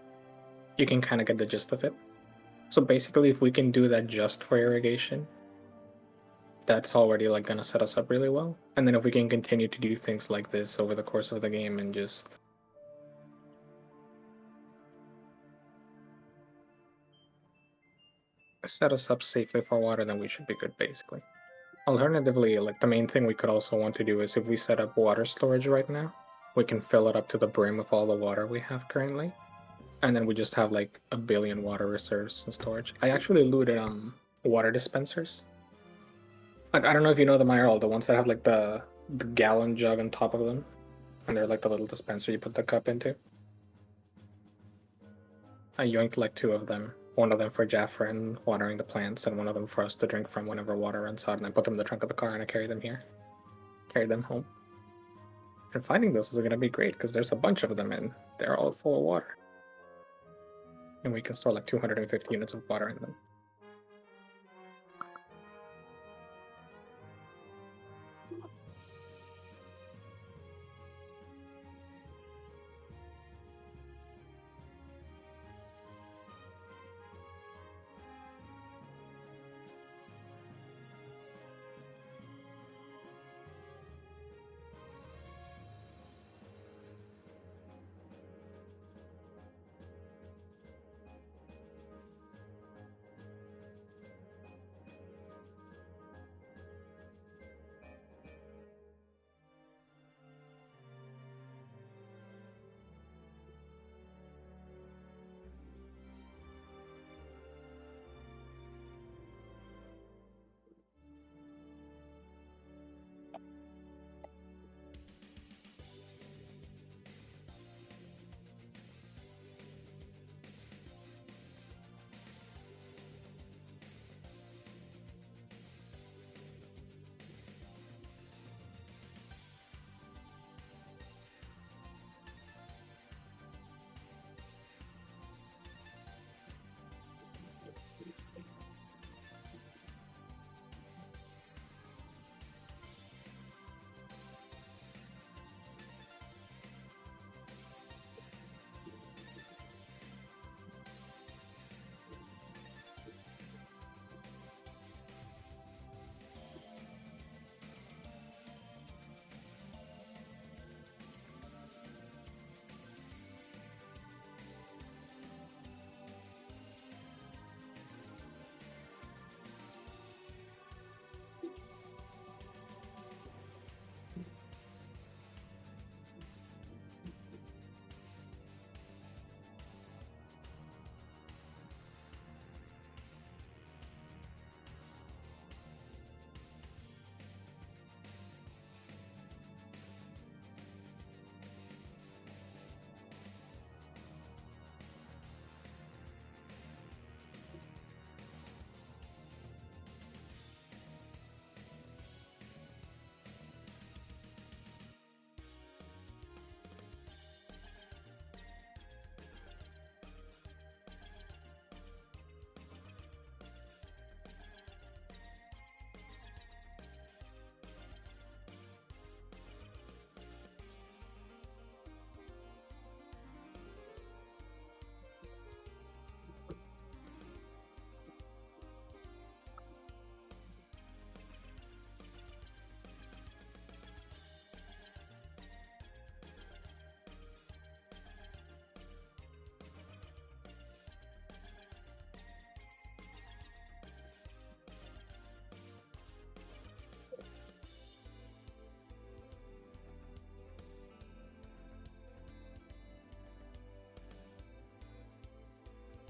[SPEAKER 10] You can kind of get the gist of it. So basically, if we can do that just for irrigation, that's already like gonna set us up really well. And then if we can continue to do things like this over the course of the game and just set us up safely for water, then we should be good, basically. Alternatively, like the main thing we could also want to do is if we set up water storage right now, we can fill it up to the brim with all the water we have currently. And then we just have like 1 billion water reserves in storage. I actually looted water dispensers. Like, I don't know if you know them, IRL, the ones that have like the gallon jug on top of them. And they're like the little dispenser you put the cup into. I yoinked like 2 of them. One of them for Jaffer and watering the plants, and one of them for us to drink from whenever water runs out. And I put them in the trunk of the car and I carried them here. Carried them home. And finding those is going to be great because there's a bunch of them and they're all full of water. And we can store like 250 units of water in them.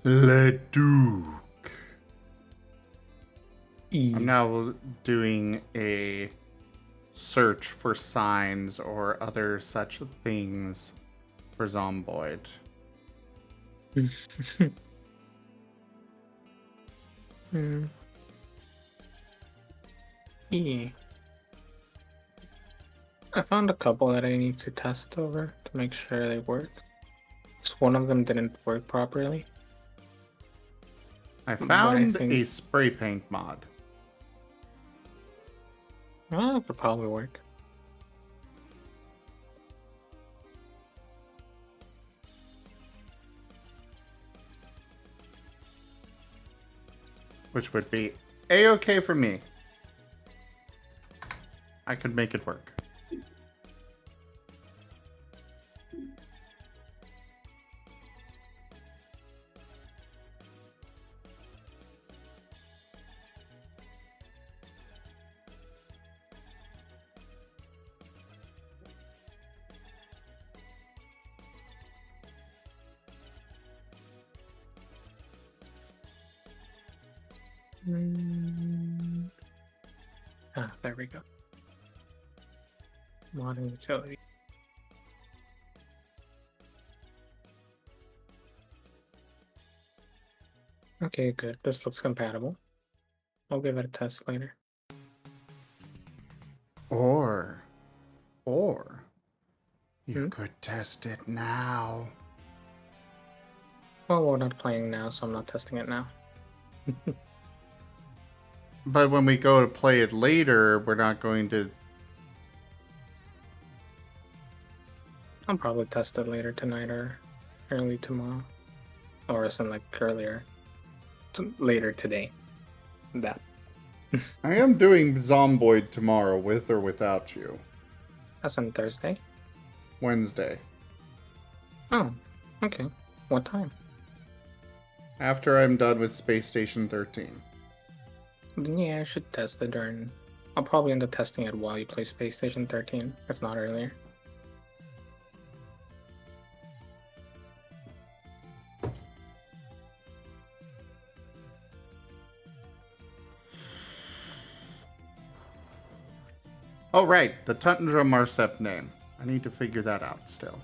[SPEAKER 1] Le Duc.
[SPEAKER 10] E.
[SPEAKER 1] I'm now doing a search for signs or other such things for Zomboid.
[SPEAKER 10] E. I found a couple that I need to test over to make sure they work. Just one of them didn't work properly.
[SPEAKER 1] I
[SPEAKER 10] But I
[SPEAKER 1] found
[SPEAKER 10] think-
[SPEAKER 1] a spray paint mod.
[SPEAKER 10] Well, it could probably work.
[SPEAKER 1] Which would be a-okay for me. I could make it work.
[SPEAKER 10] Ah, there we go. Modern utility. Okay, good. This looks compatible. I'll give it a test later.
[SPEAKER 1] Or you could test it now.
[SPEAKER 10] Well, we're not playing now, so I'm not testing it now.
[SPEAKER 1] But when we go to play it later, we're not going to...
[SPEAKER 10] I'll probably test it later tonight or early tomorrow. Or something like earlier. Later today. That.
[SPEAKER 1] I am doing Zomboid tomorrow, with or without you.
[SPEAKER 10] That's on Thursday?
[SPEAKER 1] Wednesday.
[SPEAKER 10] Oh, okay. What time?
[SPEAKER 1] After I'm done with Space Station 13.
[SPEAKER 10] Then yeah, I should test it during... I'll probably end up testing it while you play Space Station 13, if not earlier.
[SPEAKER 1] Oh, right. The Tundra Marcep name. I need to figure that out still.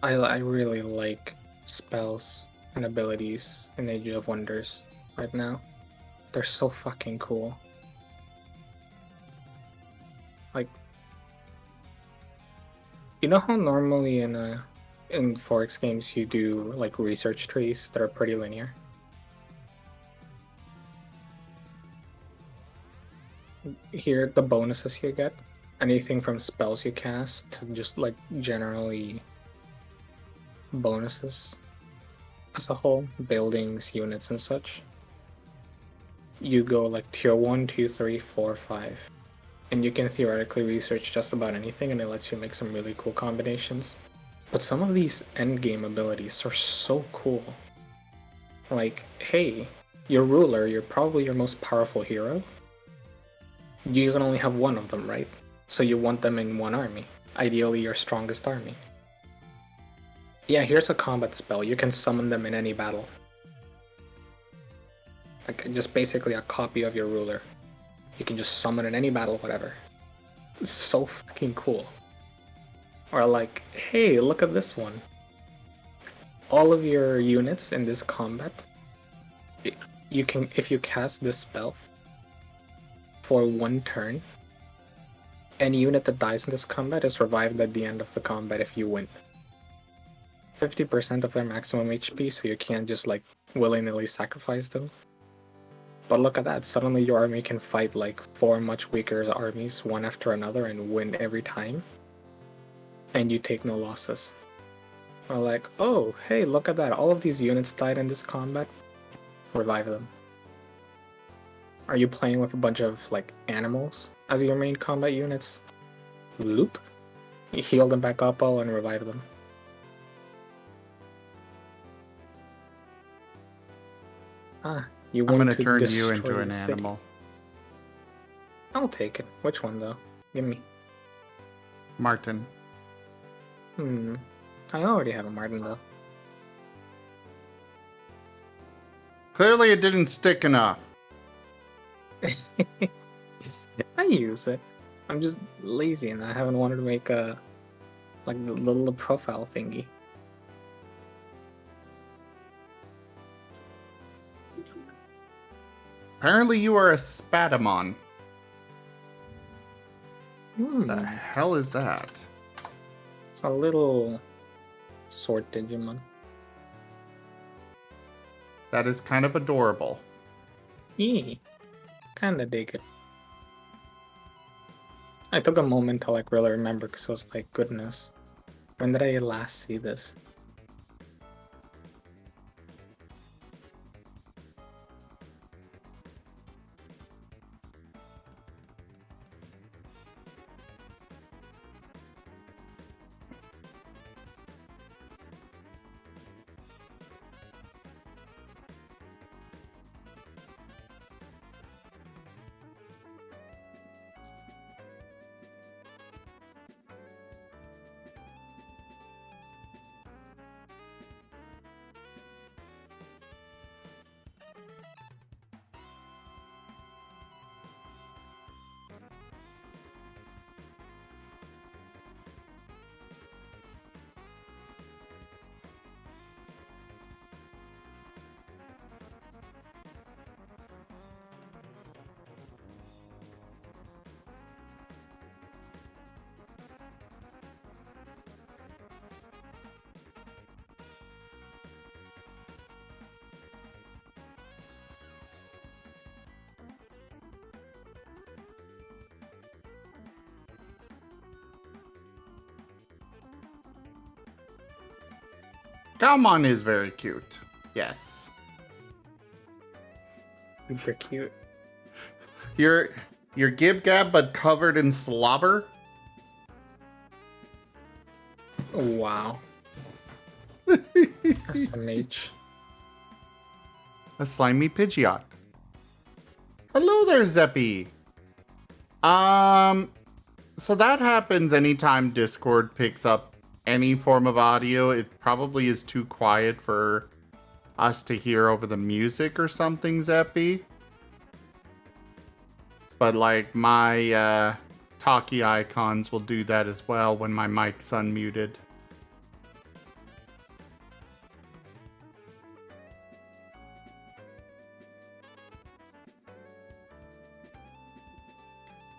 [SPEAKER 10] I really like spells and abilities in Age of Wonders right now. They're so fucking cool. Like, you know how normally in Forex games you do like research trees that are pretty linear? Here, the bonuses you get, anything from spells you cast to just like generally bonuses as a whole, buildings, units, and such. You go like tier 1, 2, 3, 4, 5. And you can theoretically research just about anything and it lets you make some really cool combinations. But some of these endgame abilities are so cool. Like, hey, your ruler, you're probably your most powerful hero. You can only have one of them, right? So you want them in one army. Ideally your strongest army. Yeah, here's a combat spell. You can summon them in any battle. Like, just basically a copy of your ruler. You can just summon in any battle, whatever. It's so fucking cool. Or like, hey, look at this one. All of your units in this combat, you can, if you cast this spell for one turn, any unit that dies in this combat is revived at the end of the combat if you win. 50% of their maximum HP, so you can't just like willy-nilly sacrifice them. But look at that, suddenly your army can fight like 4 much weaker armies one after another and win every time. And you take no losses. Or like, oh, hey, look at that, all of these units died in this combat. Revive them. Are you playing with a bunch of like animals as your main combat units? Loop. You heal them back up all and revive them. Ah, you
[SPEAKER 1] I'm
[SPEAKER 10] want
[SPEAKER 1] going to turn you
[SPEAKER 10] destroy
[SPEAKER 1] into an
[SPEAKER 10] the city.
[SPEAKER 1] animal.
[SPEAKER 10] I'll take it. Which one though? Give me.
[SPEAKER 1] Marten.
[SPEAKER 10] I already have a Marten though.
[SPEAKER 1] Clearly it didn't stick enough.
[SPEAKER 10] I use it. I'm just lazy and I haven't wanted to make a the little profile thingy.
[SPEAKER 1] Apparently you are a Spatamon. The
[SPEAKER 10] Hmm.
[SPEAKER 1] hell is that?
[SPEAKER 10] It's a little sword Digimon.
[SPEAKER 1] That is kind of adorable.
[SPEAKER 10] Yee. Kinda dig it. I took a moment to like really remember because I was like, goodness, when did I last see this?
[SPEAKER 1] Galmon is very cute. Yes.
[SPEAKER 10] Super cute.
[SPEAKER 1] You're Gib Gab but covered in slobber.
[SPEAKER 10] Wow. SMH.
[SPEAKER 1] A slimy Pidgeot. Hello there, Zeppy. So that happens anytime Discord picks up any form of audio. It probably is too quiet for us to hear over the music or something, Zeppy. But like my talkie icons will do that as well when my mic's unmuted.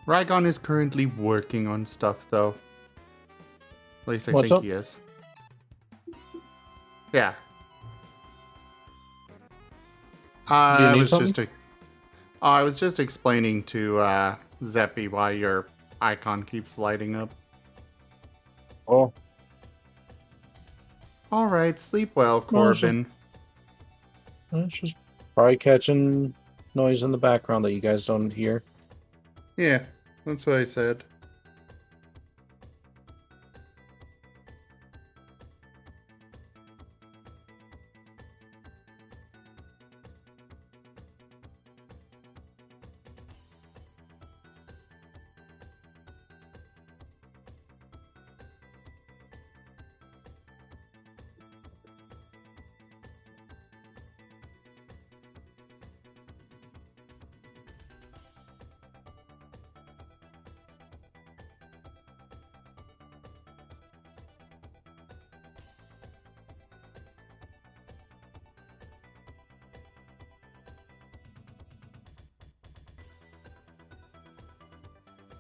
[SPEAKER 1] Rygon is currently working on stuff, though. At least I
[SPEAKER 5] What's
[SPEAKER 1] think
[SPEAKER 5] up?
[SPEAKER 1] he is. Yeah.
[SPEAKER 5] Do you
[SPEAKER 1] I
[SPEAKER 5] need
[SPEAKER 1] was
[SPEAKER 5] something?
[SPEAKER 1] I was just explaining to Zeppy why your icon keeps lighting up.
[SPEAKER 5] Oh,
[SPEAKER 1] All right, sleep well,
[SPEAKER 5] No, it's just-
[SPEAKER 1] Corbin.
[SPEAKER 5] it's just probably catching noise in the background that you guys don't hear.
[SPEAKER 1] Yeah, that's what I said.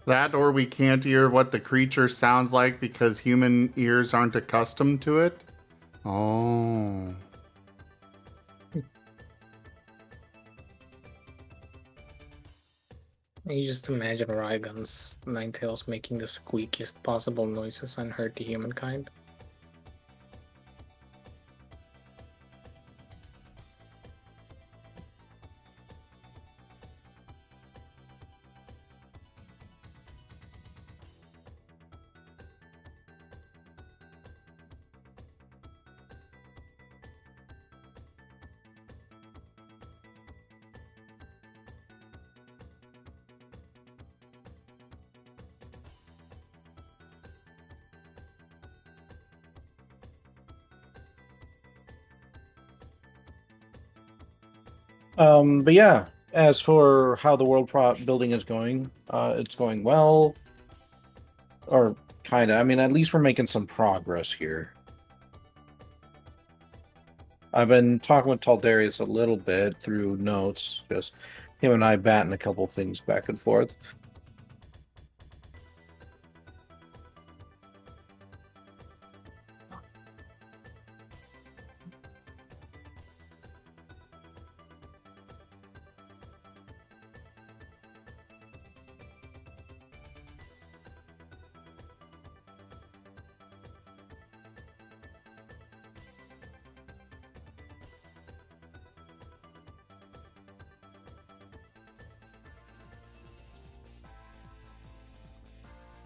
[SPEAKER 1] That, or we can't hear what the creature sounds like because human ears aren't accustomed to it. Oh.
[SPEAKER 10] You just imagine Rygon's Ninetales making the squeakiest possible noises unheard to humankind.
[SPEAKER 5] But yeah, as for how the world building is going, it's going well. Or kind of. I mean, at least we're making some progress here. I've been talking with Taldarius a little bit through notes, just him and I batting a couple things back and forth.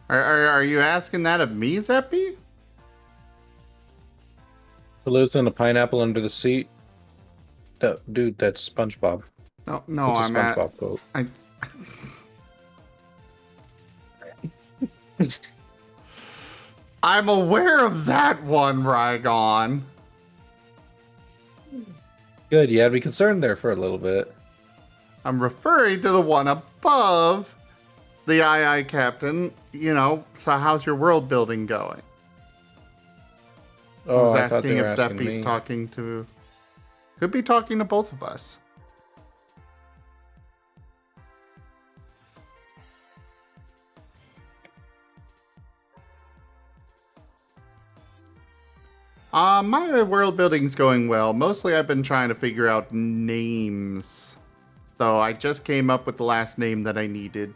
[SPEAKER 1] Are you asking that of me, Zeppy?
[SPEAKER 5] Who lives in a pineapple under the seat? Dude, that's SpongeBob.
[SPEAKER 1] No,
[SPEAKER 5] It's a
[SPEAKER 1] I'm at.
[SPEAKER 5] SpongeBob quote.
[SPEAKER 1] I'm aware of that one, Rygon.
[SPEAKER 5] Good, you had to be concerned there for a little bit.
[SPEAKER 1] I'm referring to the one above the II captain. You know, so how's your world building going? I was
[SPEAKER 5] I thought
[SPEAKER 1] asking
[SPEAKER 5] they
[SPEAKER 1] if
[SPEAKER 5] were asking
[SPEAKER 1] Zeppy's
[SPEAKER 5] me.
[SPEAKER 1] talking to. Could be talking to both of us. My world building's going well. Mostly I've been trying to figure out names. So I just came up with the last name that I needed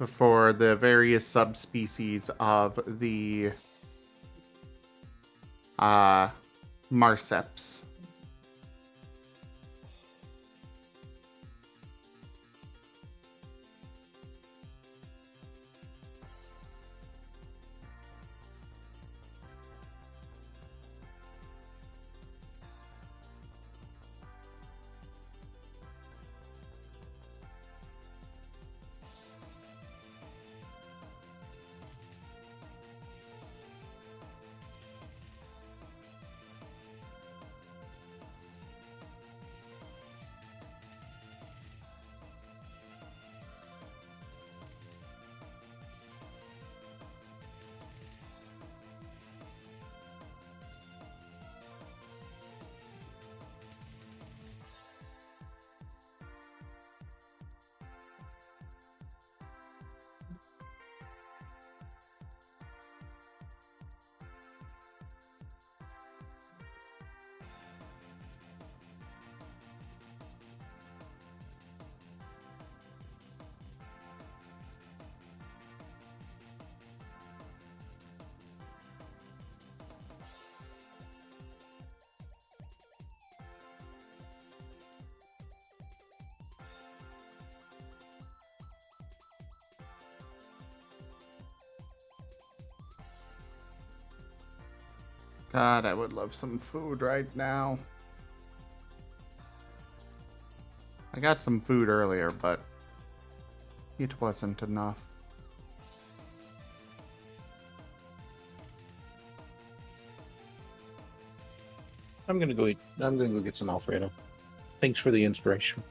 [SPEAKER 1] for the various subspecies of the Marceps. God, I would love some food right now. I got some food earlier, but it wasn't enough.
[SPEAKER 5] I'm gonna go eat. I'm gonna go get some Alfredo. Thanks for the inspiration.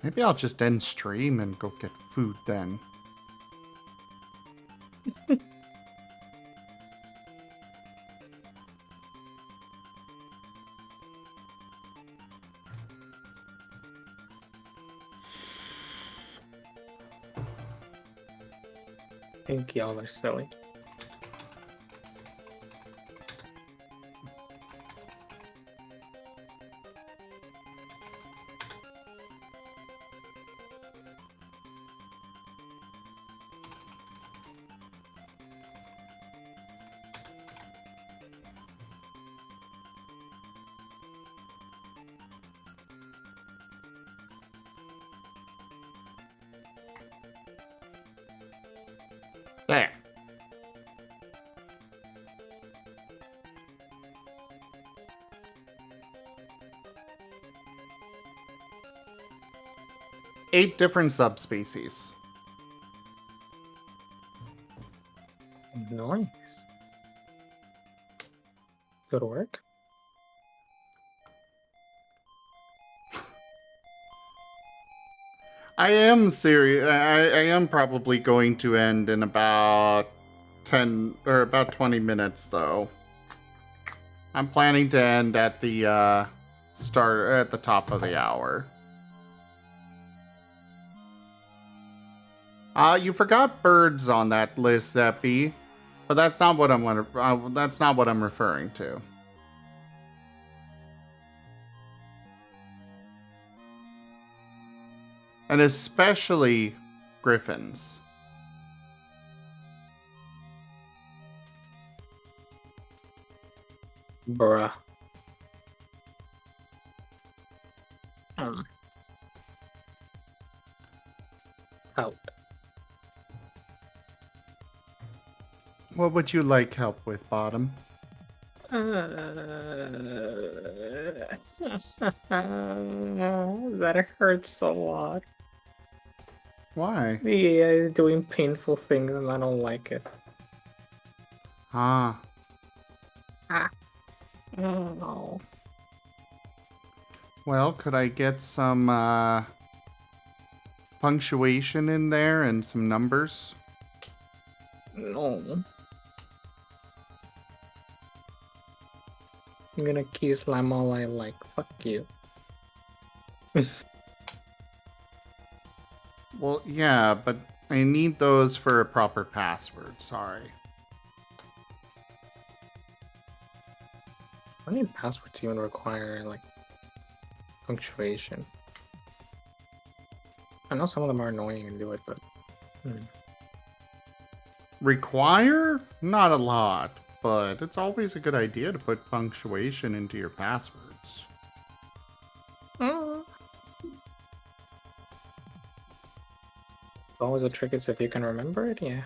[SPEAKER 1] Maybe I'll just end stream and go get food then.
[SPEAKER 10] I think y'all are silly.
[SPEAKER 1] There. 8 different subspecies.
[SPEAKER 10] Nice. Good work.
[SPEAKER 1] I am serious. I am probably going to end in about 10 or about 20 minutes, though. I'm planning to end at the start at the top of the hour. You forgot birds on that list, Zeppy, but that's not what that's not what I'm referring to. And especially griffins.
[SPEAKER 10] Bruh. Out.
[SPEAKER 1] What would you like help with, Bottom?
[SPEAKER 10] That hurts a lot.
[SPEAKER 1] Why?
[SPEAKER 10] The AI is doing painful things and I don't like it.
[SPEAKER 1] Ah.
[SPEAKER 10] Oh.
[SPEAKER 1] Well, could I get some punctuation in there and some numbers?
[SPEAKER 10] No. I'm gonna key slam all I like. Fuck you.
[SPEAKER 1] Well, yeah, but I need those for a proper password. Sorry.
[SPEAKER 10] How many passwords even require, like, punctuation? I know some of them are annoying and do it, but...
[SPEAKER 1] Require? Not a lot, but it's always a good idea to put punctuation into your passwords.
[SPEAKER 10] Always a trick is if you can remember it, yeah.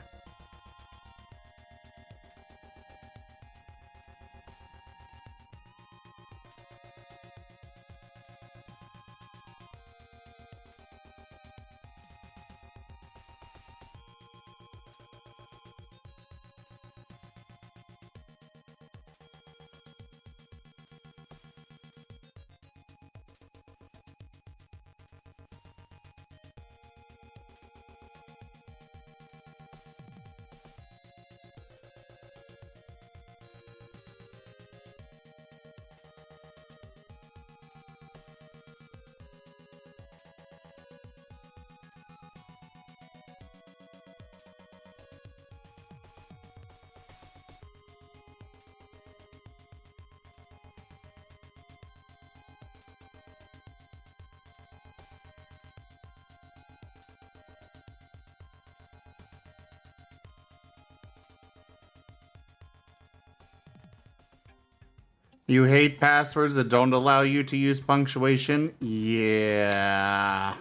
[SPEAKER 1] You hate passwords that don't allow you to use punctuation? Yeah.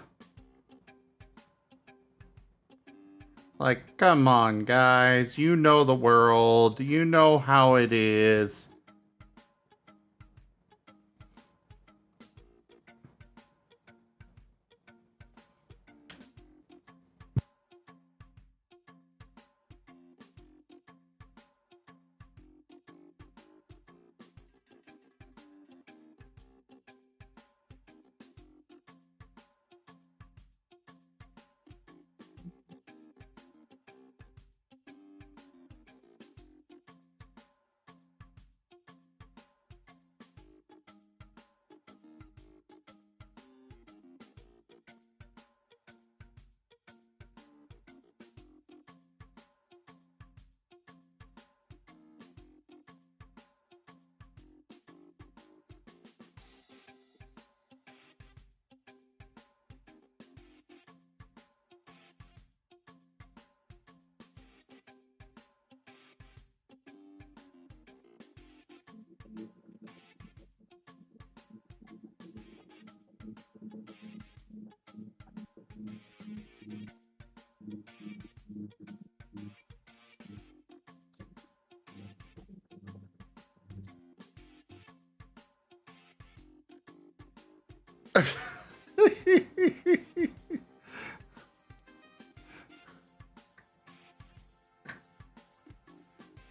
[SPEAKER 1] Like, come on, guys. You know the world. You know how it is.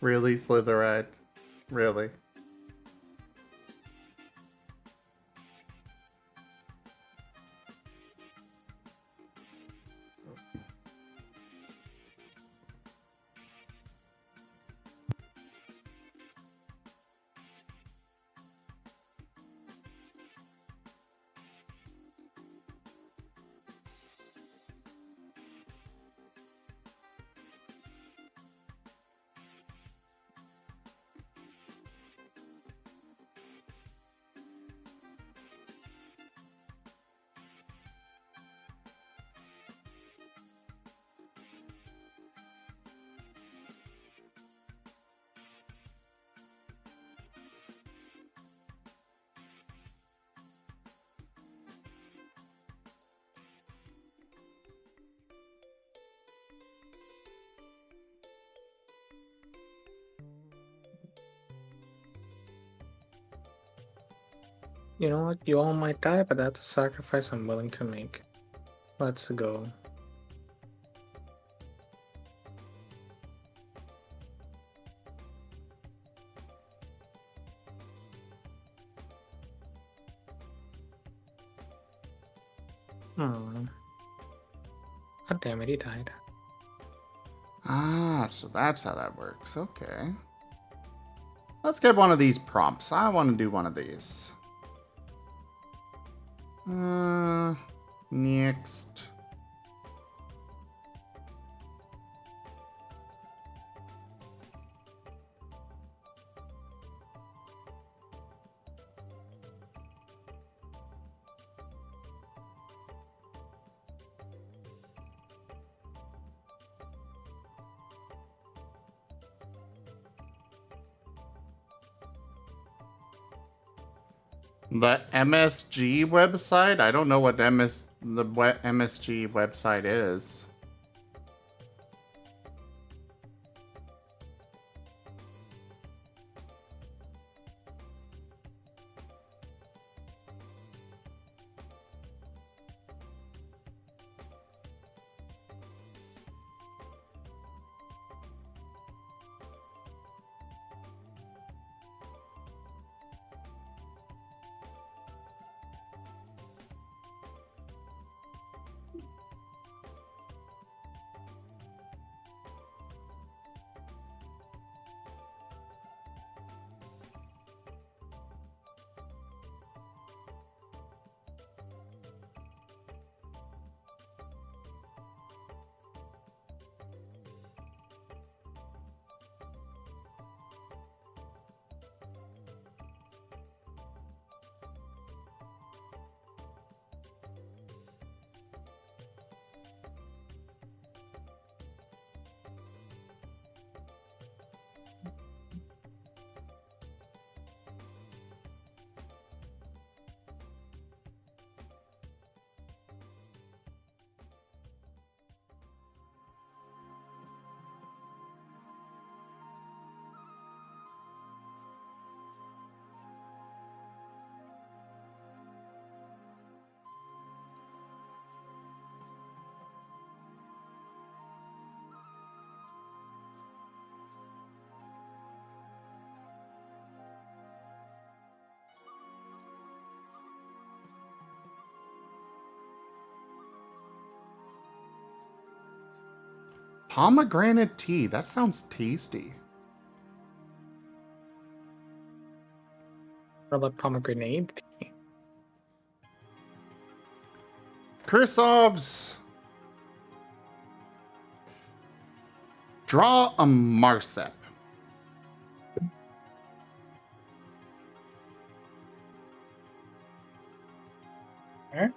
[SPEAKER 1] Really, Slitherite? Really?
[SPEAKER 10] You know what? You all might die, but that's a sacrifice I'm willing to make. Let's go. Hmm. God damn it, he died.
[SPEAKER 1] Ah, so that's how that works. Okay. Let's get one of these prompts. I want to do one of these. Next. The MSG website? I don't know what the MSG website is. Pomegranate tea. That sounds tasty.
[SPEAKER 10] What about pomegranate tea?
[SPEAKER 1] Kursov's. Draw a Marcep.
[SPEAKER 5] Alright.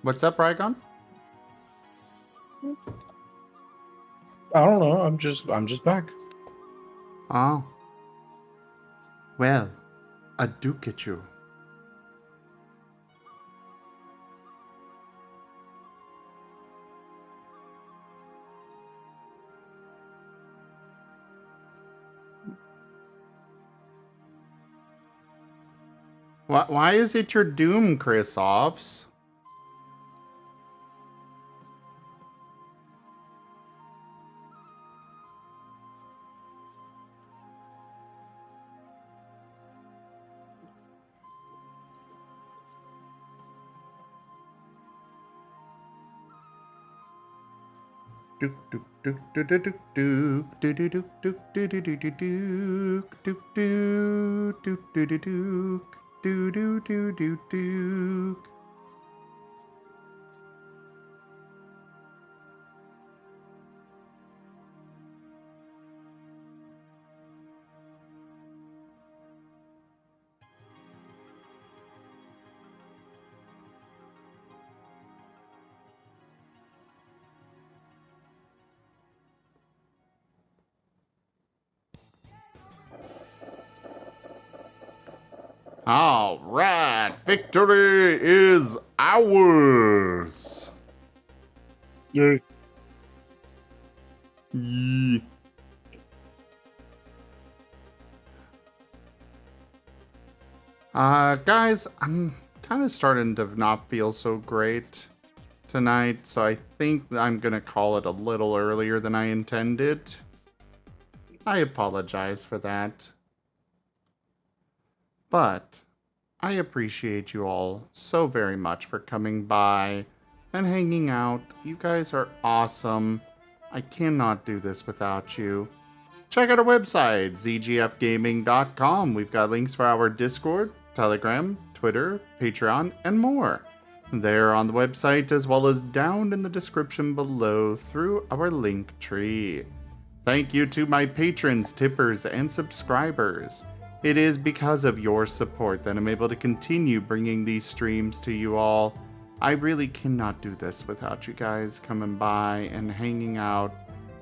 [SPEAKER 1] What's up, Rygon?
[SPEAKER 5] I don't know. I'm just back.
[SPEAKER 1] Oh. Well, I do get you. Why is it your doom, All right, victory is ours.
[SPEAKER 5] Yay.
[SPEAKER 1] Yeah. Guys, I'm kind of starting to not feel so great tonight, so I think I'm gonna call it a little earlier than I intended. I apologize for that. But I appreciate you all so very much for coming by and hanging out. You guys are awesome. I cannot do this without you. Check out our website, zgfgaming.com. We've got links for our Discord, Telegram, Twitter, Patreon, and more. They're on the website as well as down in the description below through our link tree. Thank you to my patrons, tippers, and subscribers. It is because of your support that I'm able to continue bringing these streams to you all. I really cannot do this without you guys coming by and hanging out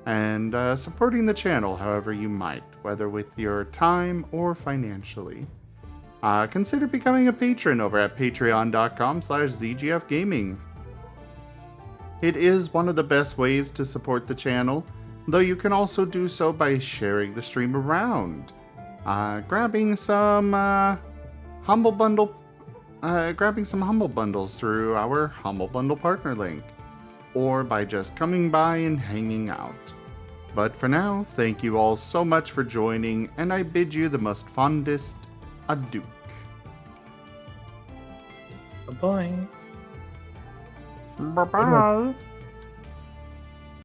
[SPEAKER 1] and supporting the channel however you might, whether with your time or financially. Consider becoming a patron over at patreon.com/zgfgaming. It is one of the best ways to support the channel, though you can also do so by sharing the stream around. Grabbing some humble bundles through our humble bundle partner link, or by just coming by and hanging out. But for now, thank you all so much for joining, and I bid you the most fondest adieu.
[SPEAKER 10] Bye.
[SPEAKER 1] Bye bye.